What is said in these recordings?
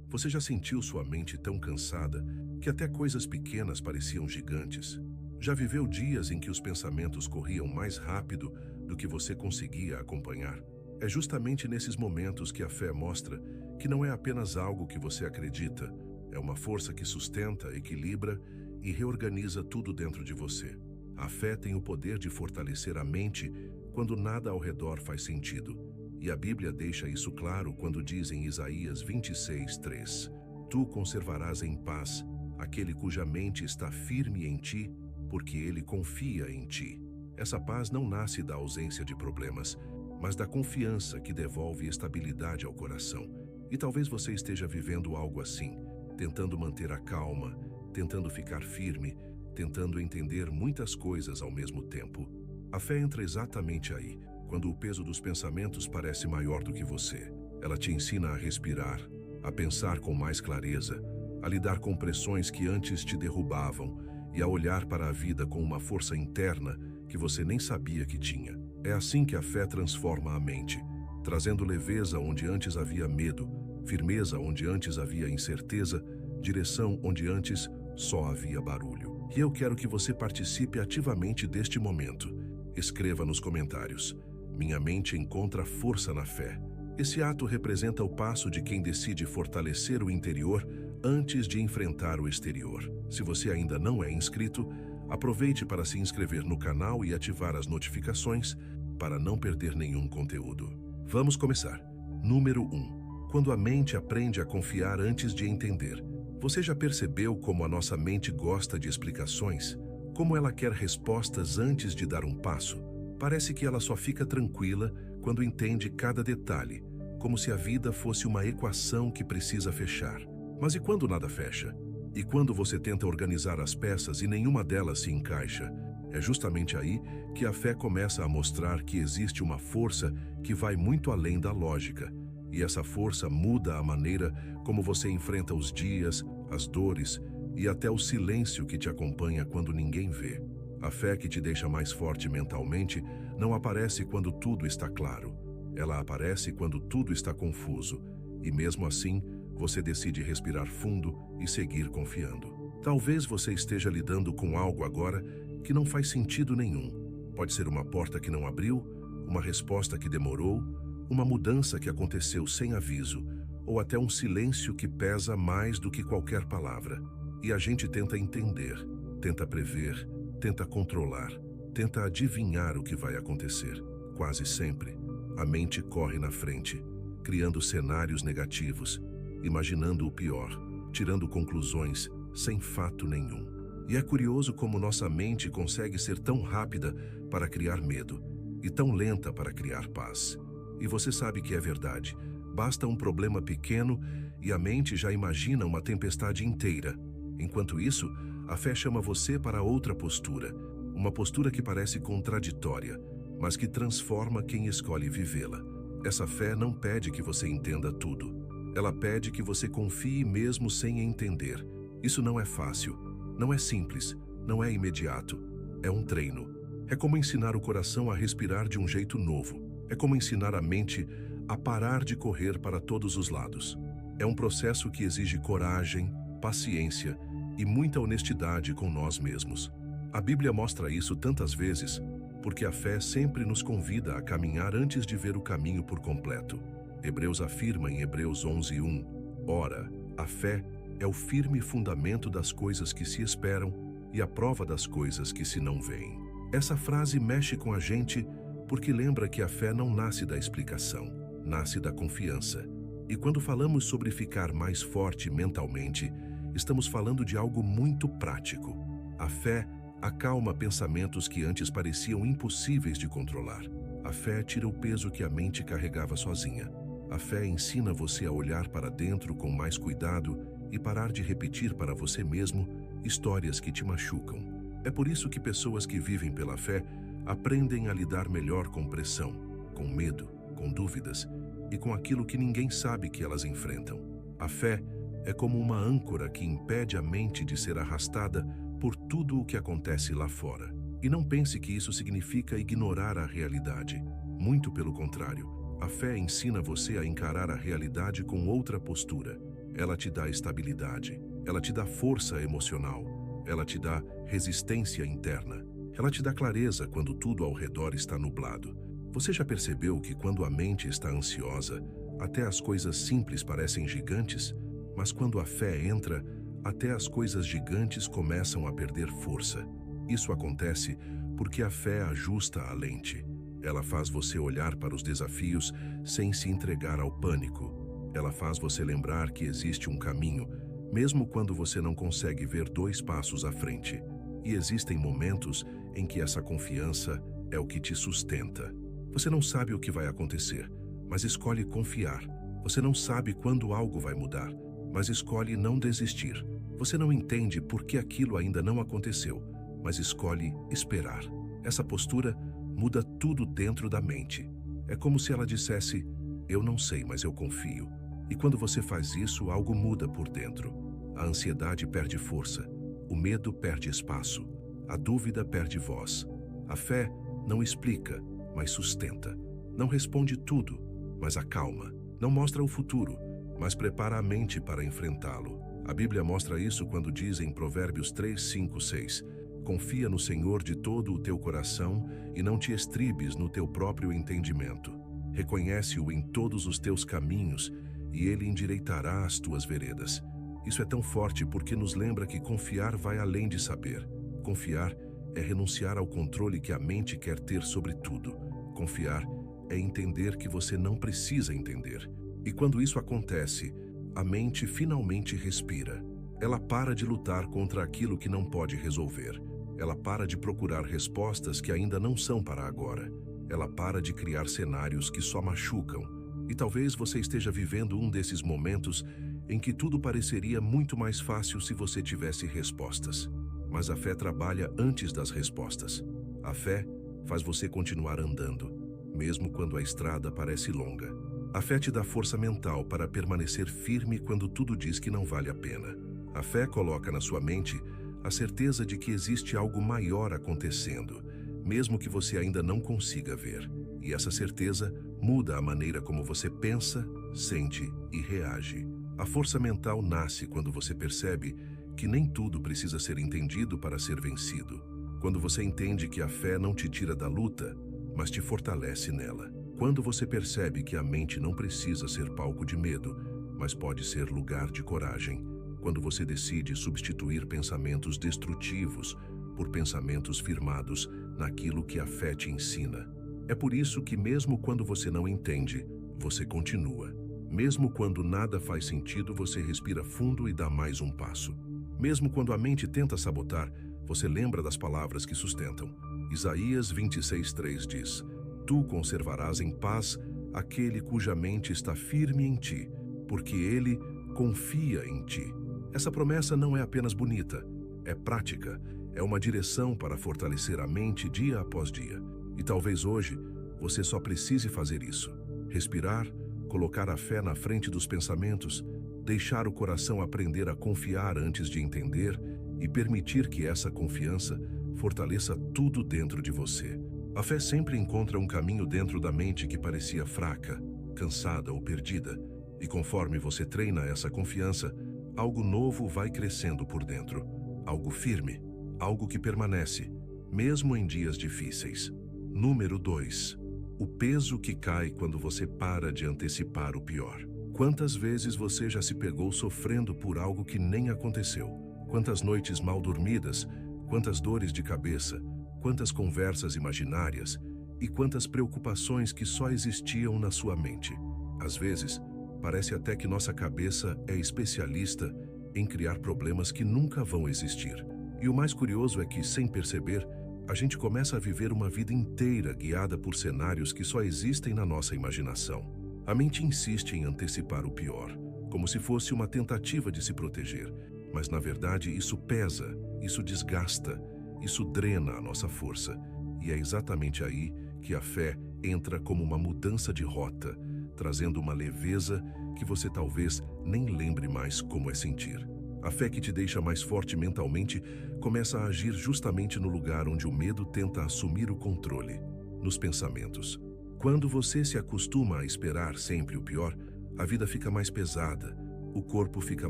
Você já sentiu sua mente tão cansada que até coisas pequenas pareciam gigantes? Já viveu dias em que os pensamentos corriam mais rápido do que você conseguia acompanhar? É justamente nesses momentos que a fé mostra que não é apenas algo que você acredita, é uma força que sustenta, equilibra e reorganiza tudo dentro de você. A fé tem o poder de fortalecer a mente quando nada ao redor faz sentido. E a Bíblia deixa isso claro quando diz em Isaías 26:3: Tu conservarás em paz aquele cuja mente está firme em ti, porque ele confia em ti. Essa paz não nasce da ausência de problemas, mas da confiança que devolve estabilidade ao coração. E talvez você esteja vivendo algo assim, tentando manter a calma, tentando ficar firme, tentando entender muitas coisas ao mesmo tempo. A fé entra exatamente aí, quando o peso dos pensamentos parece maior do que você. Ela te ensina a respirar, a pensar com mais clareza, a lidar com pressões que antes te derrubavam e a olhar para a vida com uma força interna que você nem sabia que tinha. É assim que a fé transforma a mente, trazendo leveza onde antes havia medo, firmeza onde antes havia incerteza, direção onde antes só havia barulho. E eu quero que você participe ativamente deste momento. Escreva nos comentários: minha mente encontra força na fé. Esse ato representa o passo de quem decide fortalecer o interior antes de enfrentar o exterior. Se você ainda não é inscrito, aproveite para se inscrever no canal e ativar as notificações para não perder nenhum conteúdo. Vamos começar. Número 1. Quando a mente aprende a confiar antes de entender. Você já percebeu como a nossa mente gosta de explicações? Como ela quer respostas antes de dar um passo? Parece que ela só fica tranquila quando entende cada detalhe, como se a vida fosse uma equação que precisa fechar. Mas e quando nada fecha? E quando você tenta organizar as peças e nenhuma delas se encaixa? É justamente aí que a fé começa a mostrar que existe uma força que vai muito além da lógica. E essa força muda a maneira como você enfrenta os dias, as dores e até o silêncio que te acompanha quando ninguém vê. A fé que te deixa mais forte mentalmente não aparece quando tudo está claro. Ela aparece quando tudo está confuso. E mesmo assim, você decide respirar fundo e seguir confiando. Talvez você esteja lidando com algo agora que não faz sentido nenhum. Pode ser uma porta que não abriu, uma resposta que demorou, uma mudança que aconteceu sem aviso, ou até um silêncio que pesa mais do que qualquer palavra. E a gente tenta entender, tenta prever, tenta controlar, tenta adivinhar o que vai acontecer. Quase sempre, a mente corre na frente, criando cenários negativos, imaginando o pior, tirando conclusões sem fato nenhum. E é curioso como nossa mente consegue ser tão rápida para criar medo e tão lenta para criar paz. E você sabe que é verdade. Basta um problema pequeno e a mente já imagina uma tempestade inteira. Enquanto isso, a fé chama você para outra postura, uma postura que parece contraditória, mas que transforma quem escolhe vivê-la. Essa fé não pede que você entenda tudo. Ela pede que você confie mesmo sem entender. Isso não é fácil, não é simples, não é imediato. É um treino. É como ensinar o coração a respirar de um jeito novo. É como ensinar a mente a parar de correr para todos os lados. É um processo que exige coragem, paciência e muita honestidade com nós mesmos. A Bíblia mostra isso tantas vezes, porque a fé sempre nos convida a caminhar antes de ver o caminho por completo. Hebreus afirma em Hebreus 11:1: Ora, a fé é o firme fundamento das coisas que se esperam e a prova das coisas que se não veem. Essa frase mexe com a gente porque lembra que a fé não nasce da explicação, nasce da confiança. E quando falamos sobre ficar mais forte mentalmente, estamos falando de algo muito prático. A fé acalma pensamentos que antes pareciam impossíveis de controlar. A fé tira o peso que a mente carregava sozinha. A fé ensina você a olhar para dentro com mais cuidado e parar de repetir para você mesmo histórias que te machucam. É por isso que pessoas que vivem pela fé aprendem a lidar melhor com pressão, com medo, com dúvidas e com aquilo que ninguém sabe que elas enfrentam. A fé é como uma âncora que impede a mente de ser arrastada por tudo o que acontece lá fora. E não pense que isso significa ignorar a realidade. Muito pelo contrário, a fé ensina você a encarar a realidade com outra postura. Ela te dá estabilidade, ela te dá força emocional, ela te dá resistência interna, ela te dá clareza quando tudo ao redor está nublado. Você já percebeu que quando a mente está ansiosa, até as coisas simples parecem gigantes? Mas quando a fé entra, até as coisas gigantes começam a perder força. Isso acontece porque a fé ajusta a lente. Ela faz você olhar para os desafios sem se entregar ao pânico. Ela faz você lembrar que existe um caminho, mesmo quando você não consegue ver 2 passos à frente. E existem momentos em que essa confiança é o que te sustenta. Você não sabe o que vai acontecer, mas escolhe confiar. Você não sabe quando algo vai mudar, mas escolhe não desistir. Você não entende por que aquilo ainda não aconteceu, mas escolhe esperar. Essa postura muda tudo dentro da mente. É como se ela dissesse: eu não sei, mas eu confio. E quando você faz isso, algo muda por dentro. A ansiedade perde força, o medo perde espaço, a dúvida perde voz. A fé não explica, mas sustenta. Não responde tudo, mas acalma. Não mostra o futuro, mas prepara a mente para enfrentá-lo. A Bíblia mostra isso quando diz em Provérbios 3, 5, 6: confia no Senhor de todo o teu coração e não te estribes no teu próprio entendimento. Reconhece-o em todos os teus caminhos e ele endireitará as tuas veredas. Isso é tão forte porque nos lembra que confiar vai além de saber. Confiar é renunciar ao controle que a mente quer ter sobre tudo. Confiar é entender que você não precisa entender. E quando isso acontece, a mente finalmente respira. Ela para de lutar contra aquilo que não pode resolver. Ela para de procurar respostas que ainda não são para agora. Ela para de criar cenários que só machucam. E talvez você esteja vivendo um desses momentos em que tudo pareceria muito mais fácil se você tivesse respostas. Mas a fé trabalha antes das respostas. A fé faz você continuar andando, mesmo quando a estrada parece longa. A fé te dá força mental para permanecer firme quando tudo diz que não vale a pena. A fé coloca na sua mente a certeza de que existe algo maior acontecendo, mesmo que você ainda não consiga ver. E essa certeza muda a maneira como você pensa, sente e reage. A força mental nasce quando você percebe que nem tudo precisa ser entendido para ser vencido. Quando você entende que a fé não te tira da luta, mas te fortalece nela. Quando você percebe que a mente não precisa ser palco de medo, mas pode ser lugar de coragem. Quando você decide substituir pensamentos destrutivos por pensamentos firmados naquilo que a fé te ensina. É por isso que mesmo quando você não entende, você continua. Mesmo quando nada faz sentido, você respira fundo e dá mais um passo. Mesmo quando a mente tenta sabotar, você lembra das palavras que sustentam. Isaías 26:3 diz: tu conservarás em paz aquele cuja mente está firme em ti, porque ele confia em ti. Essa promessa não é apenas bonita, é prática, é uma direção para fortalecer a mente dia após dia. E talvez hoje você só precise fazer isso. Respirar, colocar a fé na frente dos pensamentos, deixar o coração aprender a confiar antes de entender e permitir que essa confiança fortaleça tudo dentro de você. A fé sempre encontra um caminho dentro da mente que parecia fraca, cansada ou perdida. E conforme você treina essa confiança, algo novo vai crescendo por dentro. Algo firme, algo que permanece, mesmo em dias difíceis. Número 2. O peso que cai quando você para de antecipar o pior. Quantas vezes você já se pegou sofrendo por algo que nem aconteceu? Quantas noites mal dormidas, quantas dores de cabeça, quantas conversas imaginárias e quantas preocupações que só existiam na sua mente. Às vezes, parece até que nossa cabeça é especialista em criar problemas que nunca vão existir. E o mais curioso é que, sem perceber, a gente começa a viver uma vida inteira guiada por cenários que só existem na nossa imaginação. A mente insiste em antecipar o pior, como se fosse uma tentativa de se proteger. Mas, na verdade, isso pesa, isso desgasta, isso drena a nossa força. E é exatamente aí que a fé entra como uma mudança de rota, trazendo uma leveza que você talvez nem lembre mais como é sentir. A fé que te deixa mais forte mentalmente começa a agir justamente no lugar onde o medo tenta assumir o controle, nos pensamentos. Quando você se acostuma a esperar sempre o pior, a vida fica mais pesada, o corpo fica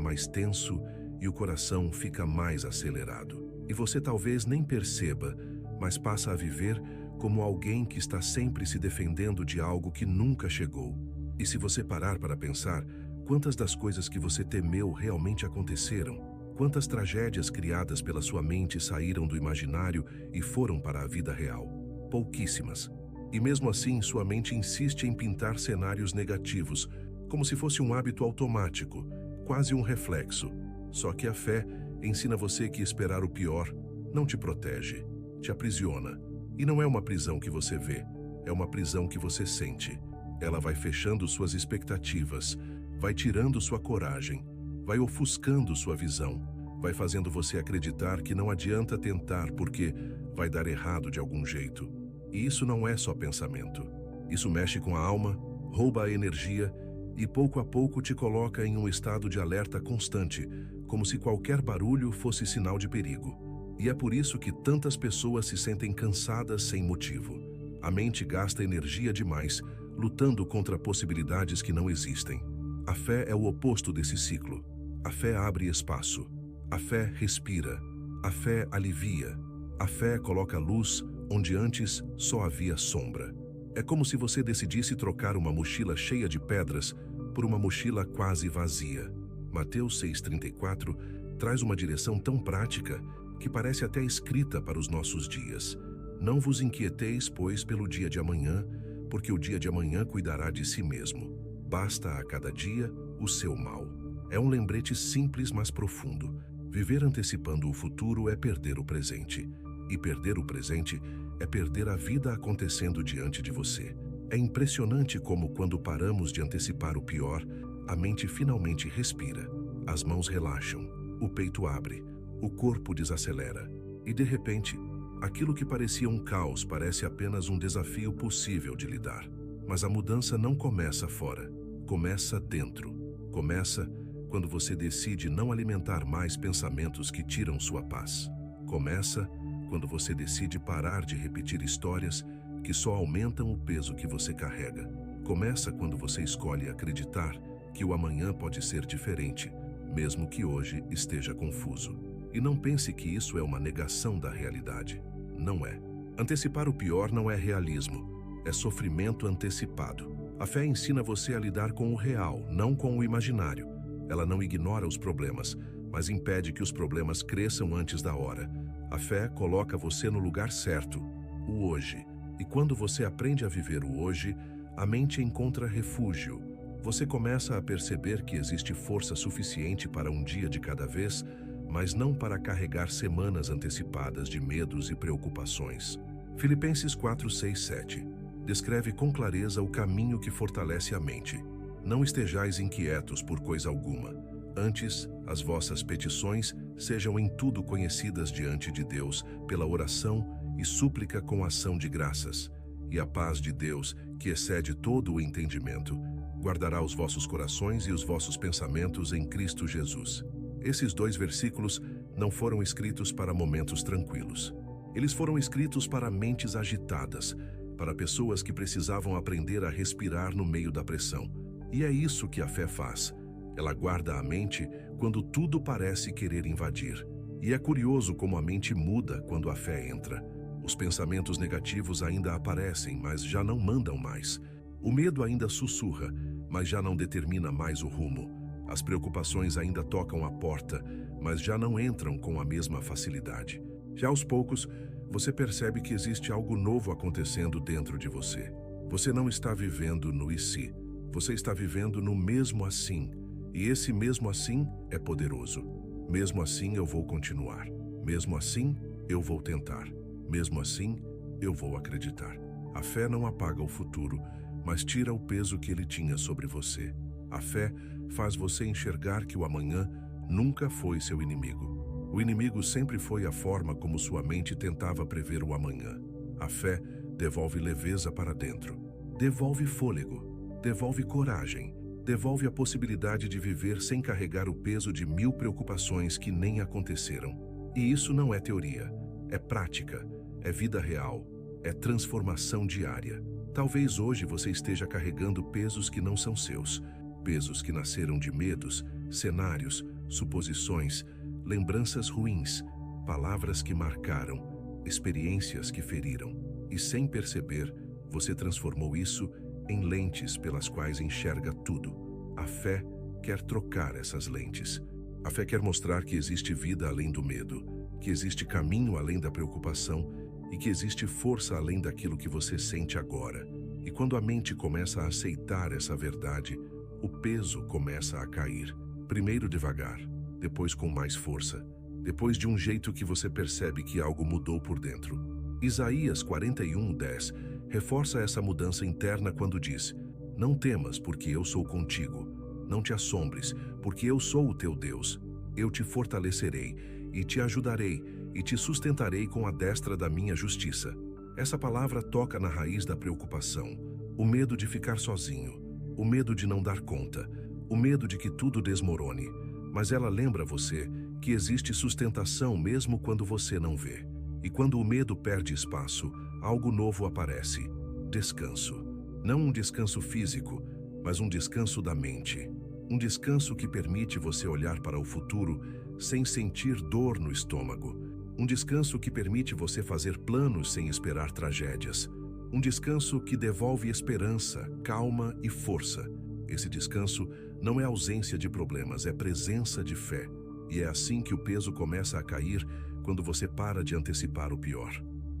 mais tenso e o coração fica mais acelerado. E você talvez nem perceba, mas passa a viver como alguém que está sempre se defendendo de algo que nunca chegou. E se você parar para pensar, quantas das coisas que você temeu realmente aconteceram? Quantas tragédias criadas pela sua mente saíram do imaginário e foram para a vida real? Pouquíssimas. E mesmo assim, sua mente insiste em pintar cenários negativos, como se fosse um hábito automático, quase um reflexo. Só que a fé ensina você que esperar o pior não te protege, te aprisiona. E não é uma prisão que você vê, é uma prisão que você sente. Ela vai fechando suas expectativas, vai tirando sua coragem, vai ofuscando sua visão, vai fazendo você acreditar que não adianta tentar porque vai dar errado de algum jeito. E isso não é só pensamento. Isso mexe com a alma, rouba a energia e pouco a pouco te coloca em um estado de alerta constante, como se qualquer barulho fosse sinal de perigo. E é por isso que tantas pessoas se sentem cansadas sem motivo. A mente gasta energia demais, lutando contra possibilidades que não existem. A fé é o oposto desse ciclo. A fé abre espaço. A fé respira. A fé alivia. A fé coloca luz onde antes só havia sombra. É como se você decidisse trocar uma mochila cheia de pedras por uma mochila quase vazia. Mateus 6,34 traz uma direção tão prática que parece até escrita para os nossos dias. Não vos inquieteis, pois, pelo dia de amanhã, porque o dia de amanhã cuidará de si mesmo. Basta a cada dia o seu mal. É um lembrete simples, mas profundo. Viver antecipando o futuro é perder o presente. E perder o presente é perder a vida acontecendo diante de você. É impressionante como, quando paramos de antecipar o pior, a mente finalmente respira, as mãos relaxam, o peito abre, o corpo desacelera. E, de repente, aquilo que parecia um caos parece apenas um desafio possível de lidar. Mas a mudança não começa fora, começa dentro. Começa quando você decide não alimentar mais pensamentos que tiram sua paz. Começa quando você decide parar de repetir histórias que só aumentam o peso que você carrega. Começa quando você escolhe acreditar que o amanhã pode ser diferente, mesmo que hoje esteja confuso. E não pense que isso é uma negação da realidade. Não é. Antecipar o pior não é realismo, é sofrimento antecipado. A fé ensina você a lidar com o real, não com o imaginário. Ela não ignora os problemas, mas impede que os problemas cresçam antes da hora. A fé coloca você no lugar certo, o hoje. E quando você aprende a viver o hoje, a mente encontra refúgio. Você começa a perceber que existe força suficiente para um dia de cada vez, mas não para carregar semanas antecipadas de medos e preocupações. Filipenses 4, 6, 7 descreve com clareza o caminho que fortalece a mente. Não estejais inquietos por coisa alguma. Antes, as vossas petições sejam em tudo conhecidas diante de Deus pela oração e súplica com ação de graças. E a paz de Deus, que excede todo o entendimento, guardará os vossos corações e os vossos pensamentos em Cristo Jesus. Esses 2 versículos não foram escritos para momentos tranquilos. Eles foram escritos para mentes agitadas, para pessoas que precisavam aprender a respirar no meio da pressão. E é isso que a fé faz. Ela guarda a mente quando tudo parece querer invadir. E é curioso como a mente muda quando a fé entra. Os pensamentos negativos ainda aparecem, mas já não mandam mais. O medo ainda sussurra, mas já não determina mais o rumo. As preocupações ainda tocam a porta, mas já não entram com a mesma facilidade. Já aos poucos, você percebe que existe algo novo acontecendo dentro de você. Você não está vivendo no e se, você está vivendo no mesmo assim. E esse mesmo assim é poderoso. Mesmo assim eu vou continuar. Mesmo assim eu vou tentar. Mesmo assim eu vou acreditar. A fé não apaga o futuro, mas tira o peso que ele tinha sobre você. A fé faz você enxergar que o amanhã nunca foi seu inimigo. O inimigo sempre foi a forma como sua mente tentava prever o amanhã. A fé devolve leveza para dentro. Devolve fôlego. Devolve coragem. Devolve a possibilidade de viver sem carregar o peso de 1000 preocupações que nem aconteceram. E isso não é teoria. É prática. É vida real. É transformação diária. Talvez hoje você esteja carregando pesos que não são seus. pesos que nasceram de medos, cenários, suposições, lembranças ruins, palavras que marcaram, experiências que feriram. E sem perceber, você transformou isso em lentes pelas quais enxerga tudo. A fé quer trocar essas lentes. A fé quer mostrar que existe vida além do medo, que existe caminho além da preocupação e que existe força além daquilo que você sente agora. E quando a mente começa a aceitar essa verdade, o peso começa a cair. Primeiro devagar, depois com mais força, depois de um jeito que você percebe que algo mudou por dentro. Isaías 41:10 reforça essa mudança interna quando diz: "Não temas, porque eu sou contigo. Não te assombres, porque eu sou o teu Deus. Eu te fortalecerei e te ajudarei e te sustentarei com a destra da minha justiça." Essa palavra toca na raiz da preocupação, o medo de ficar sozinho, o medo de não dar conta, o medo de que tudo desmorone. Mas ela lembra você que existe sustentação mesmo quando você não vê. E quando o medo perde espaço, algo novo aparece: descanso. Não um descanso físico, mas um descanso da mente. Um descanso que permite você olhar para o futuro sem sentir dor no estômago. Um descanso que permite você fazer planos sem esperar tragédias. Um descanso que devolve esperança, calma e força. Esse descanso não é ausência de problemas, é presença de fé. E é assim que o peso começa a cair quando você para de antecipar o pior.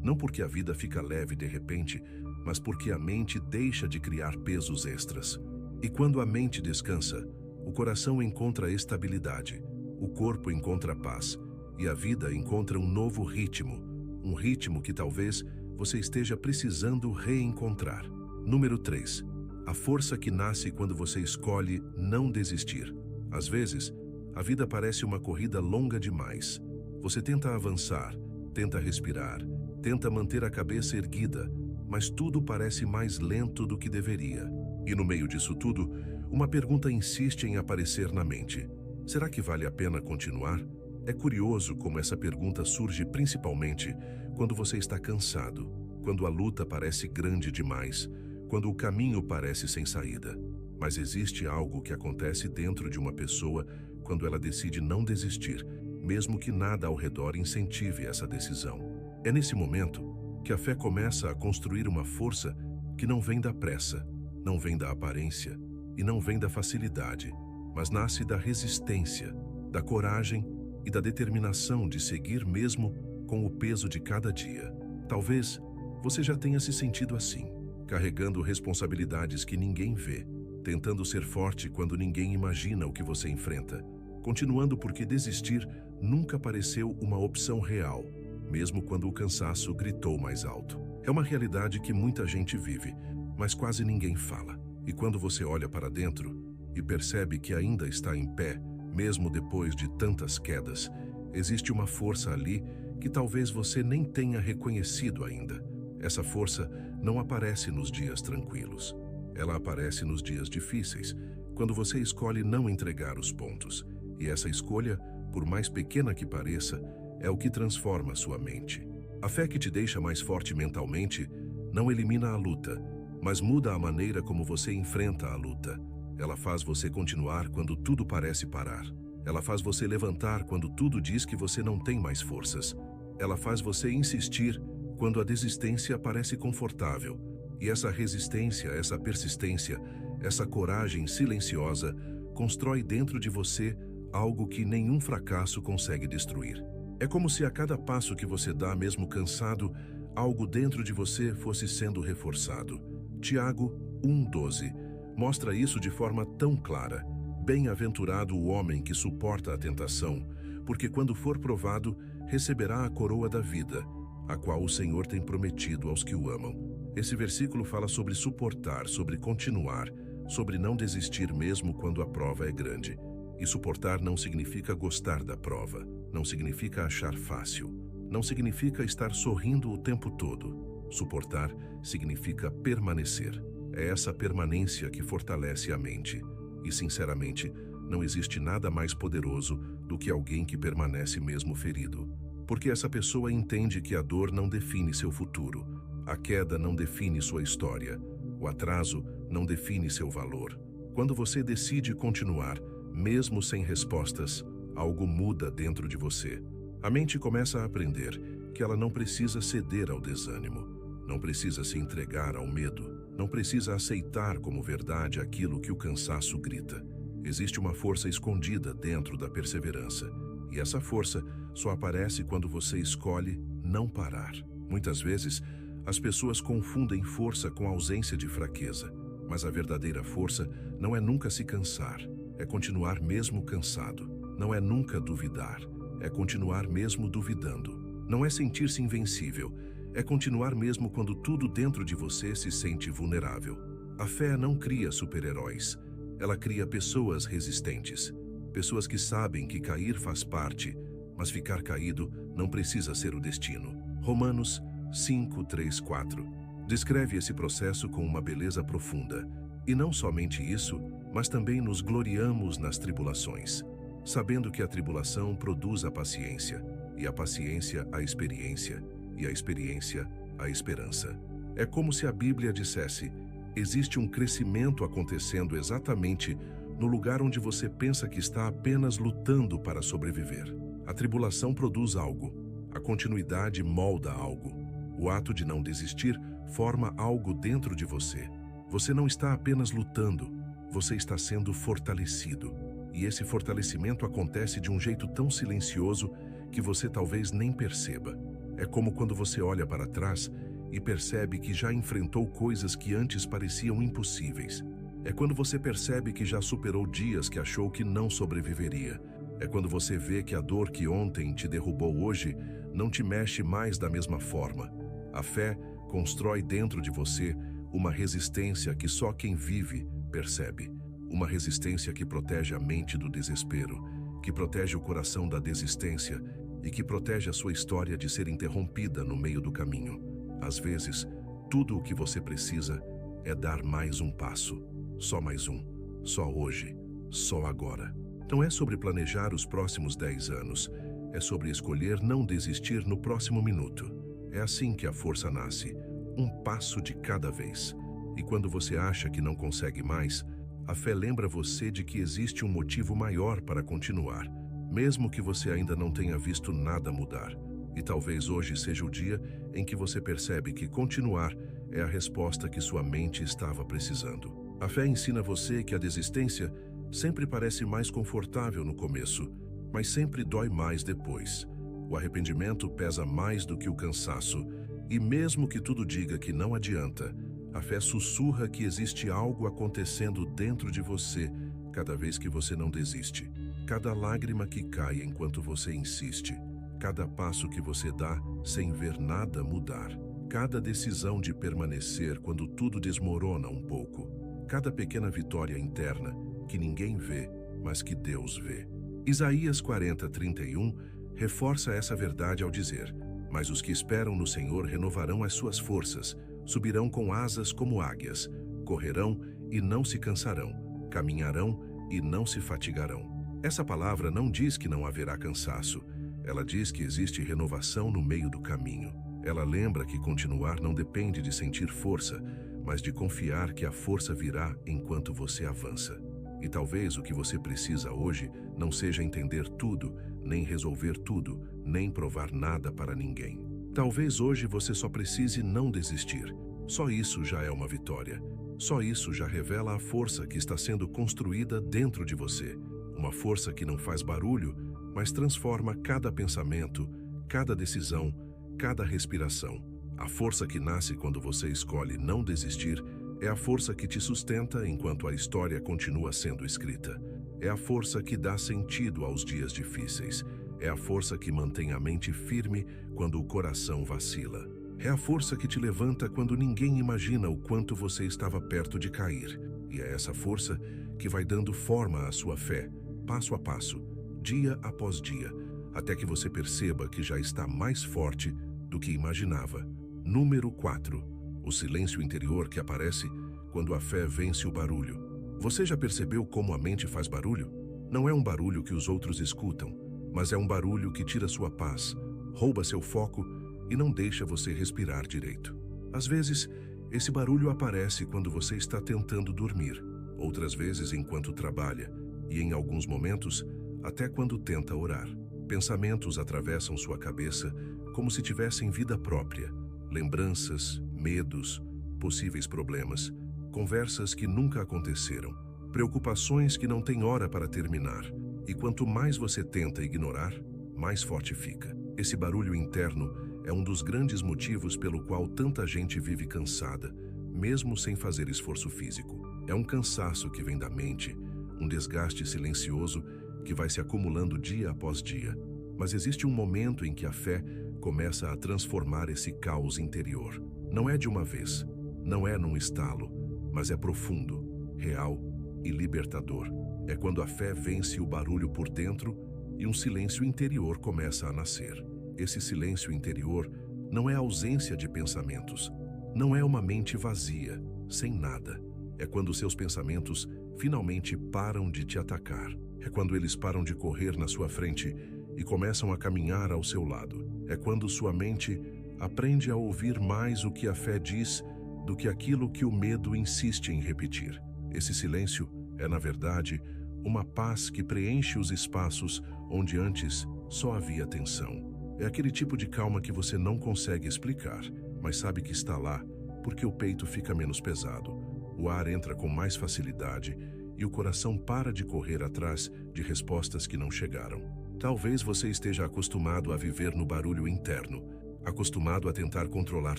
Não porque a vida fica leve de repente, mas porque a mente deixa de criar pesos extras. E quando a mente descansa, o coração encontra estabilidade, o corpo encontra paz e a vida encontra um novo ritmo, um ritmo que talvez você esteja precisando reencontrar. Número 3. A força que nasce quando você escolhe não desistir. Às vezes, a vida parece uma corrida longa demais. Você tenta avançar, tenta respirar, tenta manter a cabeça erguida, mas tudo parece mais lento do que deveria. E no meio disso tudo, uma pergunta insiste em aparecer na mente: será que vale a pena continuar? É curioso como essa pergunta surge principalmente quando você está cansado, quando a luta parece grande demais, quando o caminho parece sem saída. Mas existe algo que acontece dentro de uma pessoa quando ela decide não desistir, mesmo que nada ao redor incentive essa decisão. É nesse momento que a fé começa a construir uma força que não vem da pressa, não vem da aparência e não vem da facilidade, mas nasce da resistência, da coragem e da determinação de seguir mesmo com o peso de cada dia. Talvez você já tenha se sentido assim, carregando responsabilidades que ninguém vê, tentando ser forte quando ninguém imagina o que você enfrenta, continuando porque desistir nunca pareceu uma opção real, mesmo quando o cansaço gritou mais alto. É uma realidade que muita gente vive, mas quase ninguém fala. E quando você olha para dentro e percebe que ainda está em pé, mesmo depois de tantas quedas, existe uma força ali que talvez você nem tenha reconhecido ainda. Essa força não aparece nos dias tranquilos. Ela aparece nos dias difíceis, quando você escolhe não entregar os pontos. E essa escolha, por mais pequena que pareça, é o que transforma sua mente. A fé que te deixa mais forte mentalmente não elimina a luta, mas muda a maneira como você enfrenta a luta. Ela faz você continuar quando tudo parece parar. Ela faz você levantar quando tudo diz que você não tem mais forças. Ela faz você insistir quando a desistência parece confortável. E essa resistência, essa persistência, essa coragem silenciosa constrói dentro de você algo que nenhum fracasso consegue destruir. É como se a cada passo que você dá, mesmo cansado, algo dentro de você fosse sendo reforçado. Tiago 1:12 mostra isso de forma tão clara. Bem-aventurado o homem que suporta a tentação, porque quando for provado, receberá a coroa da vida, a qual o Senhor tem prometido aos que o amam. Esse versículo fala sobre suportar, sobre continuar, sobre não desistir mesmo quando a prova é grande. E suportar não significa gostar da prova, não significa achar fácil, não significa estar sorrindo o tempo todo. Suportar significa permanecer. É essa permanência que fortalece a mente. E, sinceramente, não existe nada mais poderoso do que alguém que permanece mesmo ferido. Porque essa pessoa entende que a dor não define seu futuro, a queda não define sua história, o atraso não define seu valor. Quando você decide continuar, mesmo sem respostas, algo muda dentro de você. A mente começa a aprender que ela não precisa ceder ao desânimo, não precisa se entregar ao medo, não precisa aceitar como verdade aquilo que o cansaço grita. Existe uma força escondida dentro da perseverança, e essa força só aparece quando você escolhe não parar. Muitas vezes, as pessoas confundem força com ausência de fraqueza, mas a verdadeira força não é nunca se cansar, é continuar mesmo cansado. Não é nunca duvidar, é continuar mesmo duvidando. Não é sentir-se invencível, é continuar mesmo quando tudo dentro de você se sente vulnerável. A fé não cria super-heróis, ela cria pessoas resistentes. Pessoas que sabem que cair faz parte, mas ficar caído não precisa ser o destino. Romanos 5, 3, 4 descreve esse processo com uma beleza profunda. E não somente isso, mas também nos gloriamos nas tribulações, sabendo que a tribulação produz a paciência, e a paciência a experiência, e a experiência a esperança. É como se a Bíblia dissesse: existe um crescimento acontecendo exatamente no lugar onde você pensa que está apenas lutando para sobreviver. A tribulação produz algo, a continuidade molda algo. O ato de não desistir forma algo dentro de você. Você não está apenas lutando, você está sendo fortalecido. E esse fortalecimento acontece de um jeito tão silencioso que você talvez nem perceba. É como quando você olha para trás e percebe que já enfrentou coisas que antes pareciam impossíveis. É quando você percebe que já superou dias que achou que não sobreviveria. É quando você vê que a dor que ontem te derrubou hoje não te mexe mais da mesma forma. A fé constrói dentro de você uma resistência que só quem vive percebe. Uma resistência que protege a mente do desespero, que protege o coração da desistência e que protege a sua história de ser interrompida no meio do caminho. Às vezes, tudo o que você precisa é dar mais um passo. Só mais um. Só hoje. Só agora. Não é sobre planejar os próximos 10 anos. É sobre escolher não desistir no próximo minuto. É assim que a força nasce. Um passo de cada vez. E quando você acha que não consegue mais, a fé lembra você de que existe um motivo maior para continuar, mesmo que você ainda não tenha visto nada mudar. E talvez hoje seja o dia em que você percebe que continuar é a resposta que sua mente estava precisando. A fé ensina você que a desistência sempre parece mais confortável no começo, mas sempre dói mais depois. O arrependimento pesa mais do que o cansaço, e mesmo que tudo diga que não adianta, a fé sussurra que existe algo acontecendo dentro de você cada vez que você não desiste. Cada lágrima que cai enquanto você insiste, cada passo que você dá sem ver nada mudar, cada decisão de permanecer quando tudo desmorona um pouco, cada pequena vitória interna que ninguém vê, mas que Deus vê. Isaías 40, 31 reforça essa verdade ao dizer: mas os que esperam no Senhor renovarão as suas forças, subirão com asas como águias, correrão e não se cansarão, caminharão e não se fatigarão. Essa palavra não diz que não haverá cansaço, ela diz que existe renovação no meio do caminho. Ela lembra que continuar não depende de sentir força, mas de confiar que a força virá enquanto você avança. E talvez o que você precisa hoje não seja entender tudo, nem resolver tudo, nem provar nada para ninguém. Talvez hoje você só precise não desistir. Só isso já é uma vitória. Só isso já revela a força que está sendo construída dentro de você. Uma força que não faz barulho, mas transforma cada pensamento, cada decisão, cada respiração. A força que nasce quando você escolhe não desistir é a força que te sustenta enquanto a história continua sendo escrita. É a força que dá sentido aos dias difíceis. É a força que mantém a mente firme quando o coração vacila. É a força que te levanta quando ninguém imagina o quanto você estava perto de cair. E é essa força que vai dando forma à sua fé, passo a passo, dia após dia, até que você perceba que já está mais forte do que imaginava. Número 4. O silêncio interior que aparece quando a fé vence o barulho. Você já percebeu como a mente faz barulho? Não é um barulho que os outros escutam, mas é um barulho que tira sua paz, rouba seu foco e não deixa você respirar direito. Às vezes, esse barulho aparece quando você está tentando dormir, outras vezes enquanto trabalha e, em alguns momentos, até quando tenta orar. Pensamentos atravessam sua cabeça como se tivessem vida própria. Lembranças, medos, possíveis problemas, conversas que nunca aconteceram, preocupações que não têm hora para terminar. E quanto mais você tenta ignorar, mais forte fica. Esse barulho interno é um dos grandes motivos pelo qual tanta gente vive cansada, mesmo sem fazer esforço físico. É um cansaço que vem da mente, um desgaste silencioso que vai se acumulando dia após dia. Mas existe um momento em que a fé começa a transformar esse caos interior. Não é de uma vez, não é num estalo, mas é profundo, real e libertador. É quando a fé vence o barulho por dentro e um silêncio interior começa a nascer. Esse silêncio interior não é ausência de pensamentos, não é uma mente vazia, sem nada. É quando seus pensamentos finalmente param de te atacar. É quando eles param de correr na sua frente e começam a caminhar ao seu lado. É quando sua mente aprende a ouvir mais o que a fé diz do que aquilo que o medo insiste em repetir. Esse silêncio é, na verdade, uma paz que preenche os espaços onde antes só havia tensão. É aquele tipo de calma que você não consegue explicar, mas sabe que está lá porque o peito fica menos pesado, o ar entra com mais facilidade e o coração para de correr atrás de respostas que não chegaram. Talvez você esteja acostumado a viver no barulho interno, acostumado a tentar controlar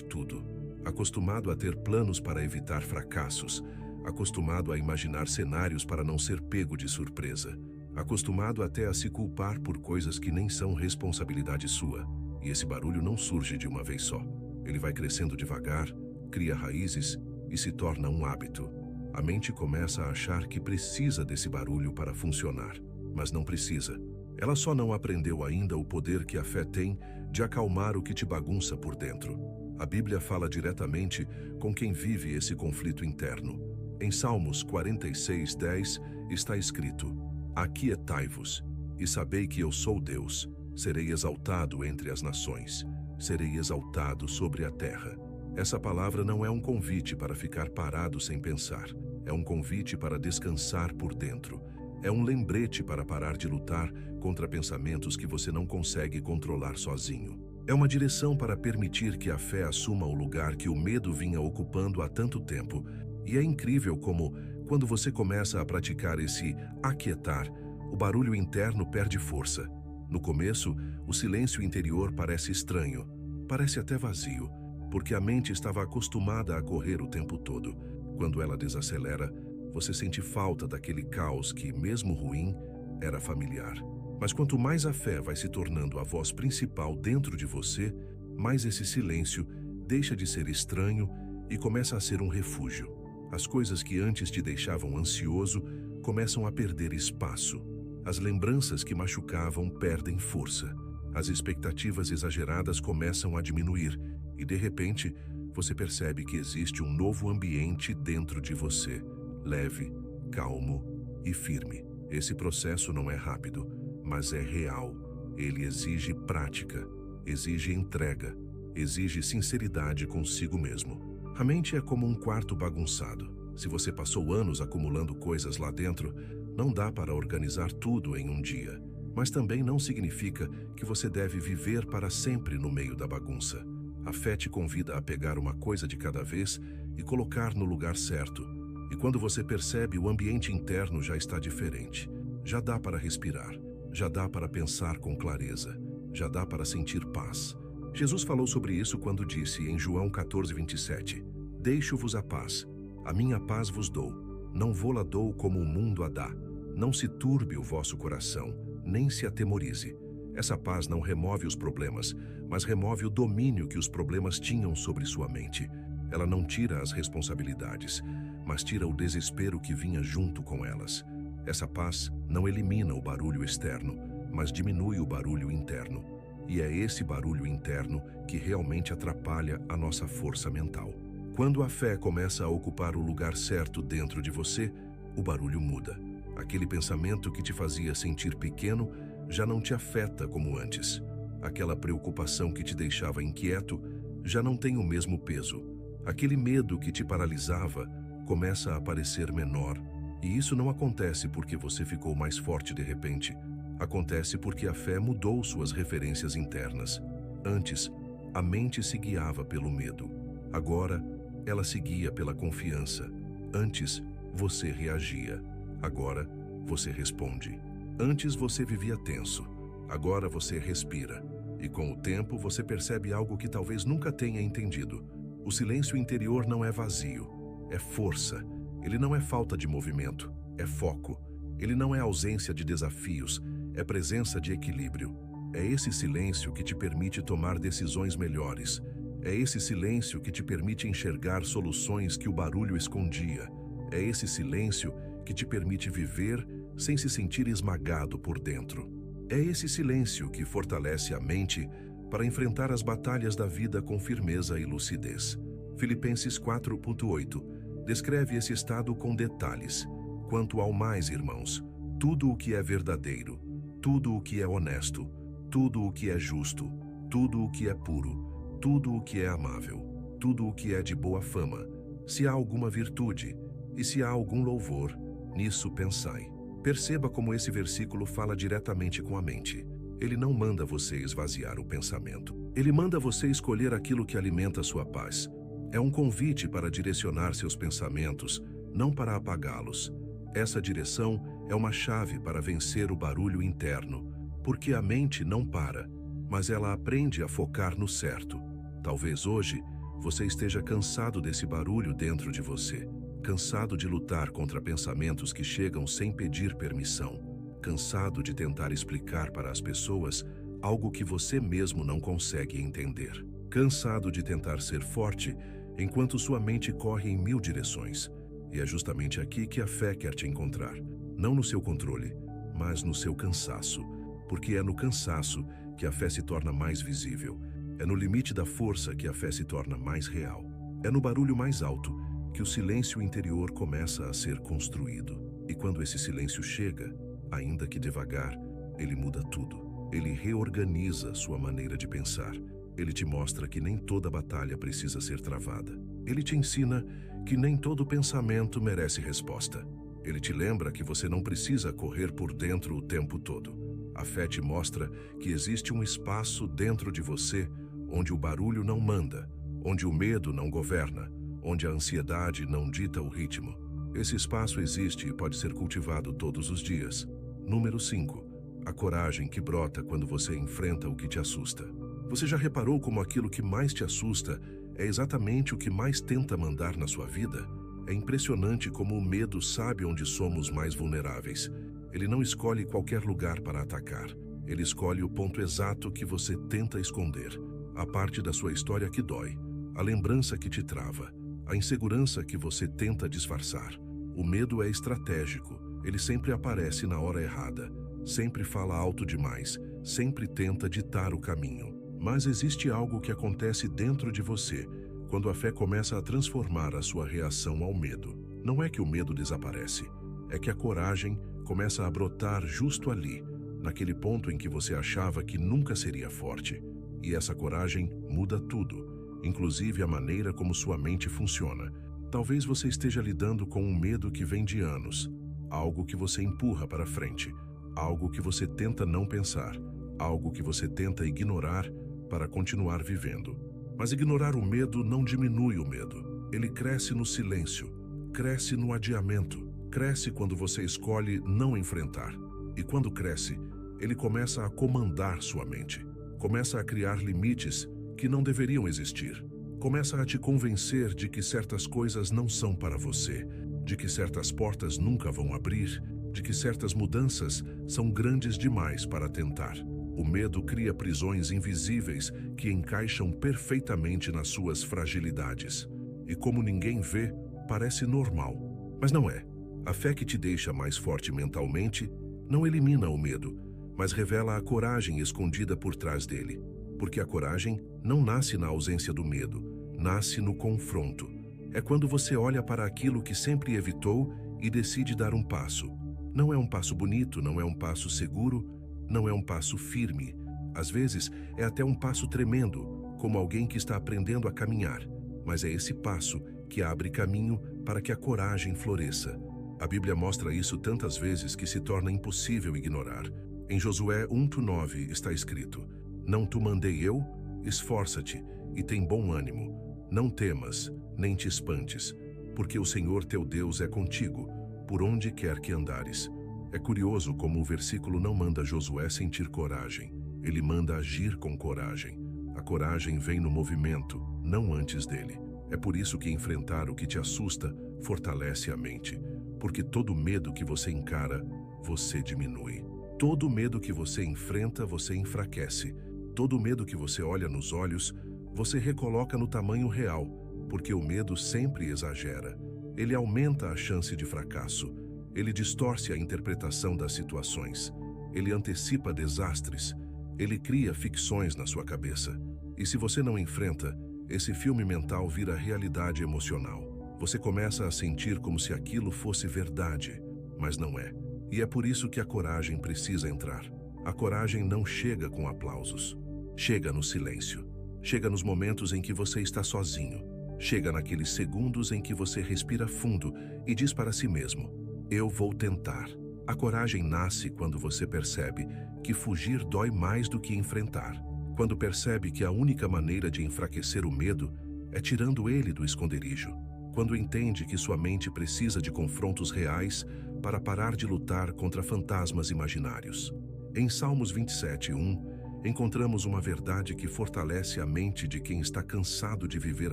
tudo, acostumado a ter planos para evitar fracassos, acostumado a imaginar cenários para não ser pego de surpresa, acostumado até a se culpar por coisas que nem são responsabilidade sua. E esse barulho não surge de uma vez só. Ele vai crescendo devagar, cria raízes e se torna um hábito. A mente começa a achar que precisa desse barulho para funcionar, mas não precisa. Ela só não aprendeu ainda o poder que a fé tem de acalmar o que te bagunça por dentro. A Bíblia fala diretamente com quem vive esse conflito interno. Em Salmos 46:10 está escrito: Aquietai-vos e sabei que eu sou Deus. Serei exaltado entre as nações. Serei exaltado sobre a terra. Essa palavra não é um convite para ficar parado sem pensar. É um convite para descansar por dentro. É um lembrete para parar de lutar contra pensamentos que você não consegue controlar sozinho. É uma direção para permitir que a fé assuma o lugar que o medo vinha ocupando há tanto tempo. E é incrível como, quando você começa a praticar esse aquietar, o barulho interno perde força. No começo, o silêncio interior parece estranho, parece até vazio, porque a mente estava acostumada a correr o tempo todo. Quando ela desacelera, você sente falta daquele caos que, mesmo ruim, era familiar. Mas quanto mais a fé vai se tornando a voz principal dentro de você, mais esse silêncio deixa de ser estranho e começa a ser um refúgio. As coisas que antes te deixavam ansioso começam a perder espaço. As lembranças que machucavam perdem força. As expectativas exageradas começam a diminuir e, de repente, você percebe que existe um novo ambiente dentro de você, leve, calmo e firme. Esse processo não é rápido, mas é real. Ele exige prática, exige entrega, exige sinceridade consigo mesmo. A mente é como um quarto bagunçado. Se você passou anos acumulando coisas lá dentro, não dá para organizar tudo em um dia. Mas também não significa que você deve viver para sempre no meio da bagunça. A fé te convida a pegar uma coisa de cada vez e colocar no lugar certo. E quando você percebe, o ambiente interno já está diferente. Já dá para respirar, já dá para pensar com clareza, já dá para sentir paz. Jesus falou sobre isso quando disse em João 14:27: Deixo-vos a paz, a minha paz vos dou, não vô-la dou como o mundo a dá. Não se turbe o vosso coração, nem se atemorize. Essa paz não remove os problemas, mas remove o domínio que os problemas tinham sobre sua mente. Ela não tira as responsabilidades, mas tira o desespero que vinha junto com elas. Essa paz não elimina o barulho externo, mas diminui o barulho interno. E é esse barulho interno que realmente atrapalha a nossa força mental. Quando a fé começa a ocupar o lugar certo dentro de você, o barulho muda. Aquele pensamento que te fazia sentir pequeno já não te afeta como antes. Aquela preocupação que te deixava inquieto já não tem o mesmo peso. Aquele medo que te paralisava começa a parecer menor E isso não acontece porque você ficou mais forte de repente. Acontece porque a fé mudou suas referências internas. Antes, a mente se guiava pelo medo. Agora, ela se guia pela confiança. Antes, você reagia. Agora, você responde. Antes você vivia tenso. Agora você respira. E com o tempo você percebe algo que talvez nunca tenha entendido. O silêncio interior não é vazio, é força. Ele não é falta de movimento, é foco. Ele não é ausência de desafios, é presença de equilíbrio. É esse silêncio que te permite tomar decisões melhores. É esse silêncio que te permite enxergar soluções que o barulho escondia. É esse silêncio que te permite viver sem se sentir esmagado por dentro. É esse silêncio que fortalece a mente para enfrentar as batalhas da vida com firmeza e lucidez. Filipenses 4:8 descreve esse estado com detalhes. Quanto ao mais, irmãos, tudo o que é verdadeiro, tudo o que é honesto, tudo o que é justo, tudo o que é puro, tudo o que é amável, tudo o que é de boa fama, se há alguma virtude e se há algum louvor, nisso pensai. Perceba como esse versículo fala diretamente com a mente. Ele não manda você esvaziar o pensamento. Ele manda você escolher aquilo que alimenta sua paz. É um convite para direcionar seus pensamentos, não para apagá-los. Essa direção é uma chave para vencer o barulho interno, porque a mente não para, mas ela aprende a focar no certo. Talvez hoje você esteja cansado desse barulho dentro de você, cansado de lutar contra pensamentos que chegam sem pedir permissão, cansado de tentar explicar para as pessoas algo que você mesmo não consegue entender, cansado de tentar ser forte enquanto sua mente corre em 1000 direções. E é justamente aqui que a fé quer te encontrar, não no seu controle, mas no seu cansaço, porque é no cansaço que a fé se torna mais visível, é no limite da força que a fé se torna mais real, é no barulho mais alto que o silêncio interior começa a ser construído. E quando esse silêncio chega, ainda que devagar, ele muda tudo. Ele reorganiza sua maneira de pensar. Ele te mostra que nem toda batalha precisa ser travada. Ele te ensina que nem todo pensamento merece resposta. Ele te lembra que você não precisa correr por dentro o tempo todo. A fé te mostra que existe um espaço dentro de você onde o barulho não manda, onde o medo não governa, onde a ansiedade não dita o ritmo. Esse espaço existe e pode ser cultivado todos os dias. Número 5. A coragem que brota quando você enfrenta o que te assusta. Você já reparou como aquilo que mais te assusta é exatamente o que mais tenta mandar na sua vida? É impressionante como o medo sabe onde somos mais vulneráveis. Ele não escolhe qualquer lugar para atacar. Ele escolhe o ponto exato que você tenta esconder, a parte da sua história que dói, a lembrança que te trava, a insegurança que você tenta disfarçar. O medo é estratégico. Ele sempre aparece na hora errada, sempre fala alto demais, sempre tenta ditar o caminho. Mas existe algo que acontece dentro de você quando a fé começa a transformar a sua reação ao medo. Não é que o medo desaparece, é que a coragem começa a brotar justo ali, naquele ponto em que você achava que nunca seria forte. E essa coragem muda tudo, inclusive a maneira como sua mente funciona. Talvez você esteja lidando com um medo que vem de anos, algo que você empurra para frente, algo que você tenta não pensar, algo que você tenta ignorar para continuar vivendo. Mas ignorar o medo não diminui o medo. Ele cresce no silêncio, cresce no adiamento, cresce quando você escolhe não enfrentar. E quando cresce, ele começa a comandar sua mente, começa a criar limites que não deveriam existir, começa a te convencer de que certas coisas não são para você, de que certas portas nunca vão abrir, de que certas mudanças são grandes demais para tentar. O medo cria prisões invisíveis que encaixam perfeitamente nas suas fragilidades. E como ninguém vê, parece normal. Mas não é. A fé que te deixa mais forte mentalmente não elimina o medo, mas revela a coragem escondida por trás dele. Porque a coragem não nasce na ausência do medo, nasce no confronto. É quando você olha para aquilo que sempre evitou e decide dar um passo. Não é um passo bonito, não é um passo seguro, não é um passo firme. Às vezes, é até um passo tremendo, como alguém que está aprendendo a caminhar. Mas é esse passo que abre caminho para que a coragem floresça. A Bíblia mostra isso tantas vezes que se torna impossível ignorar. Em Josué 1:9 está escrito: Não te mandei eu? Esforça-te e tem bom ânimo. Não temas, nem te espantes, porque o Senhor teu Deus é contigo, por onde quer que andares. É curioso como o versículo não manda Josué sentir coragem. Ele manda agir com coragem. A coragem vem no movimento, não antes dele. É por isso que enfrentar o que te assusta fortalece a mente. Porque todo medo que você encara, você diminui. Todo medo que você enfrenta, você enfraquece. Todo medo que você olha nos olhos, você recoloca no tamanho real, porque o medo sempre exagera. Ele aumenta a chance de fracasso. Ele distorce a interpretação das situações. Ele antecipa desastres. Ele cria ficções na sua cabeça. E se você não enfrenta, esse filme mental vira realidade emocional. Você começa a sentir como se aquilo fosse verdade, mas não é. E é por isso que a coragem precisa entrar. A coragem não chega com aplausos. Chega no silêncio. Chega nos momentos em que você está sozinho. Chega naqueles segundos em que você respira fundo e diz para si mesmo: eu vou tentar. A coragem nasce quando você percebe que fugir dói mais do que enfrentar. Quando percebe que a única maneira de enfraquecer o medo é tirando ele do esconderijo. Quando entende que sua mente precisa de confrontos reais para parar de lutar contra fantasmas imaginários. Em Salmos 27:1, encontramos uma verdade que fortalece a mente de quem está cansado de viver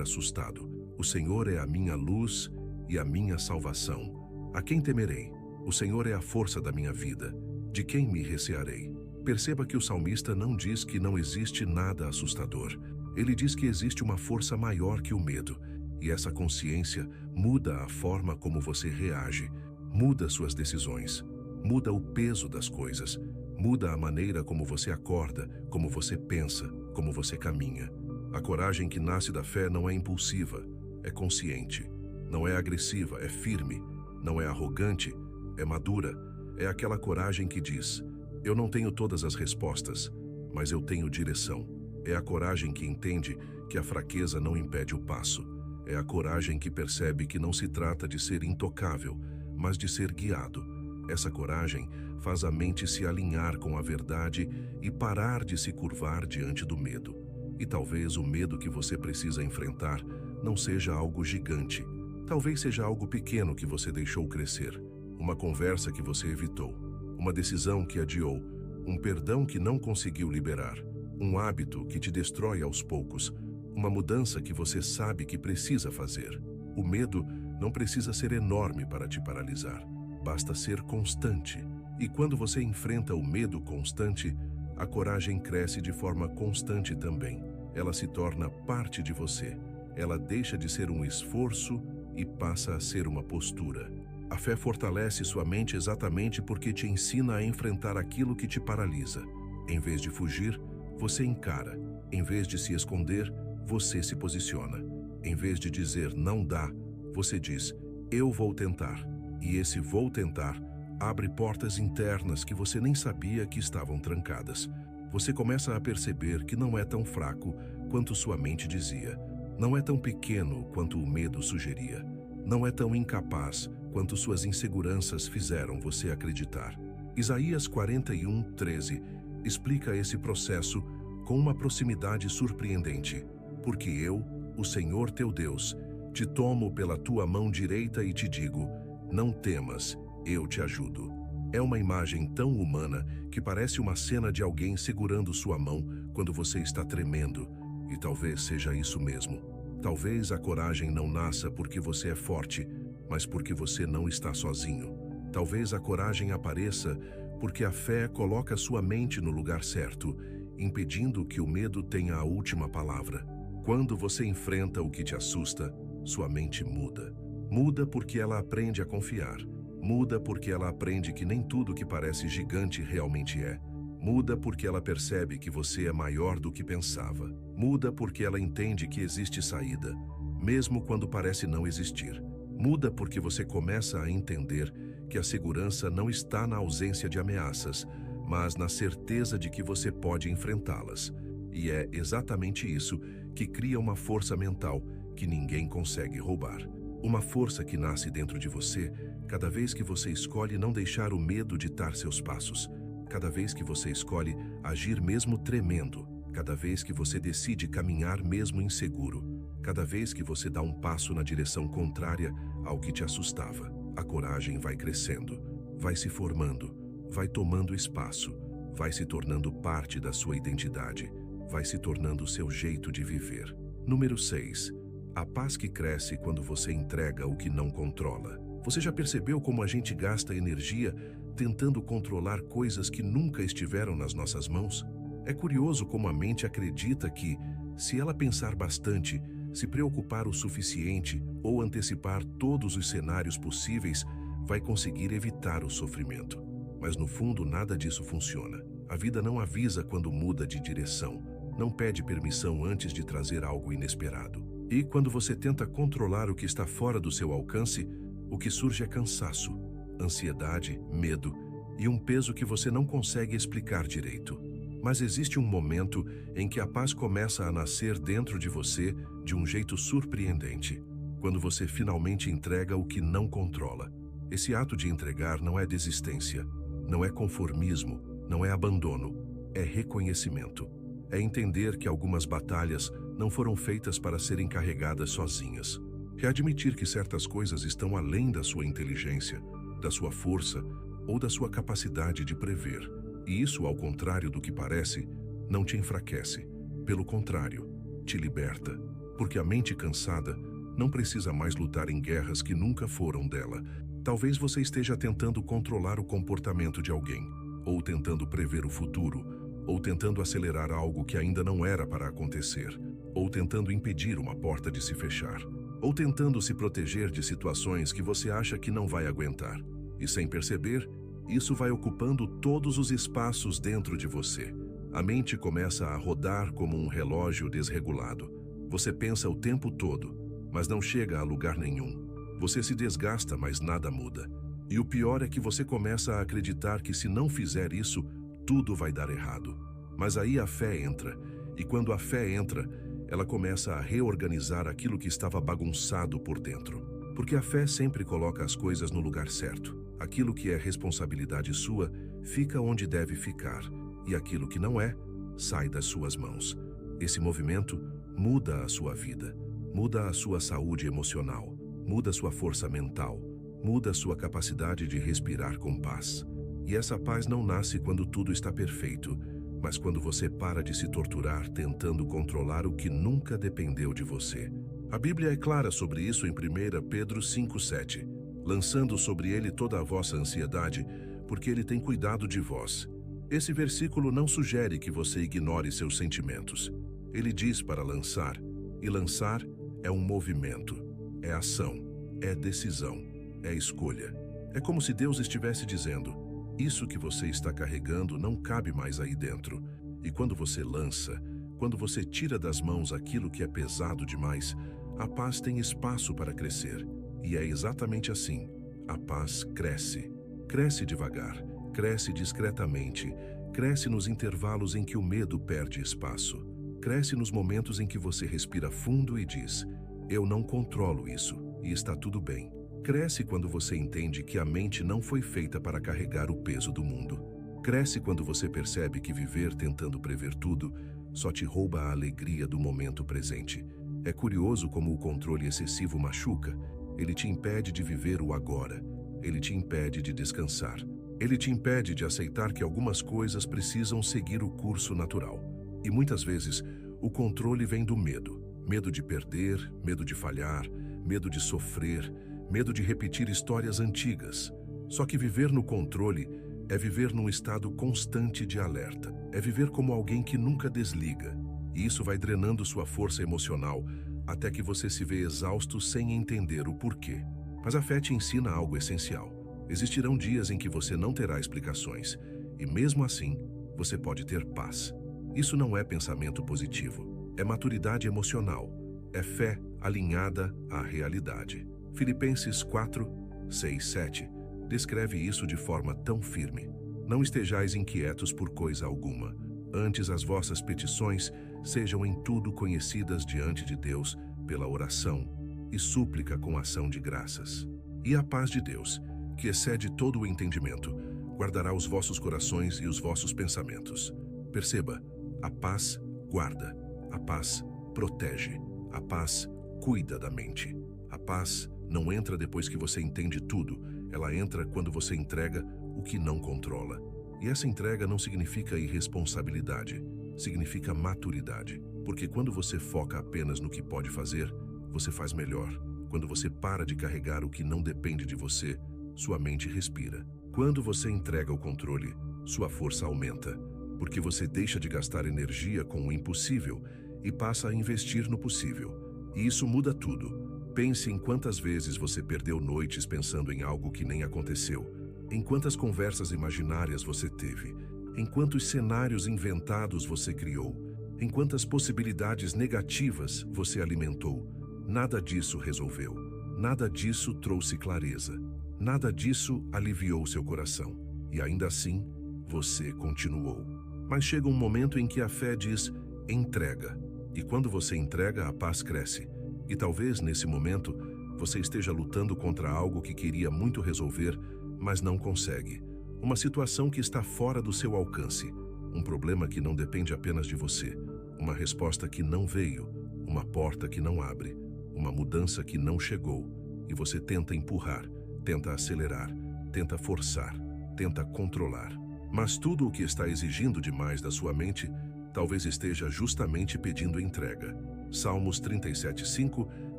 assustado. O Senhor é a minha luz e a minha salvação. A quem temerei? O Senhor é a força da minha vida. De quem me recearei? Perceba que o salmista não diz que não existe nada assustador. Ele diz que existe uma força maior que o medo. E essa consciência muda a forma como você reage, muda suas decisões, muda o peso das coisas, muda a maneira como você acorda, como você pensa, como você caminha. A coragem que nasce da fé não é impulsiva, é consciente. Não é agressiva, é firme. Não é arrogante, é madura. É aquela coragem que diz: eu não tenho todas as respostas, mas eu tenho direção. É a coragem que entende que a fraqueza não impede o passo. É a coragem que percebe que não se trata de ser intocável, mas de ser guiado. Essa coragem faz a mente se alinhar com a verdade e parar de se curvar diante do medo. E talvez o medo que você precisa enfrentar não seja algo gigante. Talvez seja algo pequeno que você deixou crescer. Uma conversa que você evitou. Uma decisão que adiou. Um perdão que não conseguiu liberar. Um hábito que te destrói aos poucos. Uma mudança que você sabe que precisa fazer. O medo não precisa ser enorme para te paralisar. Basta ser constante. E quando você enfrenta o medo constante, a coragem cresce de forma constante também. Ela se torna parte de você. Ela deixa de ser um esforço e passa a ser uma postura. A fé fortalece sua mente exatamente porque te ensina a enfrentar aquilo que te paralisa. Em vez de fugir, você encara. Em vez de se esconder, você se posiciona. Em vez de dizer não dá, você diz eu vou tentar. E esse vou tentar abre portas internas que você nem sabia que estavam trancadas. Você começa a perceber que não é tão fraco quanto sua mente dizia. Não é tão pequeno quanto o medo sugeria. Não é tão incapaz quanto suas inseguranças fizeram você acreditar. Isaías 41:13 explica esse processo com uma proximidade surpreendente. Porque eu, o Senhor teu Deus, te tomo pela tua mão direita e te digo: não temas, eu te ajudo. É uma imagem tão humana que parece uma cena de alguém segurando sua mão quando você está tremendo. E talvez seja isso mesmo. Talvez a coragem não nasça porque você é forte, mas porque você não está sozinho. Talvez a coragem apareça porque a fé coloca sua mente no lugar certo, impedindo que o medo tenha a última palavra. Quando você enfrenta o que te assusta, sua mente muda. Muda porque ela aprende a confiar. Muda porque ela aprende que nem tudo que parece gigante realmente é. Muda porque ela percebe que você é maior do que pensava. Muda porque ela entende que existe saída, mesmo quando parece não existir. Muda porque você começa a entender que a segurança não está na ausência de ameaças, mas na certeza de que você pode enfrentá-las. E é exatamente isso que cria uma força mental que ninguém consegue roubar. Uma força que nasce dentro de você cada vez que você escolhe não deixar o medo ditar seus passos, cada vez que você escolhe agir mesmo tremendo, cada vez que você decide caminhar mesmo inseguro, cada vez que você dá um passo na direção contrária ao que te assustava. A coragem vai crescendo, vai se formando, vai tomando espaço, vai se tornando parte da sua identidade, vai se tornando o seu jeito de viver. Número 6. A paz que cresce quando você entrega o que não controla. Você já percebeu como a gente gasta energia tentando controlar coisas que nunca estiveram nas nossas mãos? É curioso como a mente acredita que, se ela pensar bastante, se preocupar o suficiente ou antecipar todos os cenários possíveis, vai conseguir evitar o sofrimento. Mas no fundo nada disso funciona. A vida não avisa quando muda de direção, não pede permissão antes de trazer algo inesperado. E quando você tenta controlar o que está fora do seu alcance, o que surge é cansaço, ansiedade, medo e um peso que você não consegue explicar direito. Mas existe um momento em que a paz começa a nascer dentro de você de um jeito surpreendente, quando você finalmente entrega o que não controla. Esse ato de entregar não é desistência, não é conformismo, não é abandono, é reconhecimento. É entender que algumas batalhas não foram feitas para serem carregadas sozinhas. É admitir que certas coisas estão além da sua inteligência, da sua força ou da sua capacidade de prever. E isso, ao contrário do que parece, não te enfraquece. Pelo contrário, te liberta. Porque a mente cansada não precisa mais lutar em guerras que nunca foram dela. Talvez você esteja tentando controlar o comportamento de alguém, ou tentando prever o futuro, ou tentando acelerar algo que ainda não era para acontecer, ou tentando impedir uma porta de se fechar, ou tentando se proteger de situações que você acha que não vai aguentar. E sem perceber, isso vai ocupando todos os espaços dentro de você. A mente começa a rodar como um relógio desregulado. Você pensa o tempo todo, mas não chega a lugar nenhum. Você se desgasta, mas nada muda. E o pior é que você começa a acreditar que se não fizer isso, tudo vai dar errado. Mas aí a fé entra, e quando a fé entra, ela começa a reorganizar aquilo que estava bagunçado por dentro. Porque a fé sempre coloca as coisas no lugar certo. Aquilo que é responsabilidade sua, fica onde deve ficar, e aquilo que não é, sai das suas mãos. Esse movimento muda a sua vida, muda a sua saúde emocional, muda a sua força mental, muda a sua capacidade de respirar com paz. E essa paz não nasce quando tudo está perfeito, mas quando você para de se torturar tentando controlar o que nunca dependeu de você. A Bíblia é clara sobre isso em 1 Pedro 5,7. Lançando sobre ele toda a vossa ansiedade, porque ele tem cuidado de vós. Esse versículo não sugere que você ignore seus sentimentos. Ele diz para lançar, e lançar é um movimento, é ação, é decisão, é escolha. É como se Deus estivesse dizendo: isso que você está carregando não cabe mais aí dentro. E quando você lança, quando você tira das mãos aquilo que é pesado demais, a paz tem espaço para crescer. E é exatamente assim. A paz cresce. Cresce devagar, cresce discretamente, cresce nos intervalos em que o medo perde espaço. Cresce nos momentos em que você respira fundo e diz: eu não controlo isso, e está tudo bem. Cresce quando você entende que a mente não foi feita para carregar o peso do mundo. Cresce quando você percebe que viver tentando prever tudo só te rouba a alegria do momento presente. É curioso como o controle excessivo machuca. Ele te impede de viver o agora. Ele te impede de descansar. Ele te impede de aceitar que algumas coisas precisam seguir o curso natural. E muitas vezes, o controle vem do medo. Medo de perder, medo de falhar, medo de sofrer, medo de repetir histórias antigas. Só que viver no controle é viver num estado constante de alerta. É viver como alguém que nunca desliga. E isso vai drenando sua força emocional até que você se vê exausto sem entender o porquê. Mas a fé te ensina algo essencial. Existirão dias em que você não terá explicações, e mesmo assim, você pode ter paz. Isso não é pensamento positivo, é maturidade emocional, é fé alinhada à realidade. Filipenses 4, 6, 7 descreve isso de forma tão firme. Não estejais inquietos por coisa alguma. Antes as vossas petições sejam em tudo conhecidas diante de Deus pela oração, e súplica com ação de graças. E a paz de Deus, que excede todo o entendimento, guardará os vossos corações e os vossos pensamentos. Perceba, a paz guarda, a paz protege, a paz cuida da mente. A paz não entra depois que você entende tudo, ela entra quando você entrega o que não controla. E essa entrega não significa irresponsabilidade, significa maturidade. Porque quando você foca apenas no que pode fazer, você faz melhor. Quando você para de carregar o que não depende de você, sua mente respira. Quando você entrega o controle, sua força aumenta, porque você deixa de gastar energia com o impossível e passa a investir no possível. E isso muda tudo. Pense em quantas vezes você perdeu noites pensando em algo que nem aconteceu, em quantas conversas imaginárias você teve, em quantos cenários inventados você criou, em quantas possibilidades negativas você alimentou. Nada disso resolveu, nada disso trouxe clareza, nada disso aliviou seu coração. E ainda assim, você continuou. Mas chega um momento em que a fé diz, entrega. E quando você entrega, a paz cresce. E talvez, nesse momento, você esteja lutando contra algo que queria muito resolver, mas não consegue. Uma situação que está fora do seu alcance. Um problema que não depende apenas de você. Uma resposta que não veio. Uma porta que não abre. Uma mudança que não chegou. E você tenta empurrar, tenta acelerar, tenta forçar, tenta controlar. Mas tudo o que está exigindo demais da sua mente, talvez esteja justamente pedindo entrega. Salmos 37:5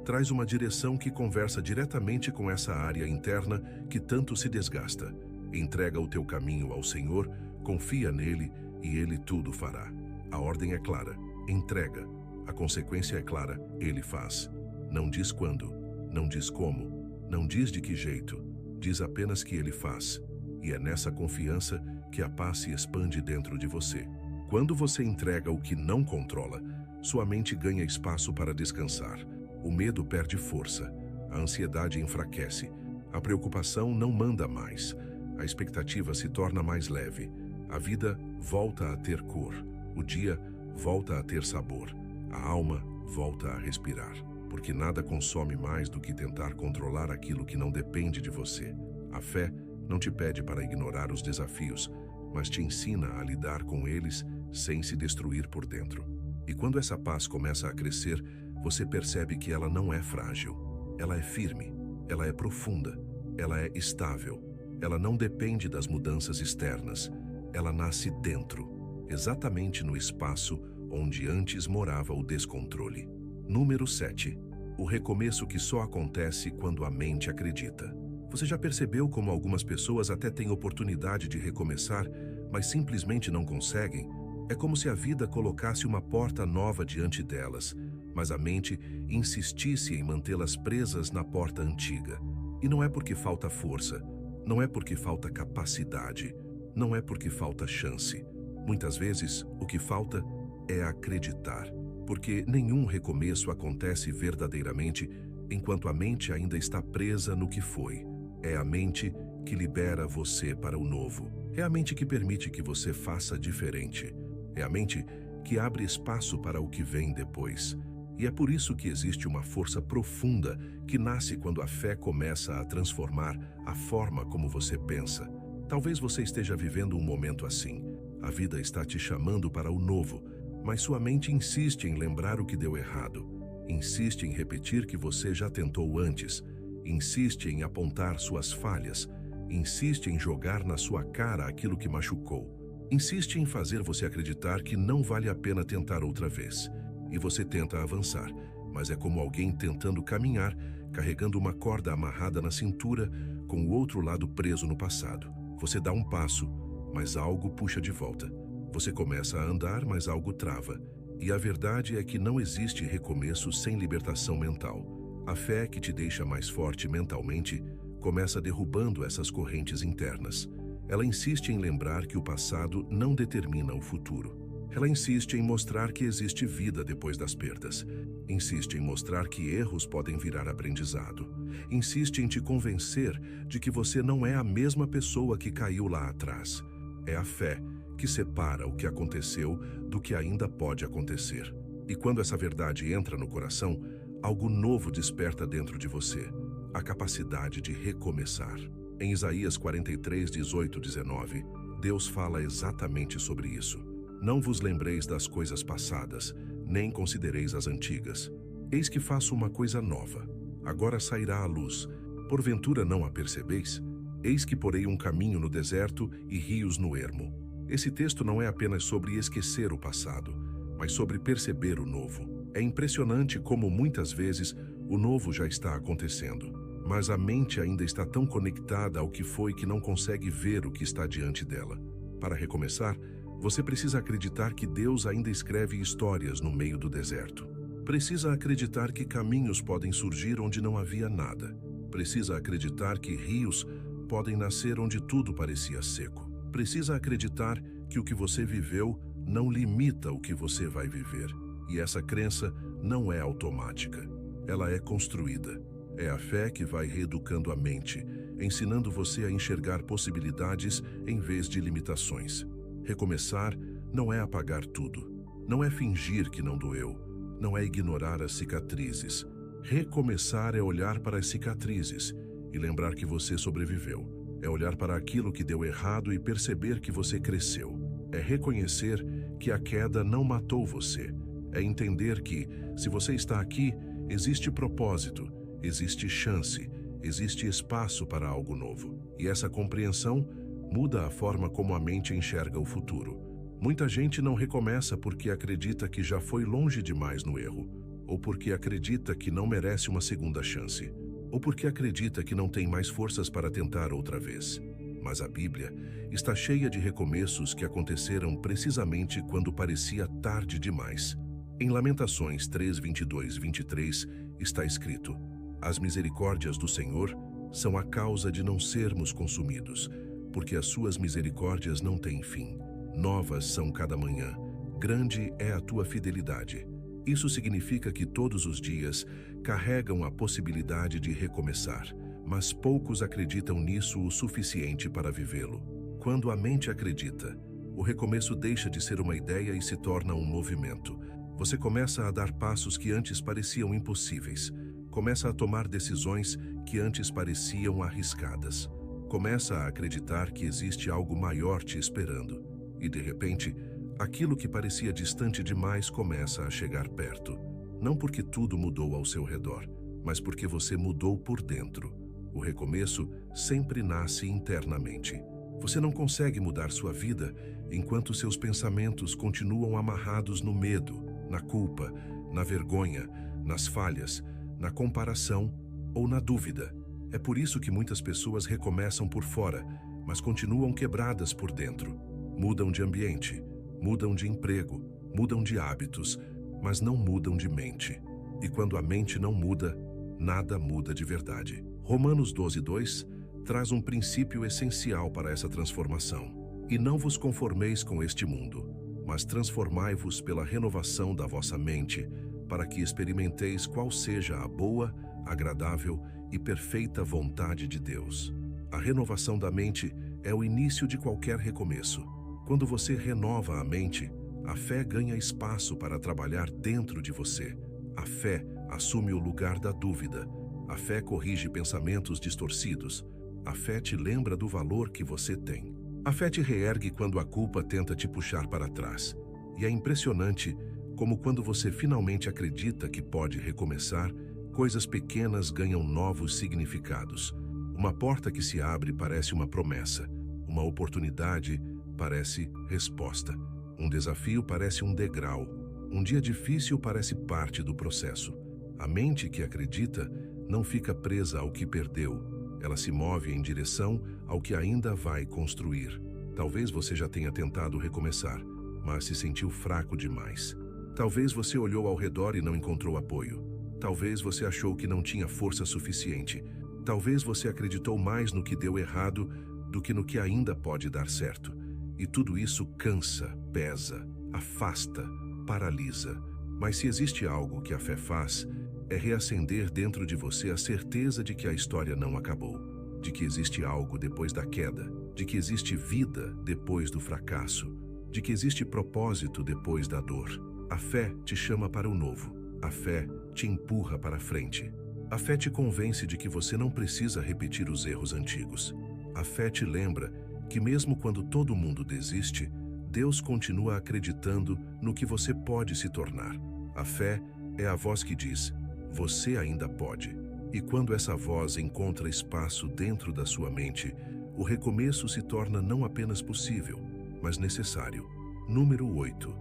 traz uma direção que conversa diretamente com essa área interna que tanto se desgasta. Entrega o teu caminho ao Senhor, confia nele e ele tudo fará. A ordem é clara, entrega. A consequência é clara, ele faz. Não diz quando, não diz como, não diz de que jeito, diz apenas que ele faz. E é nessa confiança que a paz se expande dentro de você. Quando você entrega o que não controla, sua mente ganha espaço para descansar. O medo perde força, a ansiedade enfraquece, a preocupação não manda mais, a expectativa se torna mais leve, a vida volta a ter cor, o dia volta a ter sabor, a alma volta a respirar, porque nada consome mais do que tentar controlar aquilo que não depende de você. A fé não te pede para ignorar os desafios, mas te ensina a lidar com eles sem se destruir por dentro. E quando essa paz começa a crescer, você percebe que ela não é frágil. Ela é firme, ela é profunda, ela é estável. Ela não depende das mudanças externas. Ela nasce dentro, exatamente no espaço onde antes morava o descontrole. Número 7. O recomeço que só acontece quando a mente acredita. Você já percebeu como algumas pessoas até têm oportunidade de recomeçar, mas simplesmente não conseguem? É como se a vida colocasse uma porta nova diante delas, mas a mente insistisse em mantê-las presas na porta antiga. E não é porque falta força, não é porque falta capacidade, não é porque falta chance. Muitas vezes, o que falta é acreditar, porque nenhum recomeço acontece verdadeiramente enquanto a mente ainda está presa no que foi. É a mente que libera você para o novo. É a mente que permite que você faça diferente. É a mente que abre espaço para o que vem depois. E é por isso que existe uma força profunda que nasce quando a fé começa a transformar a forma como você pensa. Talvez você esteja vivendo um momento assim. A vida está te chamando para o novo, mas sua mente insiste em lembrar o que deu errado. Insiste em repetir que você já tentou antes. Insiste em apontar suas falhas. Insiste em jogar na sua cara aquilo que machucou. Insiste em fazer você acreditar que não vale a pena tentar outra vez. E você tenta avançar, mas é como alguém tentando caminhar, carregando uma corda amarrada na cintura, com o outro lado preso no passado. Você dá um passo, mas algo puxa de volta. Você começa a andar, mas algo trava. E a verdade é que não existe recomeço sem libertação mental. A fé que te deixa mais forte mentalmente começa derrubando essas correntes internas. Ela insiste em lembrar que o passado não determina o futuro. Ela insiste em mostrar que existe vida depois das perdas. Insiste em mostrar que erros podem virar aprendizado. Insiste em te convencer de que você não é a mesma pessoa que caiu lá atrás. É a fé que separa o que aconteceu do que ainda pode acontecer. E quando essa verdade entra no coração, Algo novo desperta dentro de você, a capacidade de recomeçar. Em Isaías 43, 18, 19, Deus fala exatamente sobre isso. Não vos lembreis das coisas passadas, nem considereis as antigas. Eis que faço uma coisa nova. Agora sairá a luz. Porventura não a percebeis? Eis que porei um caminho no deserto e rios no ermo. Esse texto não é apenas sobre esquecer o passado, mas sobre perceber o novo. É impressionante como muitas vezes o novo já está acontecendo, mas a mente ainda está tão conectada ao que foi que não consegue ver o que está diante dela. Para recomeçar, você precisa acreditar que Deus ainda escreve histórias no meio do deserto. Precisa acreditar que caminhos podem surgir onde não havia nada. Precisa acreditar que rios podem nascer onde tudo parecia seco. Precisa acreditar que o que você viveu não limita o que você vai viver. E essa crença não é automática. Ela é construída. É a fé que vai reeducando a mente, ensinando você a enxergar possibilidades em vez de limitações. Recomeçar não é apagar tudo. Não é fingir que não doeu. Não é ignorar as cicatrizes. Recomeçar é olhar para as cicatrizes e lembrar que você sobreviveu. É olhar para aquilo que deu errado e perceber que você cresceu. É reconhecer que a queda não matou você. É entender que, se você está aqui, existe propósito, existe chance, existe espaço para algo novo. E essa compreensão muda a forma como a mente enxerga o futuro. Muita gente não recomeça porque acredita que já foi longe demais no erro, ou porque acredita que não merece uma segunda chance, ou porque acredita que não tem mais forças para tentar outra vez. Mas a Bíblia está cheia de recomeços que aconteceram precisamente quando parecia tarde demais. Em Lamentações 3, 22, 23 está escrito: as misericórdias do Senhor são a causa de não sermos consumidos, porque as suas misericórdias não têm fim. Novas são cada manhã, grande é a tua fidelidade. Isso significa que todos os dias carregam a possibilidade de recomeçar, mas poucos acreditam nisso o suficiente para vivê-lo. Quando a mente acredita, o recomeço deixa de ser uma ideia e se torna um movimento. Você começa a dar passos que antes pareciam impossíveis. Começa a tomar decisões que antes pareciam arriscadas. Começa a acreditar que existe algo maior te esperando. E, de repente, aquilo que parecia distante demais começa a chegar perto. Não porque tudo mudou ao seu redor, mas porque você mudou por dentro. O recomeço sempre nasce internamente. Você não consegue mudar sua vida enquanto seus pensamentos continuam amarrados no medo, na culpa, na vergonha, nas falhas, na comparação ou na dúvida. É por isso que muitas pessoas recomeçam por fora, mas continuam quebradas por dentro. Mudam de ambiente, mudam de emprego, mudam de hábitos, mas não mudam de mente. E quando a mente não muda, nada muda de verdade. Romanos 12:2 traz um princípio essencial para essa transformação. E não vos conformeis com este mundo, mas transformai-vos pela renovação da vossa mente, para que experimenteis qual seja a boa, agradável e perfeita vontade de Deus. A renovação da mente é o início de qualquer recomeço. Quando você renova a mente, a fé ganha espaço para trabalhar dentro de você. A fé assume o lugar da dúvida. A fé corrige pensamentos distorcidos. A fé te lembra do valor que você tem. A fé te reergue quando a culpa tenta te puxar para trás. E é impressionante como quando você finalmente acredita que pode recomeçar, coisas pequenas ganham novos significados. Uma porta que se abre parece uma promessa. Uma oportunidade parece resposta. Um desafio parece um degrau. Um dia difícil parece parte do processo. A mente que acredita não fica presa ao que perdeu. Ela se move em direção ao que ainda vai construir. Talvez você já tenha tentado recomeçar, mas se sentiu fraco demais. Talvez você olhou ao redor e não encontrou apoio. Talvez você achou que não tinha força suficiente. Talvez você acreditou mais no que deu errado do que no que ainda pode dar certo. E tudo isso cansa, pesa, afasta, paralisa. Mas se existe algo que a fé faz, é reacender dentro de você a certeza de que a história não acabou, de que existe algo depois da queda, de que existe vida depois do fracasso, de que existe propósito depois da dor. A fé te chama para o novo. A fé te empurra para frente. A fé te convence de que você não precisa repetir os erros antigos. A fé te lembra que mesmo quando todo mundo desiste, Deus continua acreditando no que você pode se tornar. A fé é a voz que diz: você ainda pode. E quando essa voz encontra espaço dentro da sua mente, o recomeço se torna não apenas possível, mas necessário. Número 8.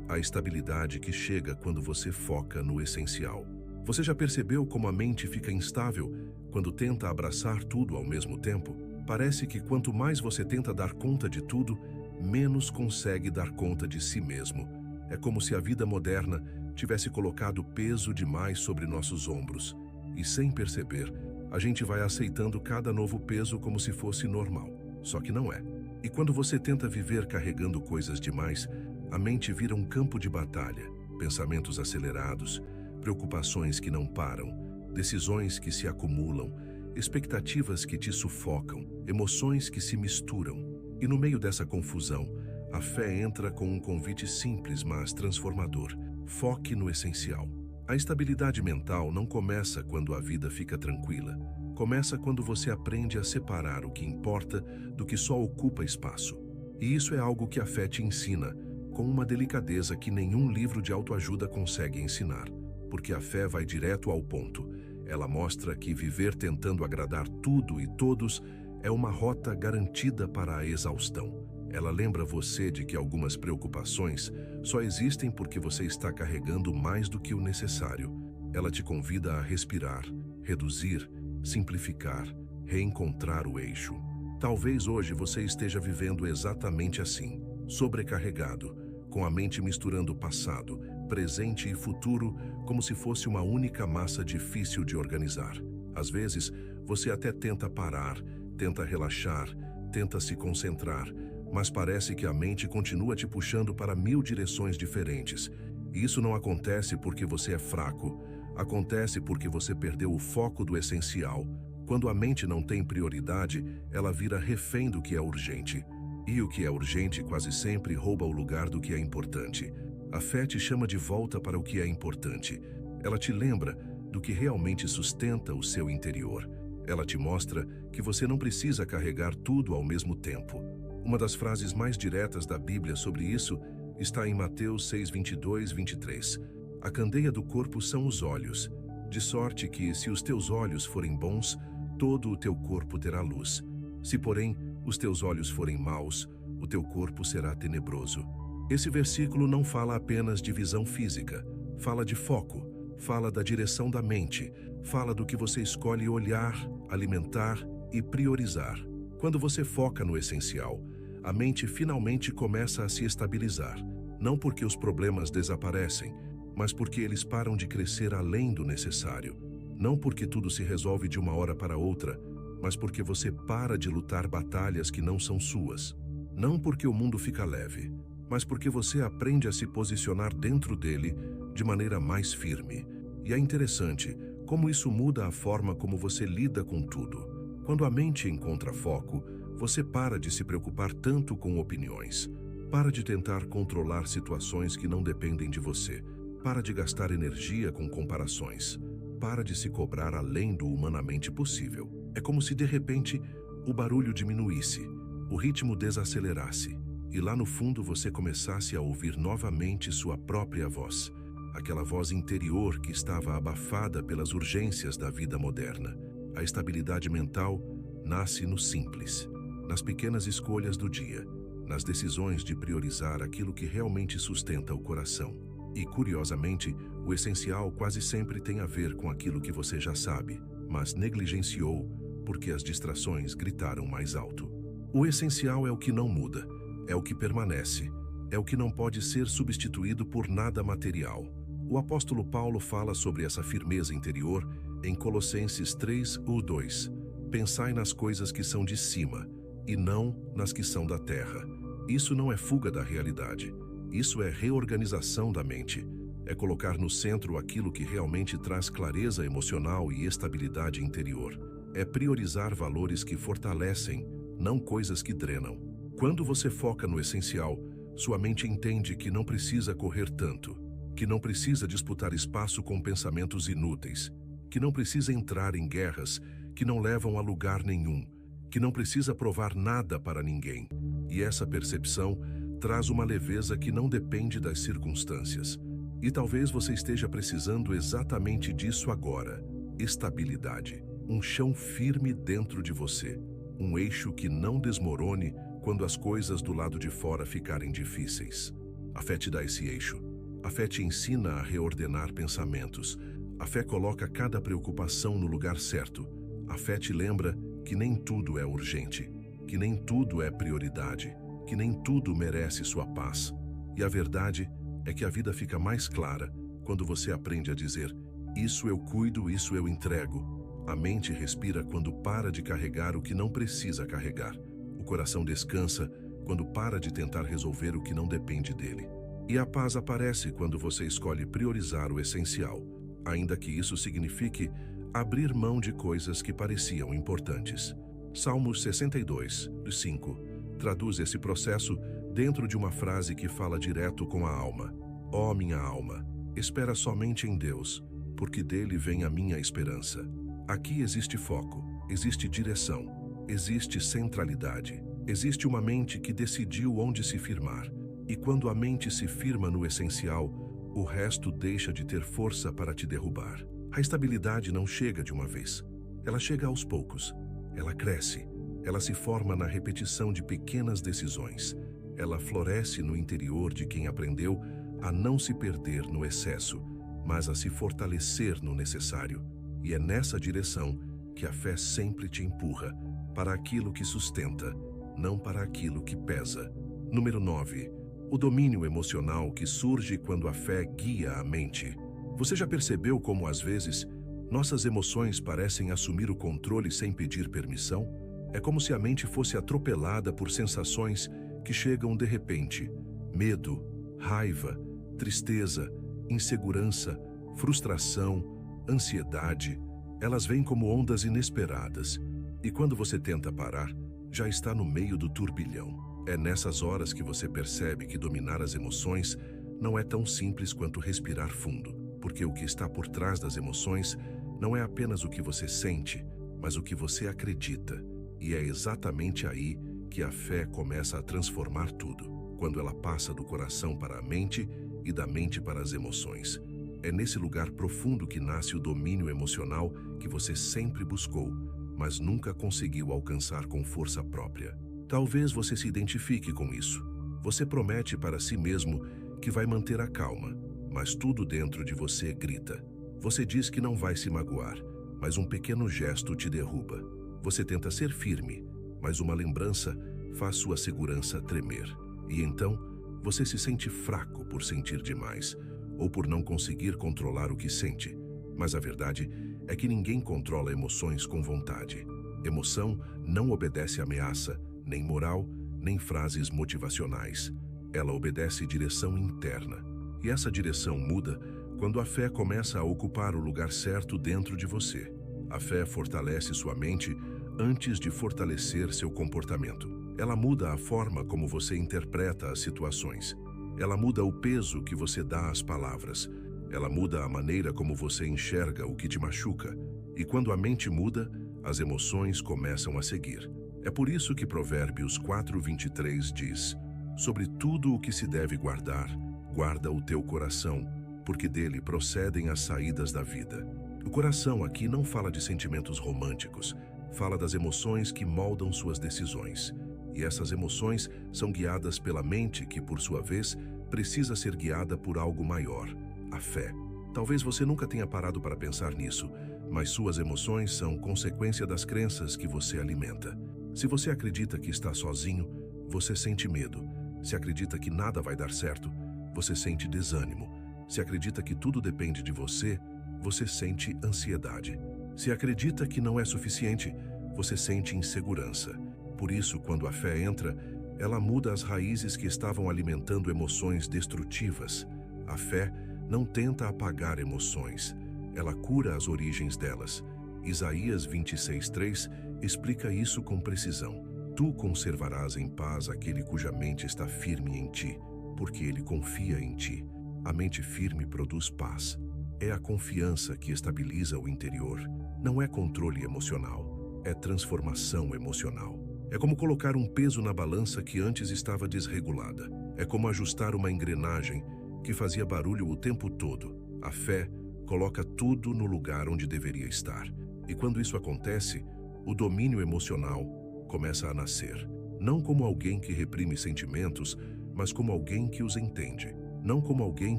A estabilidade que chega quando você foca no essencial. Você já percebeu como a mente fica instável quando tenta abraçar tudo ao mesmo tempo? Parece que quanto mais você tenta dar conta de tudo, menos consegue dar conta de si mesmo. É como se a vida moderna tivesse colocado peso demais sobre nossos ombros. E sem perceber, a gente vai aceitando cada novo peso como se fosse normal. Só que não é. E quando você tenta viver carregando coisas demais, a mente vira um campo de batalha. Pensamentos acelerados, preocupações que não param, decisões que se acumulam, expectativas que te sufocam, emoções que se misturam. E no meio dessa confusão, a fé entra com um convite simples, mas transformador. Foque no essencial. A estabilidade mental não começa quando a vida fica tranquila. Começa quando você aprende a separar o que importa do que só ocupa espaço. E isso é algo que a fé te ensina, com uma delicadeza que nenhum livro de autoajuda consegue ensinar. Porque a fé vai direto ao ponto. Ela mostra que viver tentando agradar tudo e todos é uma rota garantida para a exaustão. Ela lembra você de que algumas preocupações só existem porque você está carregando mais do que o necessário. Ela te convida a respirar, reduzir, simplificar, reencontrar o eixo. Talvez hoje você esteja vivendo exatamente assim, sobrecarregado, com a mente misturando passado, presente e futuro como se fosse uma única massa difícil de organizar. Às vezes, você até tenta parar, tenta relaxar, tenta se concentrar, mas parece que a mente continua te puxando para 1000 direções diferentes. E isso não acontece porque você é fraco, acontece porque você perdeu o foco do essencial. Quando a mente não tem prioridade, ela vira refém do que é urgente. E o que é urgente quase sempre rouba o lugar do que é importante. A fé te chama de volta para o que é importante. Ela te lembra do que realmente sustenta o seu interior. Ela te mostra que você não precisa carregar tudo ao mesmo tempo. Uma das frases mais diretas da Bíblia sobre isso está em Mateus 6:22-23. A candeia do corpo são os olhos, de sorte que, se os teus olhos forem bons, todo o teu corpo terá luz. Se, porém, os teus olhos forem maus, o teu corpo será tenebroso. Esse versículo não fala apenas de visão física, fala de foco, fala da direção da mente, fala do que você escolhe olhar, alimentar e priorizar. Quando você foca no essencial, a mente finalmente começa a se estabilizar, não porque os problemas desaparecem, mas porque eles param de crescer além do necessário. Não porque tudo se resolve de uma hora para outra, mas porque você para de lutar batalhas que não são suas. Não porque o mundo fica leve, mas porque você aprende a se posicionar dentro dele de maneira mais firme. E é interessante como isso muda a forma como você lida com tudo. Quando a mente encontra foco, você para de se preocupar tanto com opiniões. Para de tentar controlar situações que não dependem de você. Para de gastar energia com comparações. Para de se cobrar além do humanamente possível. É como se, de repente, o barulho diminuísse, o ritmo desacelerasse, e lá no fundo você começasse a ouvir novamente sua própria voz. Aquela voz interior que estava abafada pelas urgências da vida moderna. A estabilidade mental nasce no simples, nas pequenas escolhas do dia, nas decisões de priorizar aquilo que realmente sustenta o coração. E, curiosamente, o essencial quase sempre tem a ver com aquilo que você já sabe, mas negligenciou porque as distrações gritaram mais alto. O essencial é o que não muda, é o que permanece, é o que não pode ser substituído por nada material. O apóstolo Paulo fala sobre essa firmeza interior em Colossenses 3:2. Pensai nas coisas que são de cima, e não nas que são da terra. Isso não é fuga da realidade. Isso é reorganização da mente. É colocar no centro aquilo que realmente traz clareza emocional e estabilidade interior. É priorizar valores que fortalecem, não coisas que drenam. Quando você foca no essencial, sua mente entende que não precisa correr tanto. que não precisa disputar espaço com pensamentos inúteis, que não precisa entrar em guerras que não levam a lugar nenhum, que não precisa provar nada para ninguém. E essa percepção traz uma leveza que não depende das circunstâncias. E talvez você esteja precisando exatamente disso agora: estabilidade, um chão firme dentro de você, um eixo que não desmorone quando as coisas do lado de fora ficarem difíceis. A fé te dá esse eixo. A fé te ensina a reordenar pensamentos. A fé coloca cada preocupação no lugar certo. A fé te lembra que nem tudo é urgente, que nem tudo é prioridade, que nem tudo merece sua paz. E a verdade é que a vida fica mais clara quando você aprende a dizer: isso eu cuido, isso eu entrego. A mente respira quando para de carregar o que não precisa carregar. O coração descansa quando para de tentar resolver o que não depende dele. E a paz aparece quando você escolhe priorizar o essencial, ainda que isso signifique abrir mão de coisas que pareciam importantes. Salmos 62, 5, traduz esse processo dentro de uma frase que fala direto com a alma. Ó minha alma, espera somente em Deus, porque dele vem a minha esperança. Aqui existe foco, existe direção, existe centralidade, existe uma mente que decidiu onde se firmar. E quando a mente se firma no essencial, o resto deixa de ter força para te derrubar. A estabilidade não chega de uma vez. Ela chega aos poucos. Ela cresce. Ela se forma na repetição de pequenas decisões. Ela floresce no interior de quem aprendeu a não se perder no excesso, mas a se fortalecer no necessário. E é nessa direção que a fé sempre te empurra, para aquilo que sustenta, não para aquilo que pesa. Número 9. O domínio emocional que surge quando a fé guia a mente. Você já percebeu como, às vezes, nossas emoções parecem assumir o controle sem pedir permissão? É como se a mente fosse atropelada por sensações que chegam de repente. Medo, raiva, tristeza, insegurança, frustração, ansiedade. Elas vêm como ondas inesperadas. E quando você tenta parar, já está no meio do turbilhão. É nessas horas que você percebe que dominar as emoções não é tão simples quanto respirar fundo, porque o que está por trás das emoções não é apenas o que você sente, mas o que você acredita. E é exatamente aí que a fé começa a transformar tudo, quando ela passa do coração para a mente e da mente para as emoções. É nesse lugar profundo que nasce o domínio emocional que você sempre buscou, mas nunca conseguiu alcançar com força própria. Talvez você se identifique com isso. Você promete para si mesmo que vai manter a calma, mas tudo dentro de você grita. Você diz que não vai se magoar, mas um pequeno gesto te derruba. Você tenta ser firme, mas uma lembrança faz sua segurança tremer. E então, você se sente fraco por sentir demais, ou por não conseguir controlar o que sente. Mas a verdade é que ninguém controla emoções com vontade. Emoção não obedece ameaça, nem moral, nem frases motivacionais. Ela obedece direção interna. E essa direção muda quando a fé começa a ocupar o lugar certo dentro de você. A fé fortalece sua mente antes de fortalecer seu comportamento. Ela muda a forma como você interpreta as situações. Ela muda o peso que você dá às palavras. Ela muda a maneira como você enxerga o que te machuca. E quando a mente muda, as emoções começam a seguir. É por isso que Provérbios 4:23 diz: sobre tudo o que se deve guardar, guarda o teu coração, porque dele procedem as saídas da vida. O coração aqui não fala de sentimentos românticos, fala das emoções que moldam suas decisões. E essas emoções são guiadas pela mente que, por sua vez, precisa ser guiada por algo maior, a fé. Talvez você nunca tenha parado para pensar nisso, mas suas emoções são consequência das crenças que você alimenta. Se você acredita que está sozinho, você sente medo. Se acredita que nada vai dar certo, você sente desânimo. Se acredita que tudo depende de você, você sente ansiedade. Se acredita que não é suficiente, você sente insegurança. Por isso, quando a fé entra, ela muda as raízes que estavam alimentando emoções destrutivas. A fé não tenta apagar emoções, ela cura as origens delas. Isaías 26:3 explica isso com precisão. Tu conservarás em paz aquele cuja mente está firme em ti, porque ele confia em ti. A mente firme produz paz. É a confiança que estabiliza o interior. Não é controle emocional, é transformação emocional. É como colocar um peso na balança que antes estava desregulada. É como ajustar uma engrenagem que fazia barulho o tempo todo. A fé coloca tudo no lugar onde deveria estar. E quando isso acontece, o domínio emocional começa a nascer. Não como alguém que reprime sentimentos, mas como alguém que os entende. Não como alguém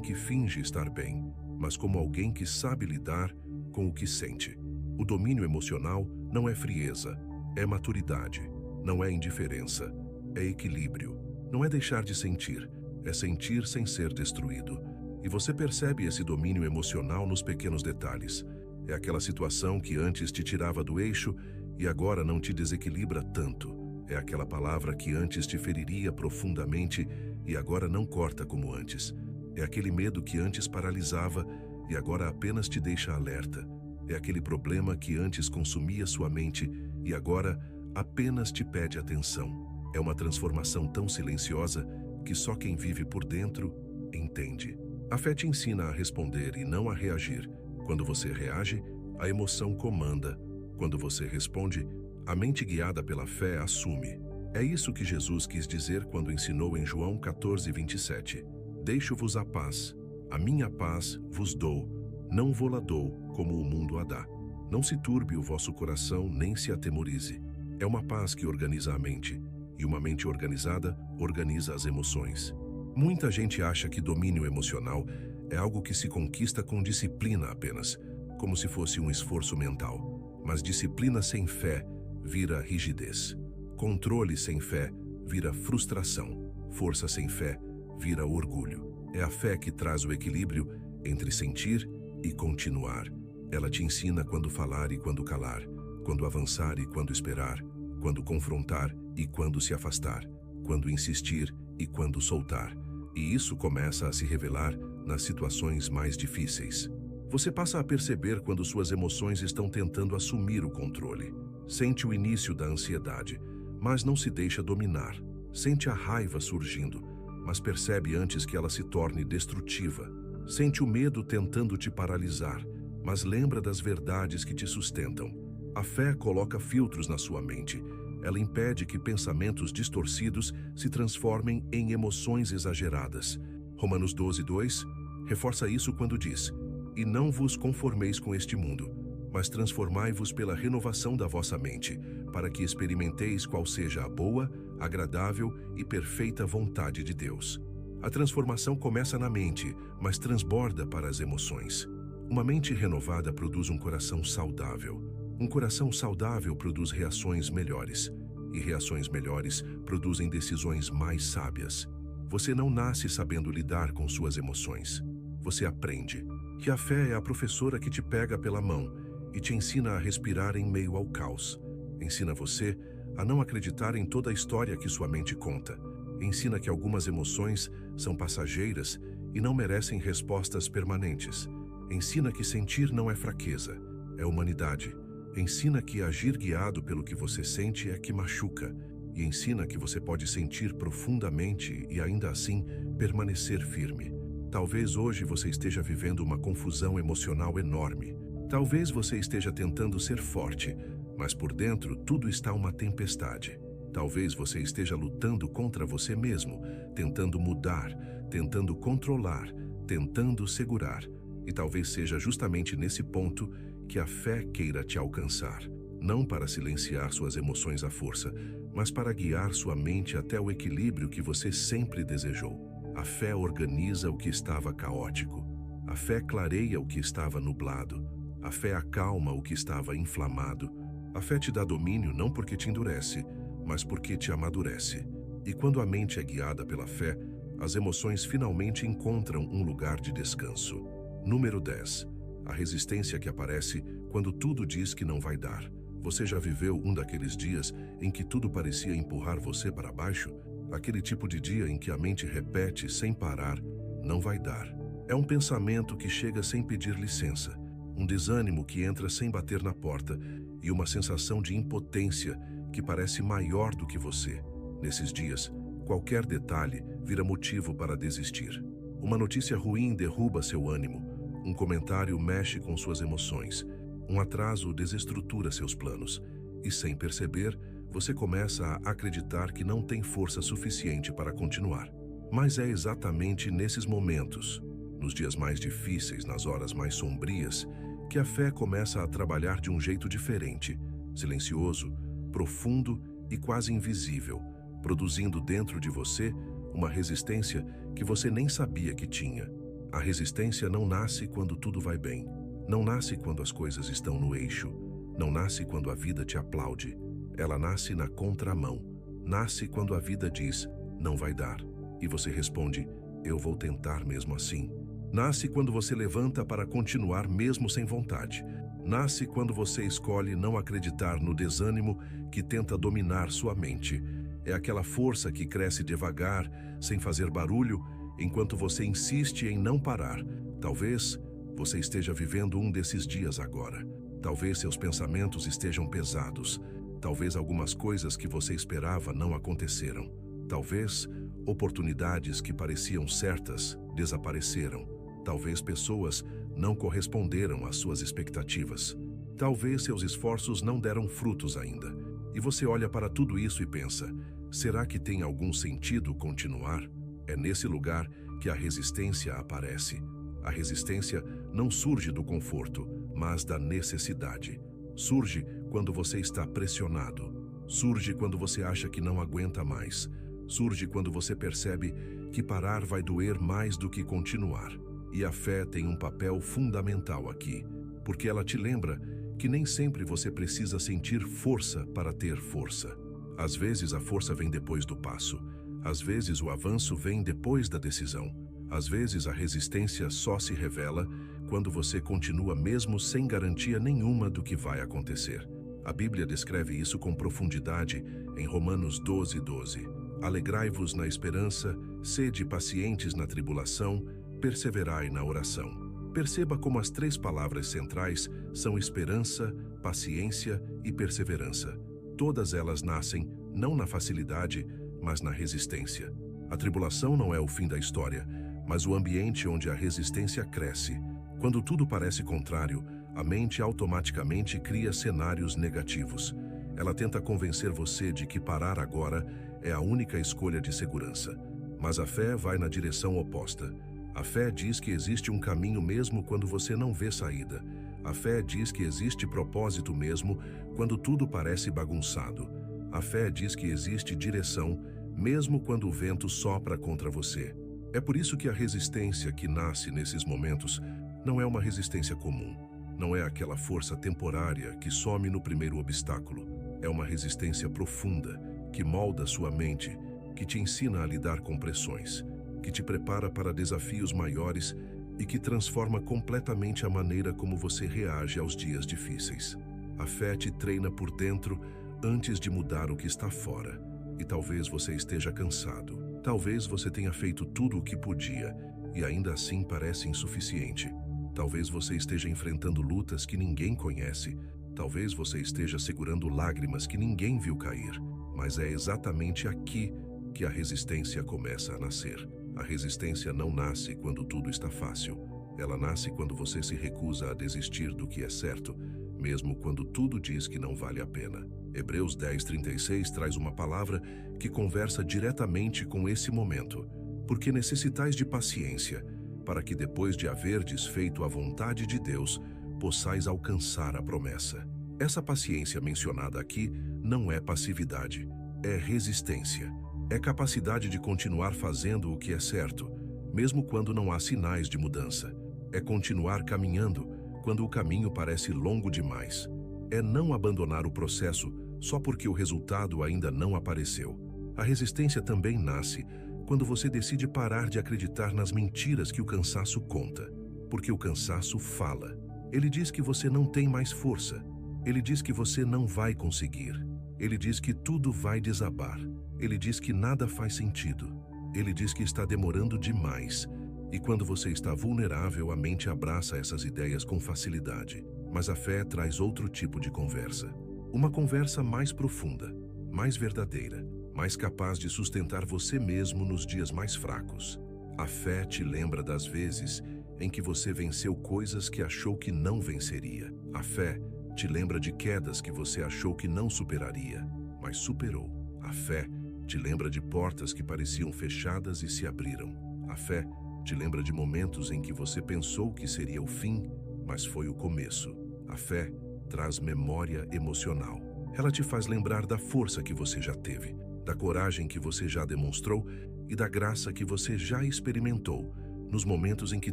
que finge estar bem, mas como alguém que sabe lidar com o que sente. O domínio emocional não é frieza, é maturidade. Não é indiferença, é equilíbrio. Não é deixar de sentir, é sentir sem ser destruído. E você percebe esse domínio emocional nos pequenos detalhes. É aquela situação que antes te tirava do eixo e agora não te desequilibra tanto. É aquela palavra que antes te feriria profundamente e agora não corta como antes. É aquele medo que antes paralisava e agora apenas te deixa alerta. É aquele problema que antes consumia sua mente e agora apenas te pede atenção. É uma transformação tão silenciosa que só quem vive por dentro entende. A fé te ensina a responder e não a reagir. Quando você reage, a emoção comanda. Quando você responde, a mente guiada pela fé assume. É isso que Jesus quis dizer quando ensinou em João 14:27. Deixo-vos a paz, a minha paz vos dou, não vô-la dou como o mundo a dá. Não se turbe o vosso coração, nem se atemorize. É uma paz que organiza a mente, e uma mente organizada organiza as emoções. Muita gente acha que domínio emocional é algo que se conquista com disciplina apenas, como se fosse um esforço mental. Mas disciplina sem fé vira rigidez. Controle sem fé vira frustração. Força sem fé vira orgulho. É a fé que traz o equilíbrio entre sentir e continuar. Ela te ensina quando falar e quando calar, quando avançar e quando esperar, quando confrontar e quando se afastar, quando insistir e quando soltar. E isso começa a se revelar nas situações mais difíceis. Você passa a perceber quando suas emoções estão tentando assumir o controle. Sente o início da ansiedade, mas não se deixa dominar. Sente a raiva surgindo, mas percebe antes que ela se torne destrutiva. Sente o medo tentando te paralisar, mas lembra das verdades que te sustentam. A fé coloca filtros na sua mente. Ela impede que pensamentos distorcidos se transformem em emoções exageradas. Romanos 12:2 reforça isso quando diz: "E não vos conformeis com este mundo, mas transformai-vos pela renovação da vossa mente, para que experimenteis qual seja a boa, agradável e perfeita vontade de Deus." A transformação começa na mente, mas transborda para as emoções. Uma mente renovada produz um coração saudável. Um coração saudável produz reações melhores, e reações melhores produzem decisões mais sábias. Você não nasce sabendo lidar com suas emoções. Você aprende. Que a fé é a professora que te pega pela mão e te ensina a respirar em meio ao caos. Ensina você a não acreditar em toda a história que sua mente conta. Ensina que algumas emoções são passageiras e não merecem respostas permanentes. Ensina que sentir não é fraqueza, é humanidade. Ensina que agir guiado pelo que você sente é que machuca. E ensina que você pode sentir profundamente e ainda assim permanecer firme. Talvez hoje você esteja vivendo uma confusão emocional enorme. Talvez você esteja tentando ser forte, mas por dentro tudo está uma tempestade. Talvez você esteja lutando contra você mesmo, tentando mudar, tentando controlar, tentando segurar. E talvez seja justamente nesse ponto que a fé queira te alcançar. Não para silenciar suas emoções à força, mas para guiar sua mente até o equilíbrio que você sempre desejou. A fé organiza o que estava caótico. A fé clareia o que estava nublado. A fé acalma o que estava inflamado. A fé te dá domínio não porque te endurece, mas porque te amadurece. E quando a mente é guiada pela fé, as emoções finalmente encontram um lugar de descanso. Número 10. A resistência que aparece quando tudo diz que não vai dar. Você já viveu um daqueles dias em que tudo parecia empurrar você para baixo? Aquele tipo de dia em que a mente repete sem parar, não vai dar. É um pensamento que chega sem pedir licença, um desânimo que entra sem bater na porta e uma sensação de impotência que parece maior do que você. Nesses dias, qualquer detalhe vira motivo para desistir. Uma notícia ruim derruba seu ânimo, um comentário mexe com suas emoções, um atraso desestrutura seus planos, e sem perceber, você começa a acreditar que não tem força suficiente para continuar. Mas é exatamente nesses momentos, nos dias mais difíceis, nas horas mais sombrias, que a fé começa a trabalhar de um jeito diferente, silencioso, profundo e quase invisível, produzindo dentro de você uma resistência que você nem sabia que tinha. A resistência não nasce quando tudo vai bem, não nasce quando as coisas estão no eixo, não nasce quando a vida te aplaude. Ela nasce na contramão, nasce quando a vida diz, não vai dar, e você responde, eu vou tentar mesmo assim. Nasce quando você levanta para continuar mesmo sem vontade. Nasce quando você escolhe não acreditar no desânimo que tenta dominar sua mente. É aquela força que cresce devagar, sem fazer barulho, enquanto você insiste em não parar. Talvez você esteja vivendo um desses dias agora. Talvez seus pensamentos estejam pesados. Talvez algumas coisas que você esperava não aconteceram. Talvez oportunidades que pareciam certas desapareceram. Talvez pessoas não corresponderam às suas expectativas. Talvez seus esforços não deram frutos ainda. E você olha para tudo isso e pensa, será que tem algum sentido continuar? É nesse lugar que a resistência aparece. A resistência não surge do conforto, mas da necessidade. Surge quando você está pressionado. Surge quando você acha que não aguenta mais. Surge quando você percebe que parar vai doer mais do que continuar. E a fé tem um papel fundamental aqui, porque ela te lembra que nem sempre você precisa sentir força para ter força. Às vezes a força vem depois do passo. Às vezes o avanço vem depois da decisão. Às vezes a resistência só se revela quando você continua mesmo sem garantia nenhuma do que vai acontecer. A Bíblia descreve isso com profundidade em Romanos 12:12. Alegrai-vos na esperança, sede pacientes na tribulação, perseverai na oração. Perceba como as três palavras centrais são esperança, paciência e perseverança. Todas elas nascem não na facilidade, mas na resistência. A tribulação não é o fim da história, mas o ambiente onde a resistência cresce. Quando tudo parece contrário, a mente automaticamente cria cenários negativos. Ela tenta convencer você de que parar agora é a única escolha de segurança. Mas a fé vai na direção oposta. A fé diz que existe um caminho mesmo quando você não vê saída. A fé diz que existe propósito mesmo quando tudo parece bagunçado. A fé diz que existe direção mesmo quando o vento sopra contra você. É por isso que a resistência que nasce nesses momentos não é uma resistência comum. Não é aquela força temporária que some no primeiro obstáculo. É uma resistência profunda que molda sua mente, que te ensina a lidar com pressões, que te prepara para desafios maiores e que transforma completamente a maneira como você reage aos dias difíceis. A fé te treina por dentro antes de mudar o que está fora. E talvez você esteja cansado. Talvez você tenha feito tudo o que podia e ainda assim parece insuficiente. Talvez você esteja enfrentando lutas que ninguém conhece. Talvez você esteja segurando lágrimas que ninguém viu cair. Mas é exatamente aqui que a resistência começa a nascer. A resistência não nasce quando tudo está fácil. Ela nasce quando você se recusa a desistir do que é certo, mesmo quando tudo diz que não vale a pena. Hebreus 10:36 traz uma palavra que conversa diretamente com esse momento. Porque necessitais de paciência, para que depois de haverdes feito a vontade de Deus, possais alcançar a promessa. Essa paciência mencionada aqui não é passividade, é resistência. É capacidade de continuar fazendo o que é certo, mesmo quando não há sinais de mudança. É continuar caminhando quando o caminho parece longo demais. É não abandonar o processo só porque o resultado ainda não apareceu. A resistência também nasce quando você decide parar de acreditar nas mentiras que o cansaço conta, porque o cansaço fala. Ele diz que você não tem mais força. Ele diz que você não vai conseguir. Ele diz que tudo vai desabar. Ele diz que nada faz sentido. Ele diz que está demorando demais. E quando você está vulnerável, a mente abraça essas ideias com facilidade. Mas a fé traz outro tipo de conversa. Uma conversa mais profunda, mais verdadeira, mais capaz de sustentar você mesmo nos dias mais fracos. A fé te lembra das vezes em que você venceu coisas que achou que não venceria. A fé te lembra de quedas que você achou que não superaria, mas superou. A fé te lembra de portas que pareciam fechadas e se abriram. A fé te lembra de momentos em que você pensou que seria o fim, mas foi o começo. A fé traz memória emocional. Ela te faz lembrar da força que você já teve, da coragem que você já demonstrou e da graça que você já experimentou nos momentos em que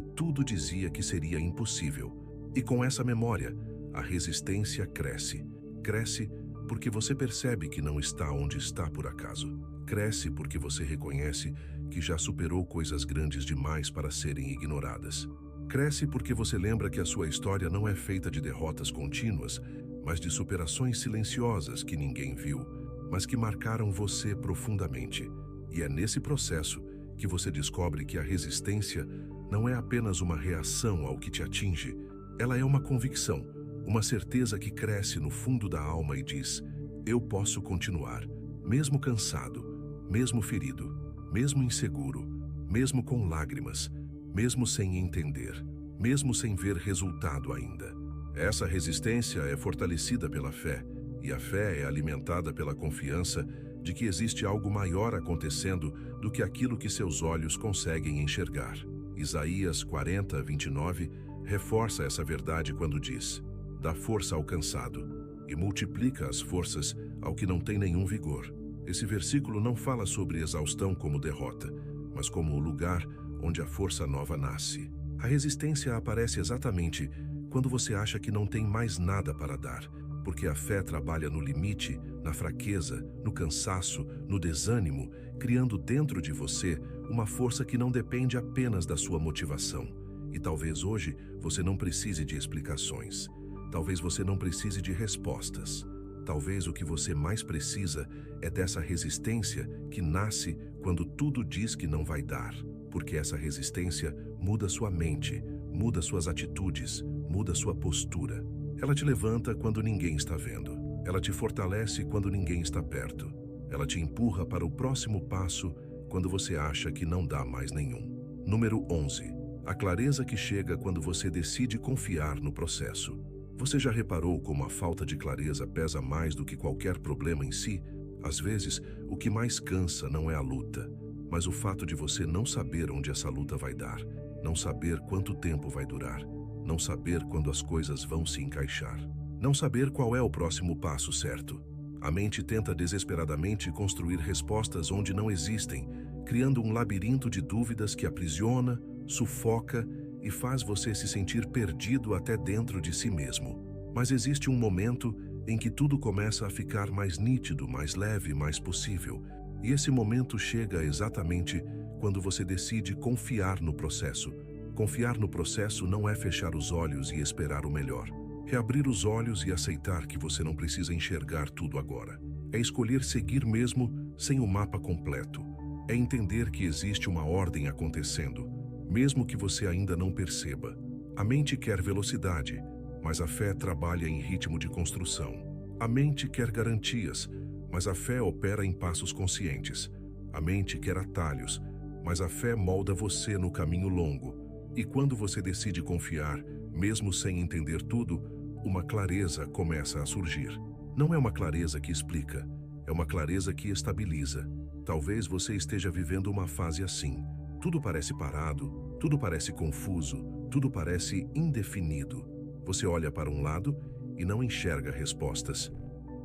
tudo dizia que seria impossível. E com essa memória, a resistência cresce. Cresce porque você percebe que não está onde está por acaso. Cresce porque você reconhece que já superou coisas grandes demais para serem ignoradas. Cresce porque você lembra que a sua história não é feita de derrotas contínuas, mas de superações silenciosas que ninguém viu, mas que marcaram você profundamente. E é nesse processo que você descobre que a resistência não é apenas uma reação ao que te atinge, ela é uma convicção, uma certeza que cresce no fundo da alma e diz: eu posso continuar, mesmo cansado, mesmo ferido, mesmo inseguro, mesmo com lágrimas, mesmo sem entender, mesmo sem ver resultado ainda. Essa resistência é fortalecida pela fé, e a fé é alimentada pela confiança de que existe algo maior acontecendo do que aquilo que seus olhos conseguem enxergar. Isaías 40, 29 reforça essa verdade quando diz: dá força ao cansado e multiplica as forças ao que não tem nenhum vigor. Esse versículo não fala sobre exaustão como derrota, mas como o lugar onde a força nova nasce. A resistência aparece exatamente quando você acha que não tem mais nada para dar, porque a fé trabalha no limite, na fraqueza, no cansaço, no desânimo, criando dentro de você uma força que não depende apenas da sua motivação. E talvez hoje você não precise de explicações. Talvez você não precise de respostas. Talvez o que você mais precisa é dessa resistência que nasce quando tudo diz que não vai dar, porque essa resistência muda sua mente, muda suas atitudes, muda sua postura. Ela te levanta quando ninguém está vendo. Ela te fortalece quando ninguém está perto. Ela te empurra para o próximo passo quando você acha que não dá mais nenhum. Número 11. A clareza que chega quando você decide confiar no processo. Você já reparou como a falta de clareza pesa mais do que qualquer problema em si? Às vezes, o que mais cansa não é a luta, mas o fato de você não saber onde essa luta vai dar, não saber quanto tempo vai durar, não saber quando as coisas vão se encaixar, não saber qual é o próximo passo certo. A mente tenta desesperadamente construir respostas onde não existem, criando um labirinto de dúvidas que aprisiona, sufoca e faz você se sentir perdido até dentro de si mesmo. Mas existe um momento em que tudo começa a ficar mais nítido, mais leve, mais possível. E esse momento chega exatamente quando você decide confiar no processo. Confiar no processo não é fechar os olhos e esperar o melhor. É abrir os olhos e aceitar que você não precisa enxergar tudo agora. É escolher seguir mesmo sem o mapa completo. É entender que existe uma ordem acontecendo, mesmo que você ainda não perceba. A mente quer velocidade, mas a fé trabalha em ritmo de construção. A mente quer garantias, mas a fé opera em passos conscientes. A mente quer atalhos, mas a fé molda você no caminho longo. E quando você decide confiar, mesmo sem entender tudo, uma clareza começa a surgir. Não é uma clareza que explica, é uma clareza que estabiliza. Talvez você esteja vivendo uma fase assim. Tudo parece parado, tudo parece confuso, tudo parece indefinido. Você olha para um lado e não enxerga respostas.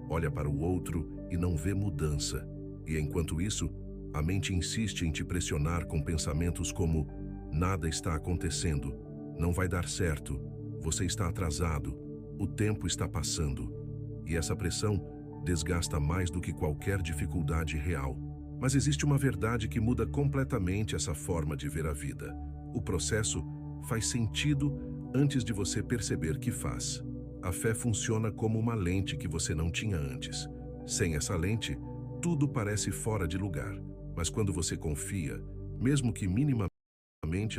Olha para o outro e não vê mudança. E enquanto isso, a mente insiste em te pressionar com pensamentos como: nada está acontecendo, não vai dar certo, você está atrasado, o tempo está passando. E essa pressão desgasta mais do que qualquer dificuldade real. Mas existe uma verdade que muda completamente essa forma de ver a vida. O processo faz sentido antes de você perceber que faz. A fé funciona como uma lente que você não tinha antes. Sem essa lente, tudo parece fora de lugar. Mas quando você confia, mesmo que minimamente,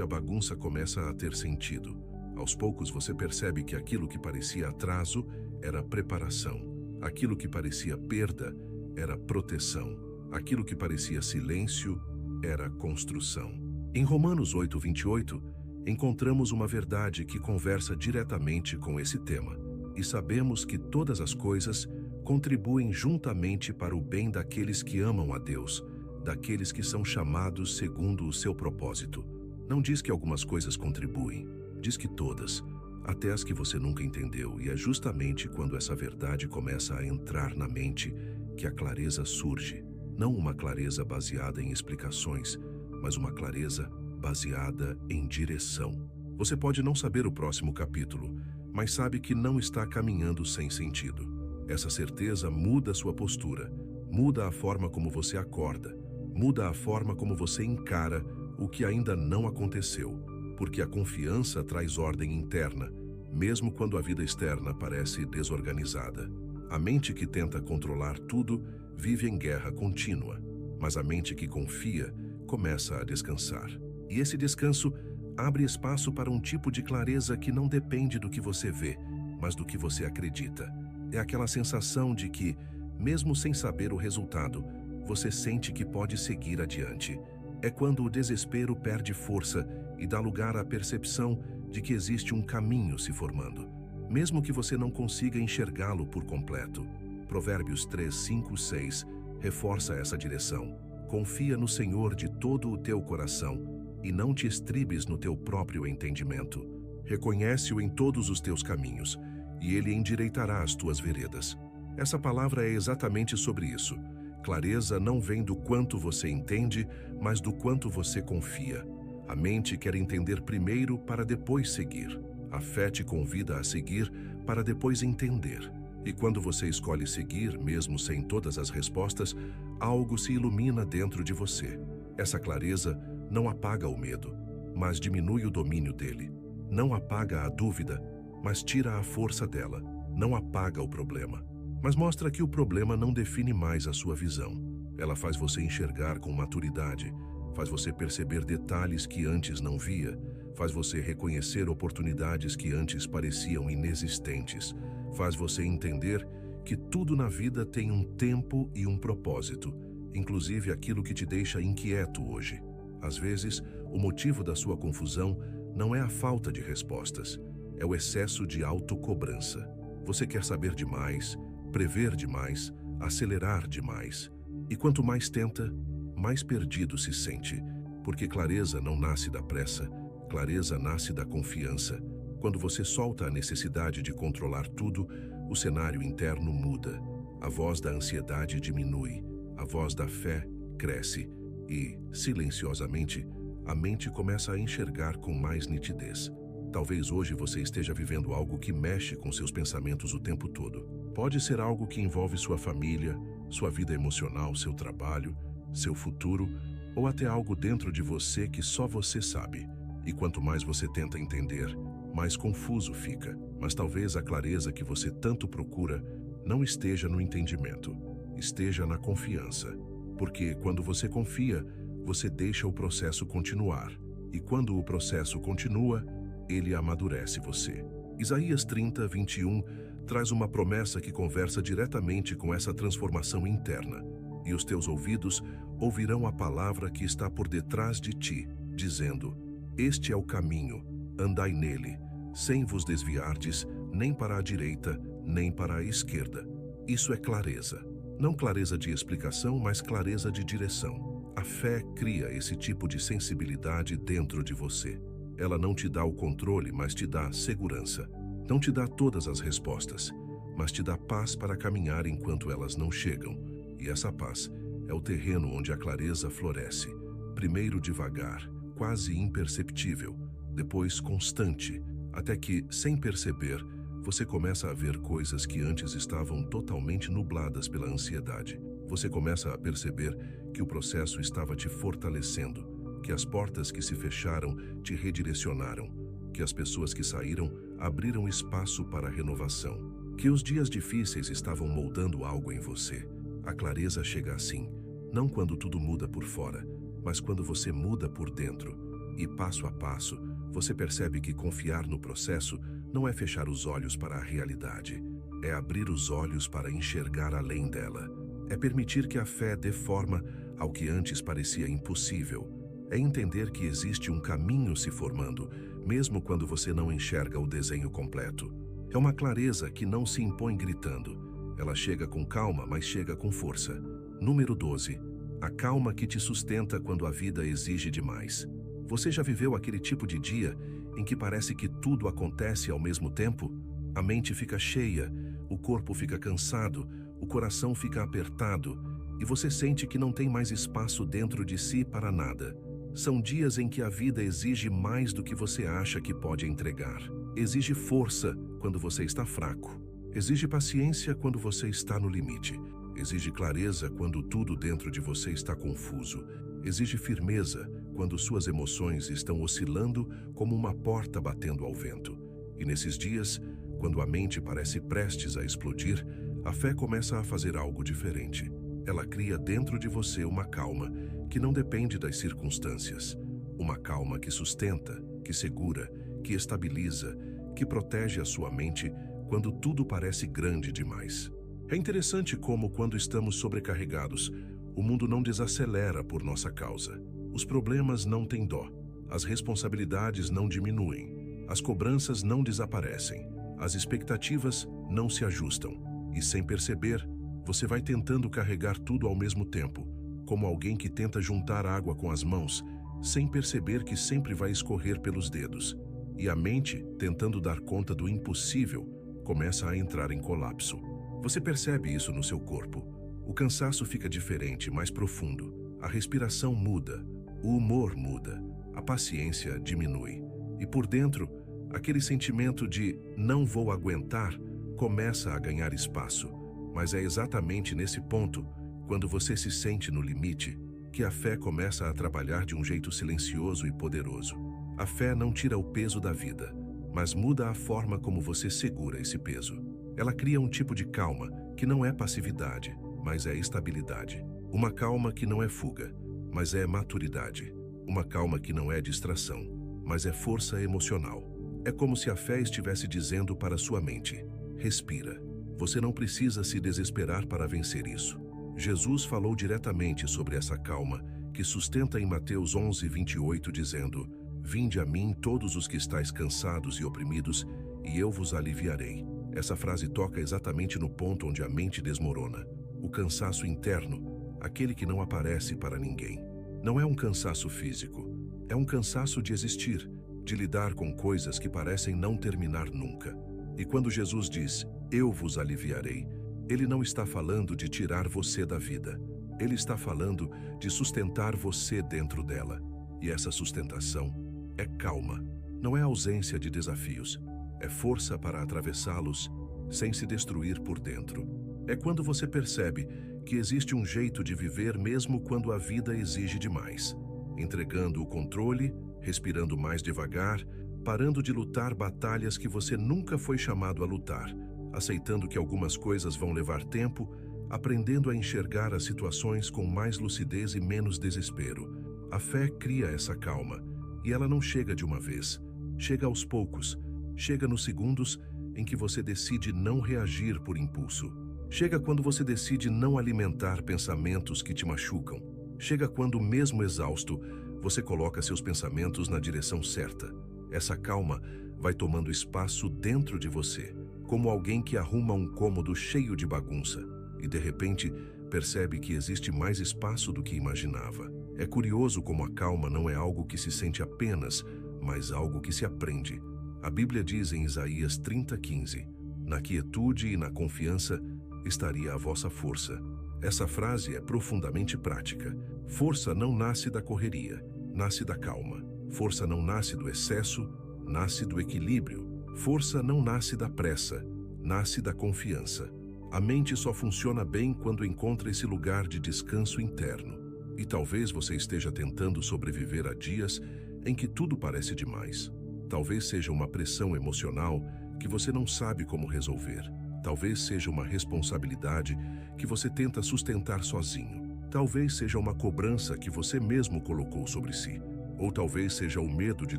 a bagunça começa a ter sentido. Aos poucos você percebe que aquilo que parecia atraso era preparação. Aquilo que parecia perda era proteção. Aquilo que parecia silêncio era construção. Em Romanos 8:28, encontramos uma verdade que conversa diretamente com esse tema. E sabemos que todas as coisas contribuem juntamente para o bem daqueles que amam a Deus, daqueles que são chamados segundo o seu propósito. Não diz que algumas coisas contribuem, diz que todas, até as que você nunca entendeu, e é justamente quando essa verdade começa a entrar na mente que a clareza surge. Não uma clareza baseada em explicações, mas uma clareza baseada em direção. Você pode não saber o próximo capítulo, mas sabe que não está caminhando sem sentido. Essa certeza muda sua postura, muda a forma como você acorda, muda a forma como você encara o que ainda não aconteceu, porque a confiança traz ordem interna, mesmo quando a vida externa parece desorganizada. A mente que tenta controlar tudo vive em guerra contínua, mas a mente que confia começa a descansar. E esse descanso abre espaço para um tipo de clareza que não depende do que você vê, mas do que você acredita. É aquela sensação de que, mesmo sem saber o resultado, você sente que pode seguir adiante. É quando o desespero perde força e dá lugar à percepção de que existe um caminho se formando, mesmo que você não consiga enxergá-lo por completo. Provérbios 3, 5, 6 reforça essa direção. Confia no Senhor de todo o teu coração e não te estribes no teu próprio entendimento. Reconhece-o em todos os teus caminhos e ele endireitará as tuas veredas. Essa palavra é exatamente sobre isso. Clareza não vem do quanto você entende, mas do quanto você confia. A mente quer entender primeiro para depois seguir. A fé te convida a seguir para depois entender. E quando você escolhe seguir, mesmo sem todas as respostas, algo se ilumina dentro de você. Essa clareza não apaga o medo, mas diminui o domínio dele. Não apaga a dúvida, mas tira a força dela. Não apaga o problema, mas mostra que o problema não define mais a sua visão. Ela faz você enxergar com maturidade, faz você perceber detalhes que antes não via, faz você reconhecer oportunidades que antes pareciam inexistentes, faz você entender que tudo na vida tem um tempo e um propósito, inclusive aquilo que te deixa inquieto hoje. Às vezes, o motivo da sua confusão não é a falta de respostas, é o excesso de autocobrança. Você quer saber demais, prever demais, acelerar demais. E quanto mais tenta, mais perdido se sente, porque clareza não nasce da pressa, clareza nasce da confiança. Quando você solta a necessidade de controlar tudo, o cenário interno muda. A voz da ansiedade diminui, a voz da fé cresce e, silenciosamente, a mente começa a enxergar com mais nitidez. Talvez hoje você esteja vivendo algo que mexe com seus pensamentos o tempo todo. Pode ser algo que envolve sua família, sua vida emocional, seu trabalho, seu futuro, ou até algo dentro de você que só você sabe. E quanto mais você tenta entender, mais confuso fica. Mas talvez a clareza que você tanto procura não esteja no entendimento, esteja na confiança. Porque quando você confia, você deixa o processo continuar. E quando o processo continua, ele amadurece você. Isaías 30, 21 traz uma promessa que conversa diretamente com essa transformação interna. E os teus ouvidos ouvirão a palavra que está por detrás de ti, dizendo: Este é o caminho, andai nele, sem vos desviardes, nem para a direita, nem para a esquerda. Isso é clareza. Não clareza de explicação, mas clareza de direção. A fé cria esse tipo de sensibilidade dentro de você. Ela não te dá o controle, mas te dá segurança. Não te dá todas as respostas, mas te dá paz para caminhar enquanto elas não chegam. E essa paz é o terreno onde a clareza floresce. Primeiro devagar, quase imperceptível, depois constante, até que, sem perceber, você começa a ver coisas que antes estavam totalmente nubladas pela ansiedade. Você começa a perceber que o processo estava te fortalecendo, que as portas que se fecharam te redirecionaram, que as pessoas que saíram abriram espaço para a renovação, que os dias difíceis estavam moldando algo em você. A clareza chega assim, não quando tudo muda por fora, mas quando você muda por dentro. E passo a passo, você percebe que confiar no processo não é fechar os olhos para a realidade, é abrir os olhos para enxergar além dela. É permitir que a fé dê forma ao que antes parecia impossível. É entender que existe um caminho se formando, mesmo quando você não enxerga o desenho completo. É uma clareza que não se impõe gritando. Ela chega com calma, mas chega com força. Número 12. A calma que te sustenta quando a vida exige demais. Você já viveu aquele tipo de dia em que parece que tudo acontece ao mesmo tempo? A mente fica cheia, o corpo fica cansado, o coração fica apertado e você sente que não tem mais espaço dentro de si para nada. São dias em que a vida exige mais do que você acha que pode entregar. Exige força quando você está fraco. Exige paciência quando você está no limite. Exige clareza quando tudo dentro de você está confuso. Exige firmeza quando suas emoções estão oscilando como uma porta batendo ao vento. E nesses dias, quando a mente parece prestes a explodir, a fé começa a fazer algo diferente. Ela cria dentro de você uma calma que não depende das circunstâncias. Uma calma que sustenta, que segura, que estabiliza, que protege a sua mente quando tudo parece grande demais. É interessante como, quando estamos sobrecarregados, o mundo não desacelera por nossa causa. Os problemas não têm dó, as responsabilidades não diminuem, as cobranças não desaparecem, as expectativas não se ajustam. E sem perceber, você vai tentando carregar tudo ao mesmo tempo, como alguém que tenta juntar água com as mãos, sem perceber que sempre vai escorrer pelos dedos. E a mente, tentando dar conta do impossível, começa a entrar em colapso. Você percebe isso no seu corpo. O cansaço fica diferente, mais profundo. A respiração muda, o humor muda, a paciência diminui. E por dentro, aquele sentimento de "não vou aguentar" começa a ganhar espaço. Mas é exatamente nesse ponto, quando você se sente no limite, que a fé começa a trabalhar de um jeito silencioso e poderoso. A fé não tira o peso da vida, mas muda a forma como você segura esse peso. Ela cria um tipo de calma que não é passividade, mas é estabilidade. Uma calma que não é fuga, mas é maturidade. Uma calma que não é distração, mas é força emocional. É como se a fé estivesse dizendo para sua mente: respira. Você não precisa se desesperar para vencer isso. Jesus falou diretamente sobre essa calma, que sustenta em Mateus 11:28, dizendo: "Vinde a mim todos os que estáis cansados e oprimidos, e eu vos aliviarei." Essa frase toca exatamente no ponto onde a mente desmorona. O cansaço interno, aquele que não aparece para ninguém. Não é um cansaço físico, é um cansaço de existir, de lidar com coisas que parecem não terminar nunca. E quando Jesus diz: "Eu vos aliviarei", Ele não está falando de tirar você da vida. Ele está falando de sustentar você dentro dela. E essa sustentação é calma. Não é ausência de desafios. É força para atravessá-los sem se destruir por dentro. É quando você percebe que existe um jeito de viver mesmo quando a vida exige demais. Entregando o controle, respirando mais devagar, parando de lutar batalhas que você nunca foi chamado a lutar, aceitando que algumas coisas vão levar tempo, aprendendo a enxergar as situações com mais lucidez e menos desespero. A fé cria essa calma, e ela não chega de uma vez. Chega aos poucos, chega nos segundos em que você decide não reagir por impulso. Chega quando você decide não alimentar pensamentos que te machucam. Chega quando, mesmo exausto, você coloca seus pensamentos na direção certa. Essa calma vai tomando espaço dentro de você, como alguém que arruma um cômodo cheio de bagunça e, de repente, percebe que existe mais espaço do que imaginava. É curioso como a calma não é algo que se sente apenas, mas algo que se aprende. A Bíblia diz em Isaías 30:15: "Na quietude e na confiança estaria a vossa força." Essa frase é profundamente prática. Força não nasce da correria, nasce da calma. Força não nasce do excesso, nasce do equilíbrio. Força não nasce da pressa, nasce da confiança. A mente só funciona bem quando encontra esse lugar de descanso interno. E talvez você esteja tentando sobreviver a dias em que tudo parece demais. Talvez seja uma pressão emocional que você não sabe como resolver. Talvez seja uma responsabilidade que você tenta sustentar sozinho. Talvez seja uma cobrança que você mesmo colocou sobre si. Ou talvez seja o medo de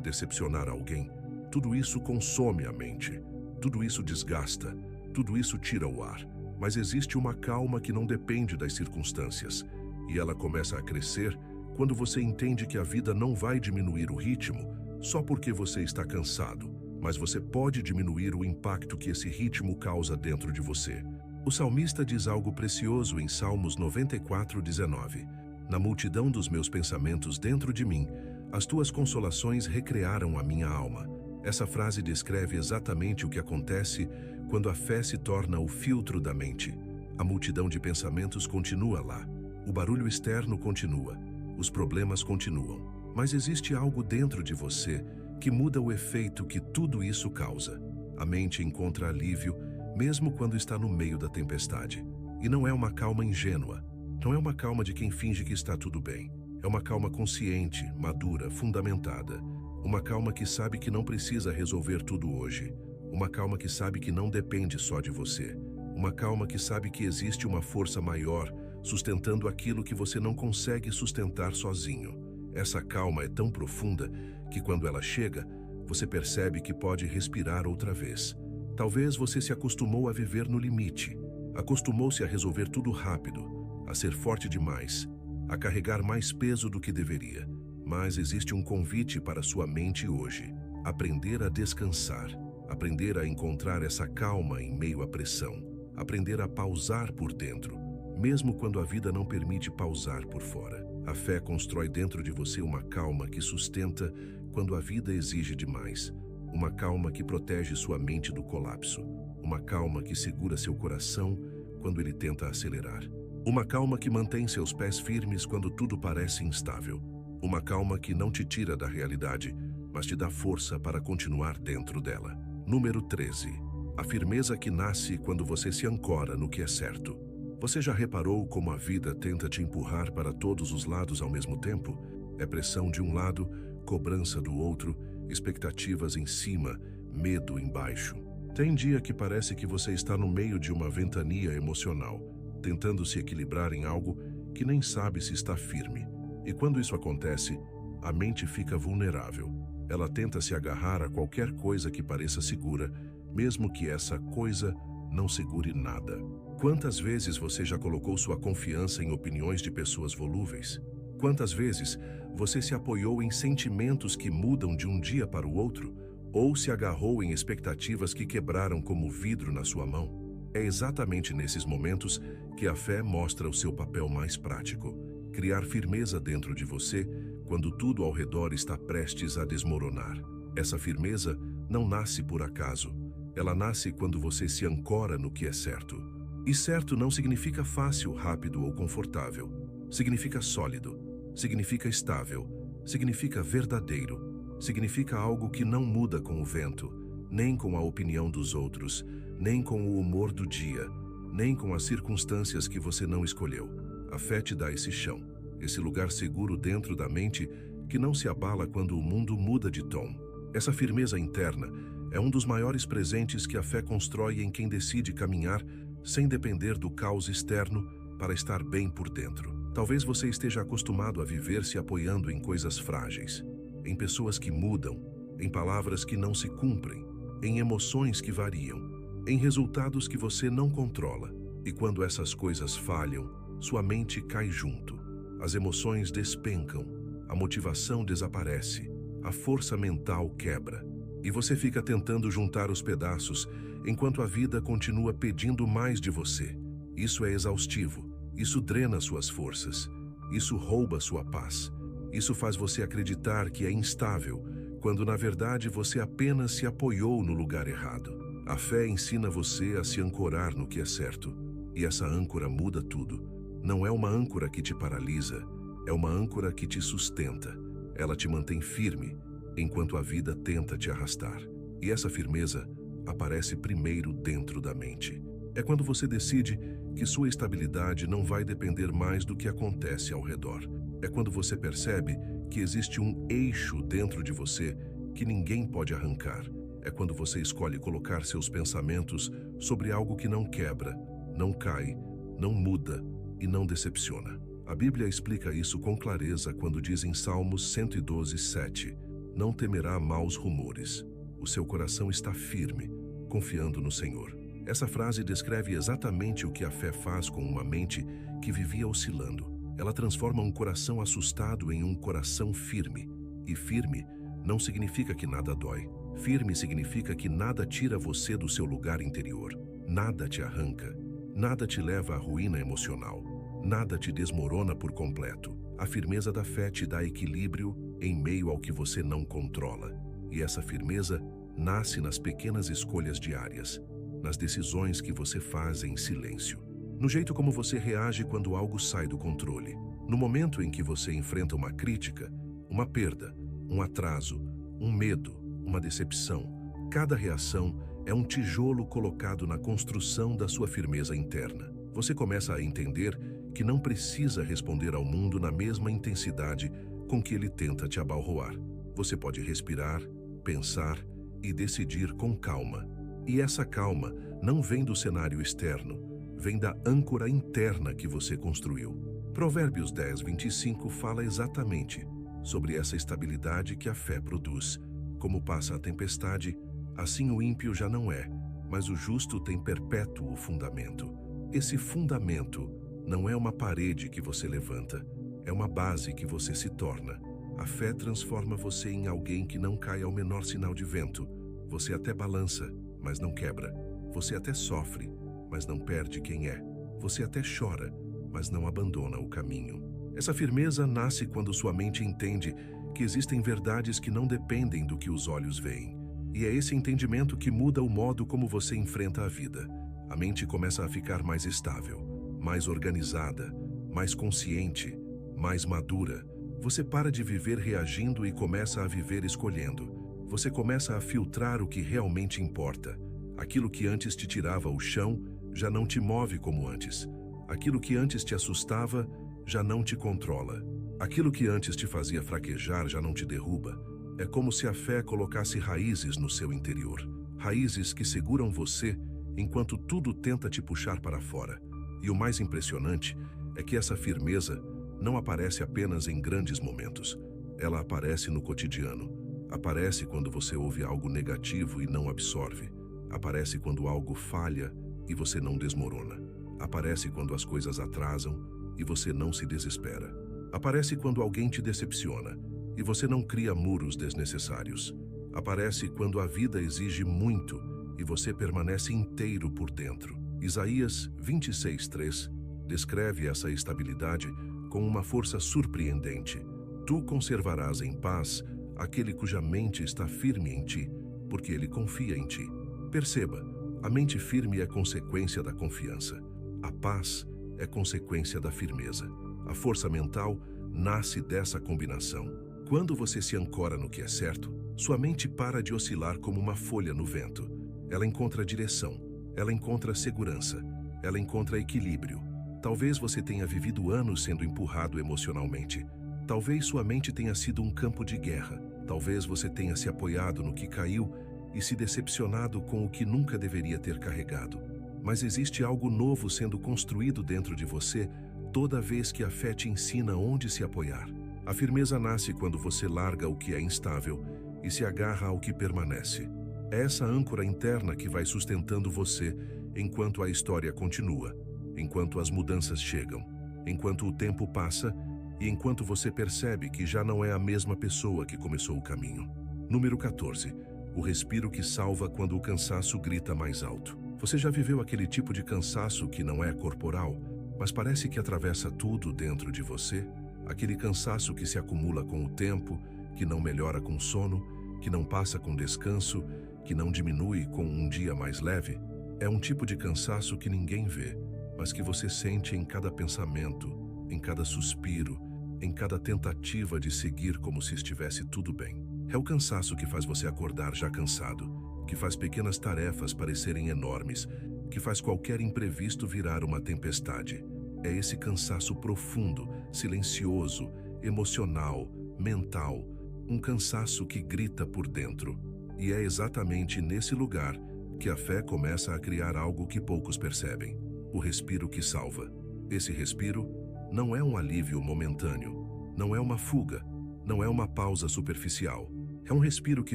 decepcionar alguém. Tudo isso consome a mente. Tudo isso desgasta. Tudo isso tira o ar. Mas existe uma calma que não depende das circunstâncias. E ela começa a crescer Quando você entende que a vida não vai diminuir o ritmo só porque você está cansado, mas você pode diminuir o impacto que esse ritmo causa dentro de você. O salmista diz algo precioso em Salmos 94:19. Na multidão dos meus pensamentos dentro de mim, as tuas consolações recrearam a minha alma. Essa frase descreve exatamente o que acontece quando a fé se torna o filtro da mente. A multidão de pensamentos continua lá. O barulho externo continua. Os problemas continuam. Mas existe algo dentro de você que muda o efeito que tudo isso causa. A mente encontra alívio, mesmo quando está no meio da tempestade. E não é uma calma ingênua. Não é uma calma de quem finge que está tudo bem. É uma calma consciente, madura, fundamentada. Uma calma que sabe que não precisa resolver tudo hoje. Uma calma que sabe que não depende só de você. Uma calma que sabe que existe uma força maior sustentando aquilo que você não consegue sustentar sozinho. Essa calma é tão profunda que quando ela chega, você percebe que pode respirar outra vez. Talvez você se acostumou a viver no limite. Acostumou-se a resolver tudo rápido, a ser forte demais, a carregar mais peso do que deveria. Mas existe um convite para sua mente hoje: aprender a descansar, aprender a encontrar essa calma em meio à pressão, aprender a pausar por dentro, mesmo quando a vida não permite pausar por fora. A fé constrói dentro de você uma calma que sustenta quando a vida exige demais, uma calma que protege sua mente do colapso, uma calma que segura seu coração quando ele tenta acelerar, uma calma que mantém seus pés firmes quando tudo parece instável, uma calma que não te tira da realidade, mas te dá força para continuar dentro dela. Número 13. A firmeza que nasce quando você se ancora no que é certo. Você já reparou como a vida tenta te empurrar para todos os lados ao mesmo tempo? É pressão de um lado, cobrança do outro, expectativas em cima, medo embaixo. Tem dia que parece que você está no meio de uma ventania emocional, tentando se equilibrar em algo que nem sabe se está firme. E quando isso acontece, a mente fica vulnerável. Ela tenta se agarrar a qualquer coisa que pareça segura, mesmo que essa coisa não segure nada. Quantas vezes você já colocou sua confiança em opiniões de pessoas volúveis? Quantas vezes você se apoiou em sentimentos que mudam de um dia para o outro? Ou se agarrou em expectativas que quebraram como vidro na sua mão? É exatamente nesses momentos que a fé mostra o seu papel mais prático. Criar firmeza dentro de você quando tudo ao redor está prestes a desmoronar. Essa firmeza não nasce por acaso. Ela nasce quando você se ancora no que é certo. E certo não significa fácil, rápido ou confortável. Significa sólido, significa estável, significa verdadeiro, significa algo que não muda com o vento, nem com a opinião dos outros, nem com o humor do dia, nem com as circunstâncias que você não escolheu. A fé te dá esse chão, esse lugar seguro dentro da mente que não se abala quando o mundo muda de tom. Essa firmeza interna é um dos maiores presentes que a fé constrói em quem decide caminhar sem depender do caos externo para estar bem por dentro. Talvez você esteja acostumado a viver se apoiando em coisas frágeis, em pessoas que mudam, em palavras que não se cumprem, em emoções que variam, em resultados que você não controla. E quando essas coisas falham, sua mente cai junto. As emoções despencam, a motivação desaparece, a força mental quebra. E você fica tentando juntar os pedaços, enquanto a vida continua pedindo mais de você. Isso é exaustivo, isso drena suas forças, isso rouba sua paz. Isso faz você acreditar que é instável, quando na verdade você apenas se apoiou no lugar errado. A fé ensina você a se ancorar no que é certo, e essa âncora muda tudo. Não é uma âncora que te paralisa, é uma âncora que te sustenta. Ela te mantém firme, enquanto a vida tenta te arrastar. E essa firmeza aparece primeiro dentro da mente. É quando você decide que sua estabilidade não vai depender mais do que acontece ao redor. É quando você percebe que existe um eixo dentro de você que ninguém pode arrancar. É quando você escolhe colocar seus pensamentos sobre algo que não quebra, não cai, não muda e não decepciona. A Bíblia explica isso com clareza quando diz em Salmos 112:7: não temerá maus rumores. O seu coração está firme, confiando no Senhor. Essa frase descreve exatamente o que a fé faz com uma mente que vivia oscilando. Ela transforma um coração assustado em um coração firme. E firme não significa que nada dói. Firme significa que nada tira você do seu lugar interior. Nada te arranca. Nada te leva à ruína emocional. Nada te desmorona por completo. A firmeza da fé te dá equilíbrio em meio ao que você não controla. E essa firmeza nasce nas pequenas escolhas diárias, nas decisões que você faz em silêncio, no jeito como você reage quando algo sai do controle, no momento em que você enfrenta uma crítica, uma perda, um atraso, um medo, uma decepção. Cada reação é um tijolo colocado na construção da sua firmeza interna. Você começa a entender que não precisa responder ao mundo na mesma intensidade com que ele tenta te abalroar. Você pode respirar, pensar e decidir com calma. E essa calma não vem do cenário externo, vem da âncora interna que você construiu. Provérbios 10:25 fala exatamente sobre essa estabilidade que a fé produz. Como passa a tempestade, assim o ímpio já não é, mas o justo tem perpétuo fundamento. Esse fundamento não é uma parede que você levanta, é uma base que você se torna. A fé transforma você em alguém que não cai ao menor sinal de vento. Você até balança, mas não quebra. Você até sofre, mas não perde quem é. Você até chora, mas não abandona o caminho. Essa firmeza nasce quando sua mente entende que existem verdades que não dependem do que os olhos veem. E é esse entendimento que muda o modo como você enfrenta a vida. A mente começa a ficar mais estável, mais organizada, mais consciente, mais madura. Você para de viver reagindo e começa a viver escolhendo. Você começa a filtrar o que realmente importa. Aquilo que antes te tirava o chão já não te move como antes. Aquilo que antes te assustava já não te controla. Aquilo que antes te fazia fraquejar já não te derruba. É como se a fé colocasse raízes no seu interior. Raízes que seguram você enquanto tudo tenta te puxar para fora. E o mais impressionante é que essa firmeza não aparece apenas em grandes momentos. Ela aparece no cotidiano. Aparece quando você ouve algo negativo e não absorve. Aparece quando algo falha e você não desmorona. Aparece quando as coisas atrasam e você não se desespera. Aparece quando alguém te decepciona e você não cria muros desnecessários. Aparece quando a vida exige muito e você permanece inteiro por dentro. Isaías 26:3 descreve essa estabilidade com uma força surpreendente. Tu conservarás em paz aquele cuja mente está firme em ti, porque ele confia em ti. Perceba, a mente firme é consequência da confiança. A paz é consequência da firmeza. A força mental nasce dessa combinação. Quando você se ancora no que é certo, sua mente para de oscilar como uma folha no vento. Ela encontra direção, ela encontra segurança, ela encontra equilíbrio. Talvez você tenha vivido anos sendo empurrado emocionalmente. Talvez sua mente tenha sido um campo de guerra. Talvez você tenha se apoiado no que caiu e se decepcionado com o que nunca deveria ter carregado. Mas existe algo novo sendo construído dentro de você toda vez que a fé te ensina onde se apoiar. A firmeza nasce quando você larga o que é instável e se agarra ao que permanece. É essa âncora interna que vai sustentando você enquanto a história continua, enquanto as mudanças chegam, enquanto o tempo passa e enquanto você percebe que já não é a mesma pessoa que começou o caminho. Número 14. O respiro que salva quando o cansaço grita mais alto. Você já viveu aquele tipo de cansaço que não é corporal, mas parece que atravessa tudo dentro de você? Aquele cansaço que se acumula com o tempo, que não melhora com sono, que não passa com descanso, que não diminui com um dia mais leve? É um tipo de cansaço que ninguém vê, mas que você sente em cada pensamento, em cada suspiro, em cada tentativa de seguir como se estivesse tudo bem. É o cansaço que faz você acordar já cansado, que faz pequenas tarefas parecerem enormes, que faz qualquer imprevisto virar uma tempestade. É esse cansaço profundo, silencioso, emocional, mental, um cansaço que grita por dentro. E é exatamente nesse lugar que a fé começa a criar algo que poucos percebem: o respiro que salva. Esse respiro não é um alívio momentâneo, não é uma fuga, não é uma pausa superficial. É um respiro que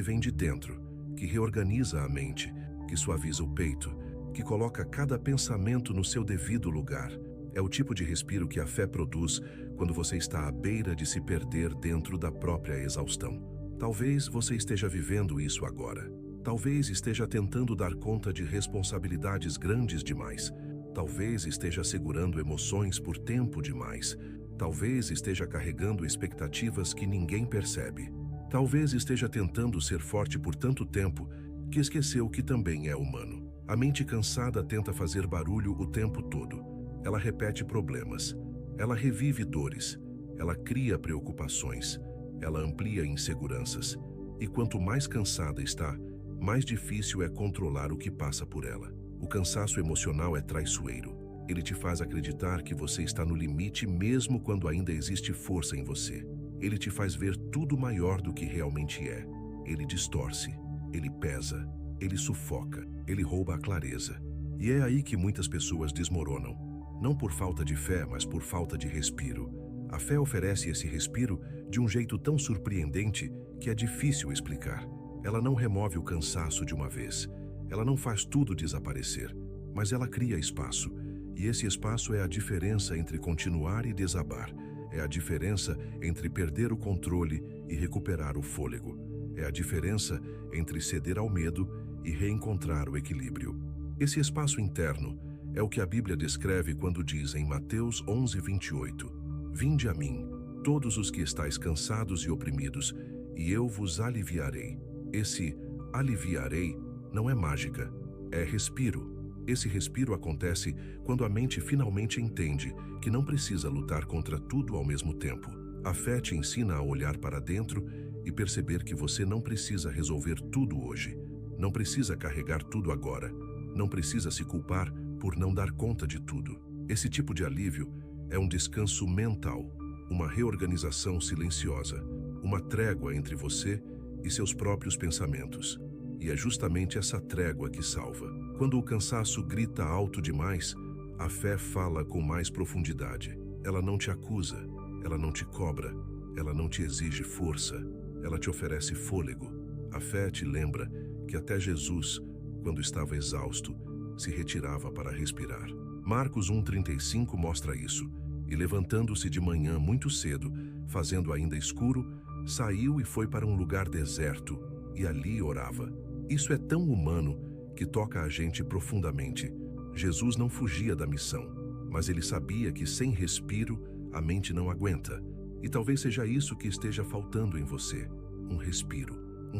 vem de dentro, que reorganiza a mente, que suaviza o peito, que coloca cada pensamento no seu devido lugar. É o tipo de respiro que a fé produz quando você está à beira de se perder dentro da própria exaustão. Talvez você esteja vivendo isso agora. Talvez esteja tentando dar conta de responsabilidades grandes demais. Talvez esteja segurando emoções por tempo demais. Talvez esteja carregando expectativas que ninguém percebe. Talvez esteja tentando ser forte por tanto tempo que esqueceu que também é humano. A mente cansada tenta fazer barulho o tempo todo. Ela repete problemas. Ela revive dores. Ela cria preocupações. Ela amplia inseguranças. E quanto mais cansada está, mais difícil é controlar o que passa por ela. O cansaço emocional é traiçoeiro. Ele te faz acreditar que você está no limite mesmo quando ainda existe força em você. Ele te faz ver tudo maior do que realmente é. Ele distorce. Ele pesa. Ele sufoca. Ele rouba a clareza. E é aí que muitas pessoas desmoronam. Não por falta de fé, mas por falta de respiro. A fé oferece esse respiro de um jeito tão surpreendente que é difícil explicar. Ela não remove o cansaço de uma vez. Ela não faz tudo desaparecer, mas ela cria espaço. E esse espaço é a diferença entre continuar e desabar. É a diferença entre perder o controle e recuperar o fôlego. É a diferença entre ceder ao medo e reencontrar o equilíbrio. Esse espaço interno é o que a Bíblia descreve quando diz em Mateus 11:28: Vinde a mim, todos os que estáis cansados e oprimidos, e eu vos aliviarei. Esse aliviarei não é mágica, é respiro. Esse respiro acontece quando a mente finalmente entende que não precisa lutar contra tudo ao mesmo tempo. A fé te ensina a olhar para dentro e perceber que você não precisa resolver tudo hoje. Não precisa carregar tudo agora. Não precisa se culpar por não dar conta de tudo. Esse tipo de alívio é um descanso mental, uma reorganização silenciosa, uma trégua entre você e seus próprios pensamentos. E é justamente essa trégua que salva. Quando o cansaço grita alto demais, a fé fala com mais profundidade. Ela não te acusa, ela não te cobra, ela não te exige força, ela te oferece fôlego. A fé te lembra que até Jesus, quando estava exausto, se retirava para respirar. Marcos 1:35 mostra isso. E levantando-se de manhã muito cedo, fazendo ainda escuro, saiu e foi para um lugar deserto, e ali orava. Isso é tão humano que toca a gente profundamente. Jesus não fugia da missão, mas ele sabia que sem respiro a mente não aguenta. E talvez seja isso que esteja faltando em você. Um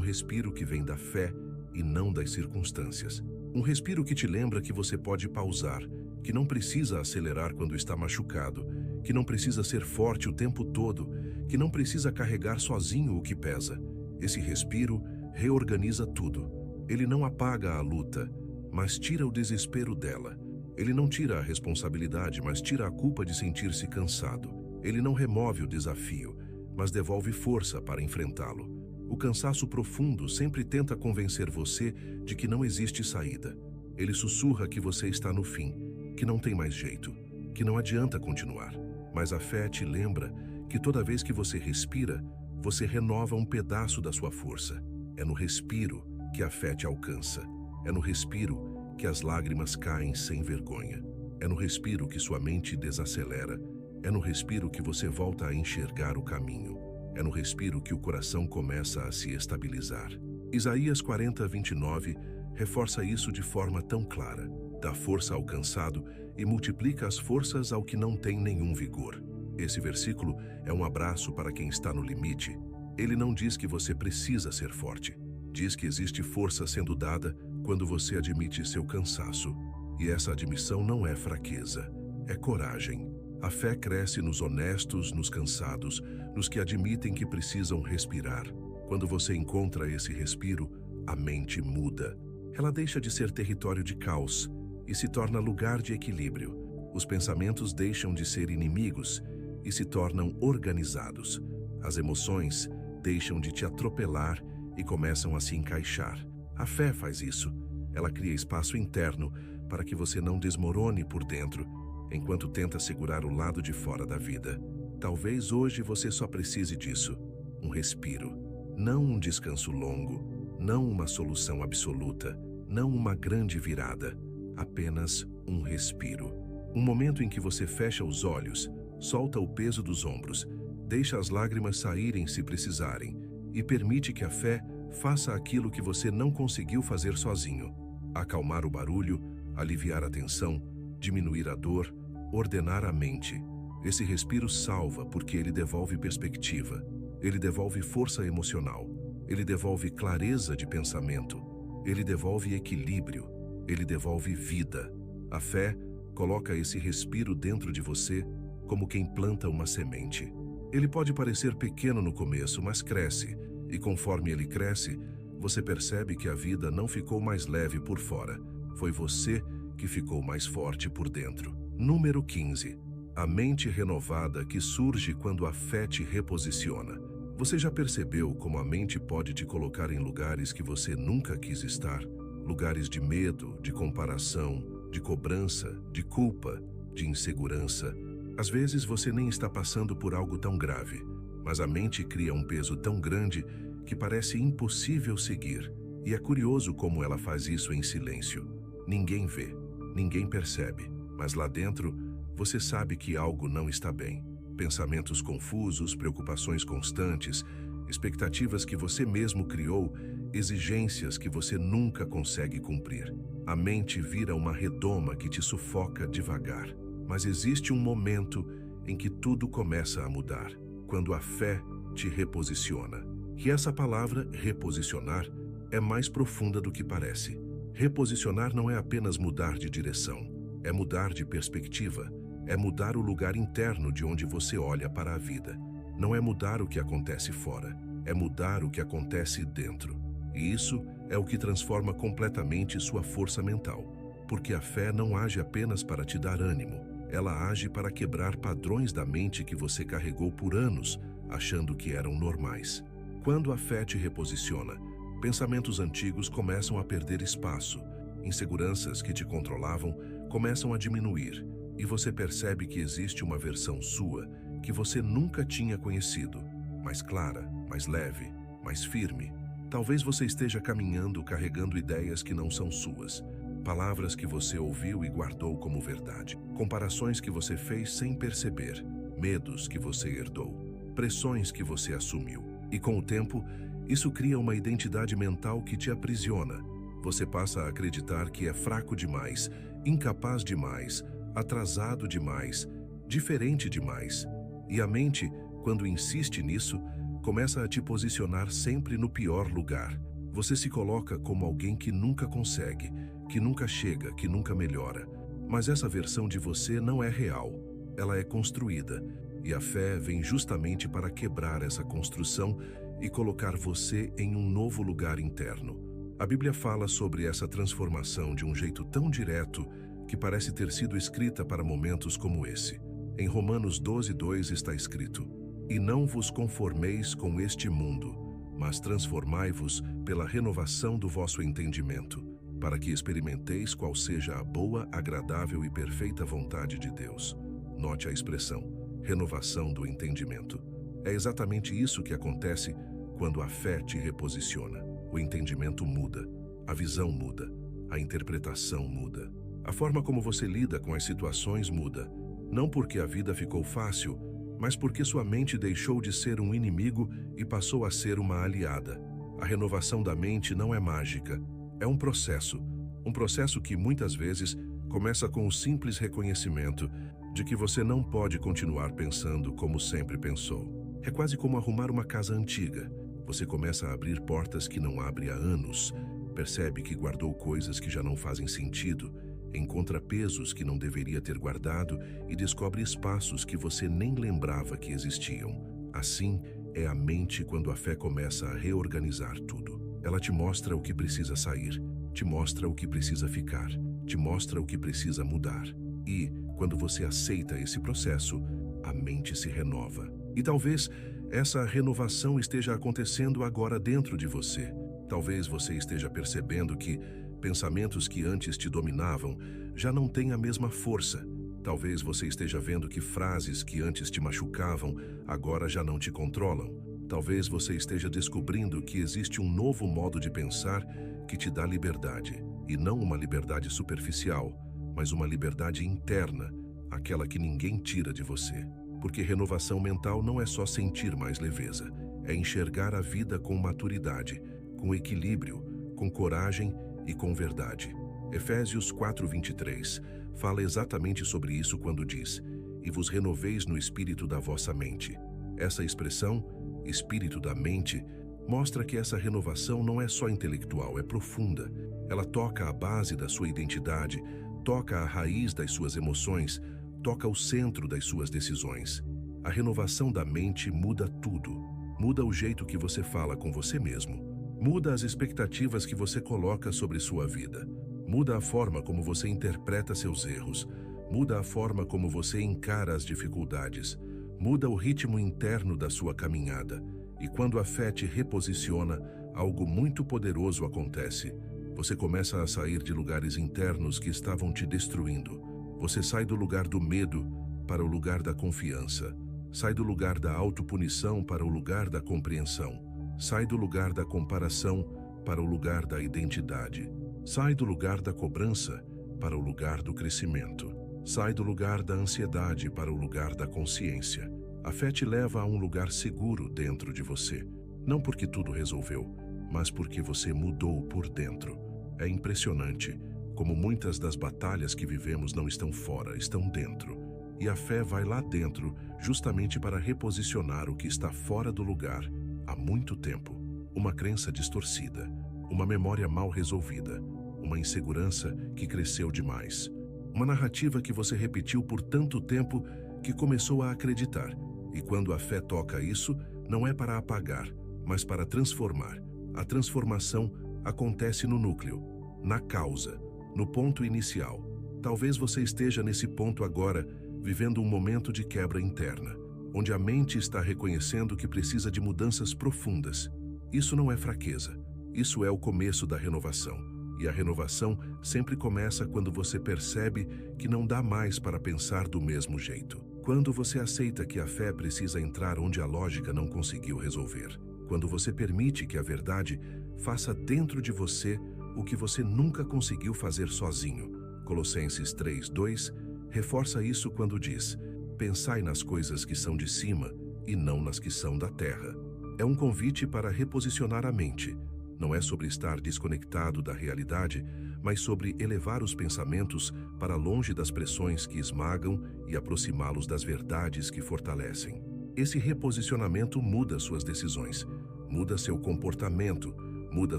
respiro que vem da fé e não das circunstâncias. Um respiro que te lembra que você pode pausar, que não precisa acelerar quando está machucado, que não precisa ser forte o tempo todo, que não precisa carregar sozinho o que pesa. Esse respiro reorganiza tudo. Ele não apaga a luta, mas tira o desespero dela. Ele não tira a responsabilidade, mas tira a culpa de sentir-se cansado. Ele não remove o desafio, mas devolve força para enfrentá-lo. O cansaço profundo sempre tenta convencer você de que não existe saída. Ele sussurra que você está no fim, que não tem mais jeito, que não adianta continuar. Mas a fé te lembra que toda vez que você respira, você renova um pedaço da sua força. É no respiro que a fé te alcança. É no respiro que as lágrimas caem sem vergonha. É no respiro que sua mente desacelera. É no respiro que você volta a enxergar o caminho. É no respiro que o coração começa a se estabilizar. Isaías 40:29 reforça isso de forma tão clara. Dá força ao cansado e multiplica as forças ao que não tem nenhum vigor. Esse versículo é um abraço para quem está no limite. Ele não diz que você precisa ser forte. Diz que existe força sendo dada quando você admite seu cansaço. E essa admissão não é fraqueza, é coragem. A fé cresce nos honestos, nos cansados, nos que admitem que precisam respirar. Quando você encontra esse respiro, a mente muda. Ela deixa de ser território de caos e se torna lugar de equilíbrio. Os pensamentos deixam de ser inimigos e se tornam organizados. As emoções deixam de te atropelar e começam a se encaixar. A fé faz isso. Ela cria espaço interno para que você não desmorone por dentro, enquanto tenta segurar o lado de fora da vida. Talvez hoje você só precise disso. Um respiro. Não um descanso longo. Não uma solução absoluta. Não uma grande virada. Apenas um respiro. Um momento em que você fecha os olhos, Solta o peso dos ombros, deixa as lágrimas saírem se precisarem e permite que a fé faça aquilo que você não conseguiu fazer sozinho: acalmar o barulho, aliviar a tensão, diminuir a dor, ordenar a mente. Esse respiro salva porque ele devolve perspectiva, ele devolve força emocional, ele devolve clareza de pensamento, ele devolve equilíbrio, ele devolve vida. A fé coloca esse respiro dentro de você como quem planta uma semente. Ele pode parecer pequeno no começo, mas cresce, e conforme ele cresce, você percebe que a vida não ficou mais leve por fora, foi você que ficou mais forte por dentro. Número 15. A mente renovada que surge quando a fé te reposiciona. Você já percebeu como a mente pode te colocar em lugares que você nunca quis estar? Lugares de medo, de comparação, de cobrança, de culpa, de insegurança. Às vezes você nem está passando por algo tão grave, mas a mente cria um peso tão grande que parece impossível seguir. E é curioso como ela faz isso em silêncio. Ninguém vê, ninguém percebe, mas lá dentro você sabe que algo não está bem. Pensamentos confusos, preocupações constantes, expectativas que você mesmo criou, exigências que você nunca consegue cumprir. A mente vira uma redoma que te sufoca devagar. Mas existe um momento em que tudo começa a mudar, quando a fé te reposiciona. E essa palavra, reposicionar, é mais profunda do que parece. Reposicionar não é apenas mudar de direção, é mudar de perspectiva, é mudar o lugar interno de onde você olha para a vida. Não é mudar o que acontece fora, é mudar o que acontece dentro. E isso é o que transforma completamente sua força mental, porque a fé não age apenas para te dar ânimo, ela age para quebrar padrões da mente que você carregou por anos, achando que eram normais. Quando a fé te reposiciona, pensamentos antigos começam a perder espaço, inseguranças que te controlavam começam a diminuir, e você percebe que existe uma versão sua que você nunca tinha conhecido, mais clara, mais leve, mais firme. Talvez você esteja caminhando carregando ideias que não são suas, palavras que você ouviu e guardou como verdade, comparações que você fez sem perceber, medos que você herdou, pressões que você assumiu. E com o tempo, isso cria uma identidade mental que te aprisiona. Você passa a acreditar que é fraco demais, incapaz demais, atrasado demais, diferente demais. E a mente, quando insiste nisso, começa a te posicionar sempre no pior lugar. Você se coloca como alguém que nunca consegue, que nunca chega, que nunca melhora. Mas essa versão de você não é real, ela é construída. E a fé vem justamente para quebrar essa construção e colocar você em um novo lugar interno. A Bíblia fala sobre essa transformação de um jeito tão direto que parece ter sido escrita para momentos como esse. Em Romanos 12:2 está escrito: "E não vos conformeis com este mundo, mas transformai-vos pela renovação do vosso entendimento, para que experimenteis qual seja a boa, agradável e perfeita vontade de Deus." Note a expressão, renovação do entendimento. É exatamente isso que acontece quando a fé te reposiciona. O entendimento muda, a visão muda, a interpretação muda. A forma como você lida com as situações muda, não porque a vida ficou fácil, mas porque sua mente deixou de ser um inimigo e passou a ser uma aliada. A renovação da mente não é mágica, é um processo que muitas vezes começa com o simples reconhecimento de que você não pode continuar pensando como sempre pensou. É quase como arrumar uma casa antiga. Você começa a abrir portas que não abre há anos, percebe que guardou coisas que já não fazem sentido, encontra pesos que não deveria ter guardado e descobre espaços que você nem lembrava que existiam. Assim é a mente quando a fé começa a reorganizar tudo. Ela te mostra o que precisa sair, te mostra o que precisa ficar, te mostra o que precisa mudar. E, quando você aceita esse processo, a mente se renova. E talvez essa renovação esteja acontecendo agora dentro de você. Talvez você esteja percebendo que pensamentos que antes te dominavam já não têm a mesma força. Talvez você esteja vendo que frases que antes te machucavam agora já não te controlam. Talvez você esteja descobrindo que existe um novo modo de pensar que te dá liberdade. E não uma liberdade superficial, mas uma liberdade interna, aquela que ninguém tira de você. Porque renovação mental não é só sentir mais leveza, é enxergar a vida com maturidade, com equilíbrio, com coragem e com verdade. Efésios 4:23 fala exatamente sobre isso quando diz: "E vos renoveis no espírito da vossa mente". Essa expressão, espírito da mente, mostra que essa renovação não é só intelectual, é profunda. Ela toca a base da sua identidade, toca a raiz das suas emoções, toca o centro das suas decisões. A renovação da mente muda tudo. Muda o jeito que você fala com você mesmo. Muda as expectativas que você coloca sobre sua vida. Muda a forma como você interpreta seus erros. Muda a forma como você encara as dificuldades. Muda o ritmo interno da sua caminhada. E quando a fé te reposiciona, algo muito poderoso acontece. Você começa a sair de lugares internos que estavam te destruindo. Você sai do lugar do medo para o lugar da confiança. Sai do lugar da autopunição para o lugar da compreensão. Sai do lugar da comparação para o lugar da identidade. Sai do lugar da cobrança para o lugar do crescimento. Sai do lugar da ansiedade para o lugar da consciência. A fé te leva a um lugar seguro dentro de você. Não porque tudo resolveu, mas porque você mudou por dentro. É impressionante como muitas das batalhas que vivemos não estão fora, estão dentro. E a fé vai lá dentro justamente para reposicionar o que está fora do lugar há muito tempo. Uma crença distorcida, uma memória mal resolvida, uma insegurança que cresceu demais. Uma narrativa que você repetiu por tanto tempo que começou a acreditar. E quando a fé toca isso, não é para apagar, mas para transformar. A transformação acontece no núcleo, na causa, no ponto inicial. Talvez você esteja nesse ponto agora, vivendo um momento de quebra interna, onde a mente está reconhecendo que precisa de mudanças profundas. Isso não é fraqueza, isso é o começo da renovação. E a renovação sempre começa quando você percebe que não dá mais para pensar do mesmo jeito. Quando você aceita que a fé precisa entrar onde a lógica não conseguiu resolver. Quando você permite que a verdade faça dentro de você o que você nunca conseguiu fazer sozinho. Colossenses 3:2 reforça isso quando diz: "Pensai nas coisas que são de cima e não nas que são da terra". É um convite para reposicionar a mente. Não é sobre estar desconectado da realidade, mas sobre elevar os pensamentos para longe das pressões que esmagam e aproximá-los das verdades que fortalecem. Esse reposicionamento muda suas decisões, muda seu comportamento, muda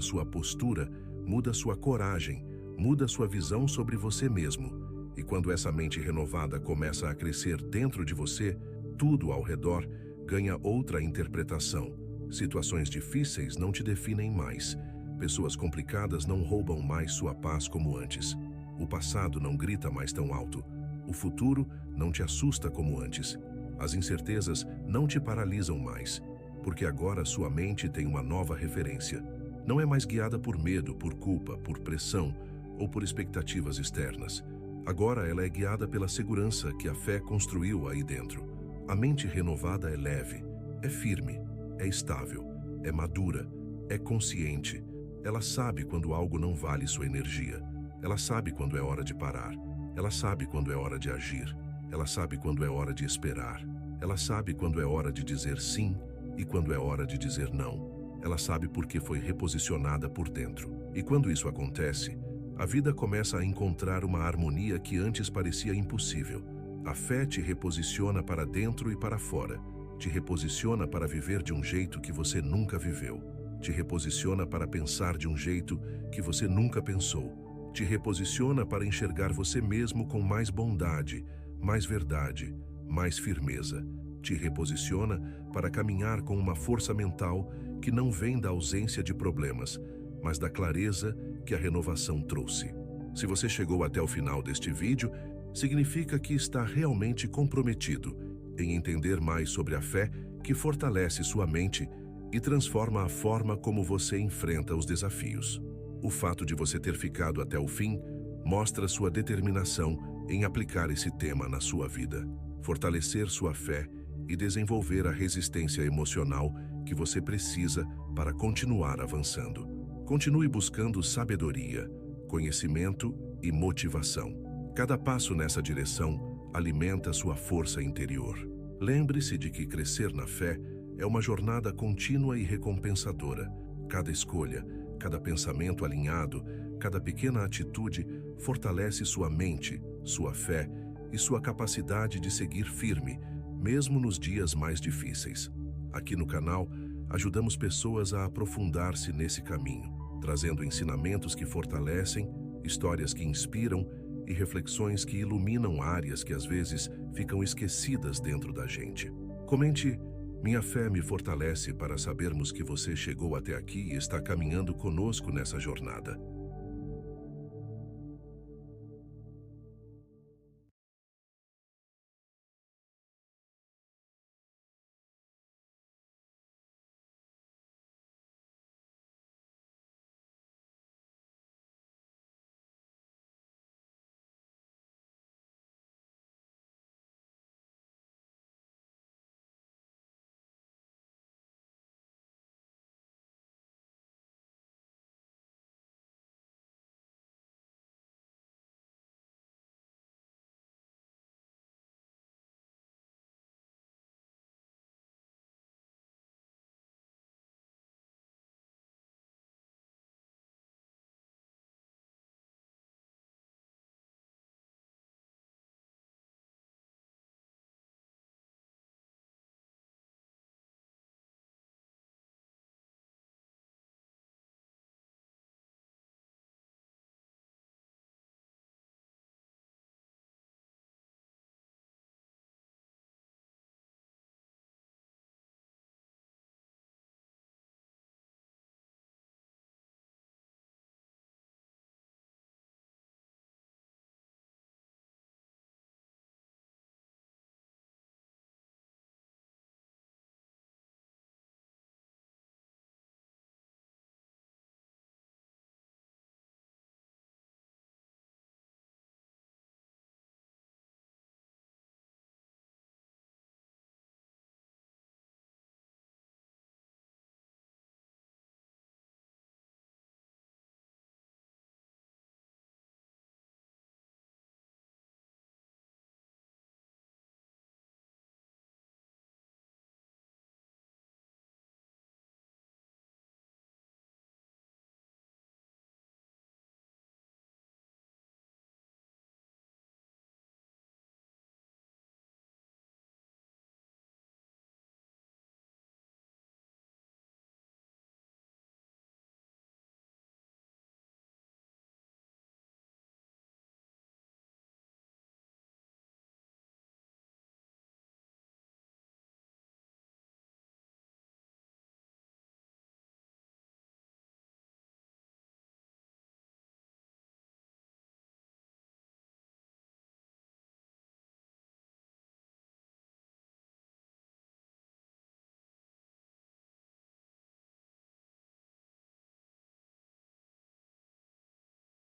sua postura, muda sua coragem, muda sua visão sobre você mesmo. E quando essa mente renovada começa a crescer dentro de você, tudo ao redor ganha outra interpretação. Situações difíceis não te definem mais. Pessoas complicadas não roubam mais sua paz como antes. O passado não grita mais tão alto. O futuro não te assusta como antes. As incertezas não te paralisam mais, porque agora sua mente tem uma nova referência. Não é mais guiada por medo, por culpa, por pressão ou por expectativas externas. Agora ela é guiada pela segurança que a fé construiu aí dentro. A mente renovada é leve, é firme, é estável, é madura, é consciente. Ela sabe quando algo não vale sua energia. Ela sabe quando é hora de parar. Ela sabe quando é hora de agir. Ela sabe quando é hora de esperar. Ela sabe quando é hora de dizer sim e quando é hora de dizer não. Ela sabe porque foi reposicionada por dentro. E quando isso acontece, a vida começa a encontrar uma harmonia que antes parecia impossível. A fé te reposiciona para dentro e para fora. Te reposiciona para viver de um jeito que você nunca viveu. Te reposiciona para pensar de um jeito que você nunca pensou. Te reposiciona para enxergar você mesmo com mais bondade, mais verdade, mais firmeza. Te reposiciona para caminhar com uma força mental que não vem da ausência de problemas, mas da clareza que a renovação trouxe. Se você chegou até o final deste vídeo, significa que está realmente comprometido em entender mais sobre a fé que fortalece sua mente e transforma a forma como você enfrenta os desafios. O fato de você ter ficado até o fim mostra sua determinação em aplicar esse tema na sua vida, fortalecer sua fé e desenvolver a resistência emocional que você precisa para continuar avançando. Continue buscando sabedoria, conhecimento e motivação. Cada passo nessa direção alimenta sua força interior. Lembre-se de que crescer na fé é uma jornada contínua e recompensadora. Cada escolha, cada pensamento alinhado, cada pequena atitude fortalece sua mente, sua fé e sua capacidade de seguir firme, mesmo nos dias mais difíceis. Aqui no canal, ajudamos pessoas a aprofundar-se nesse caminho, trazendo ensinamentos que fortalecem, histórias que inspiram e reflexões que iluminam áreas que às vezes ficam esquecidas dentro da gente. Comente: minha fé me fortalece, para sabermos que você chegou até aqui e está caminhando conosco nessa jornada.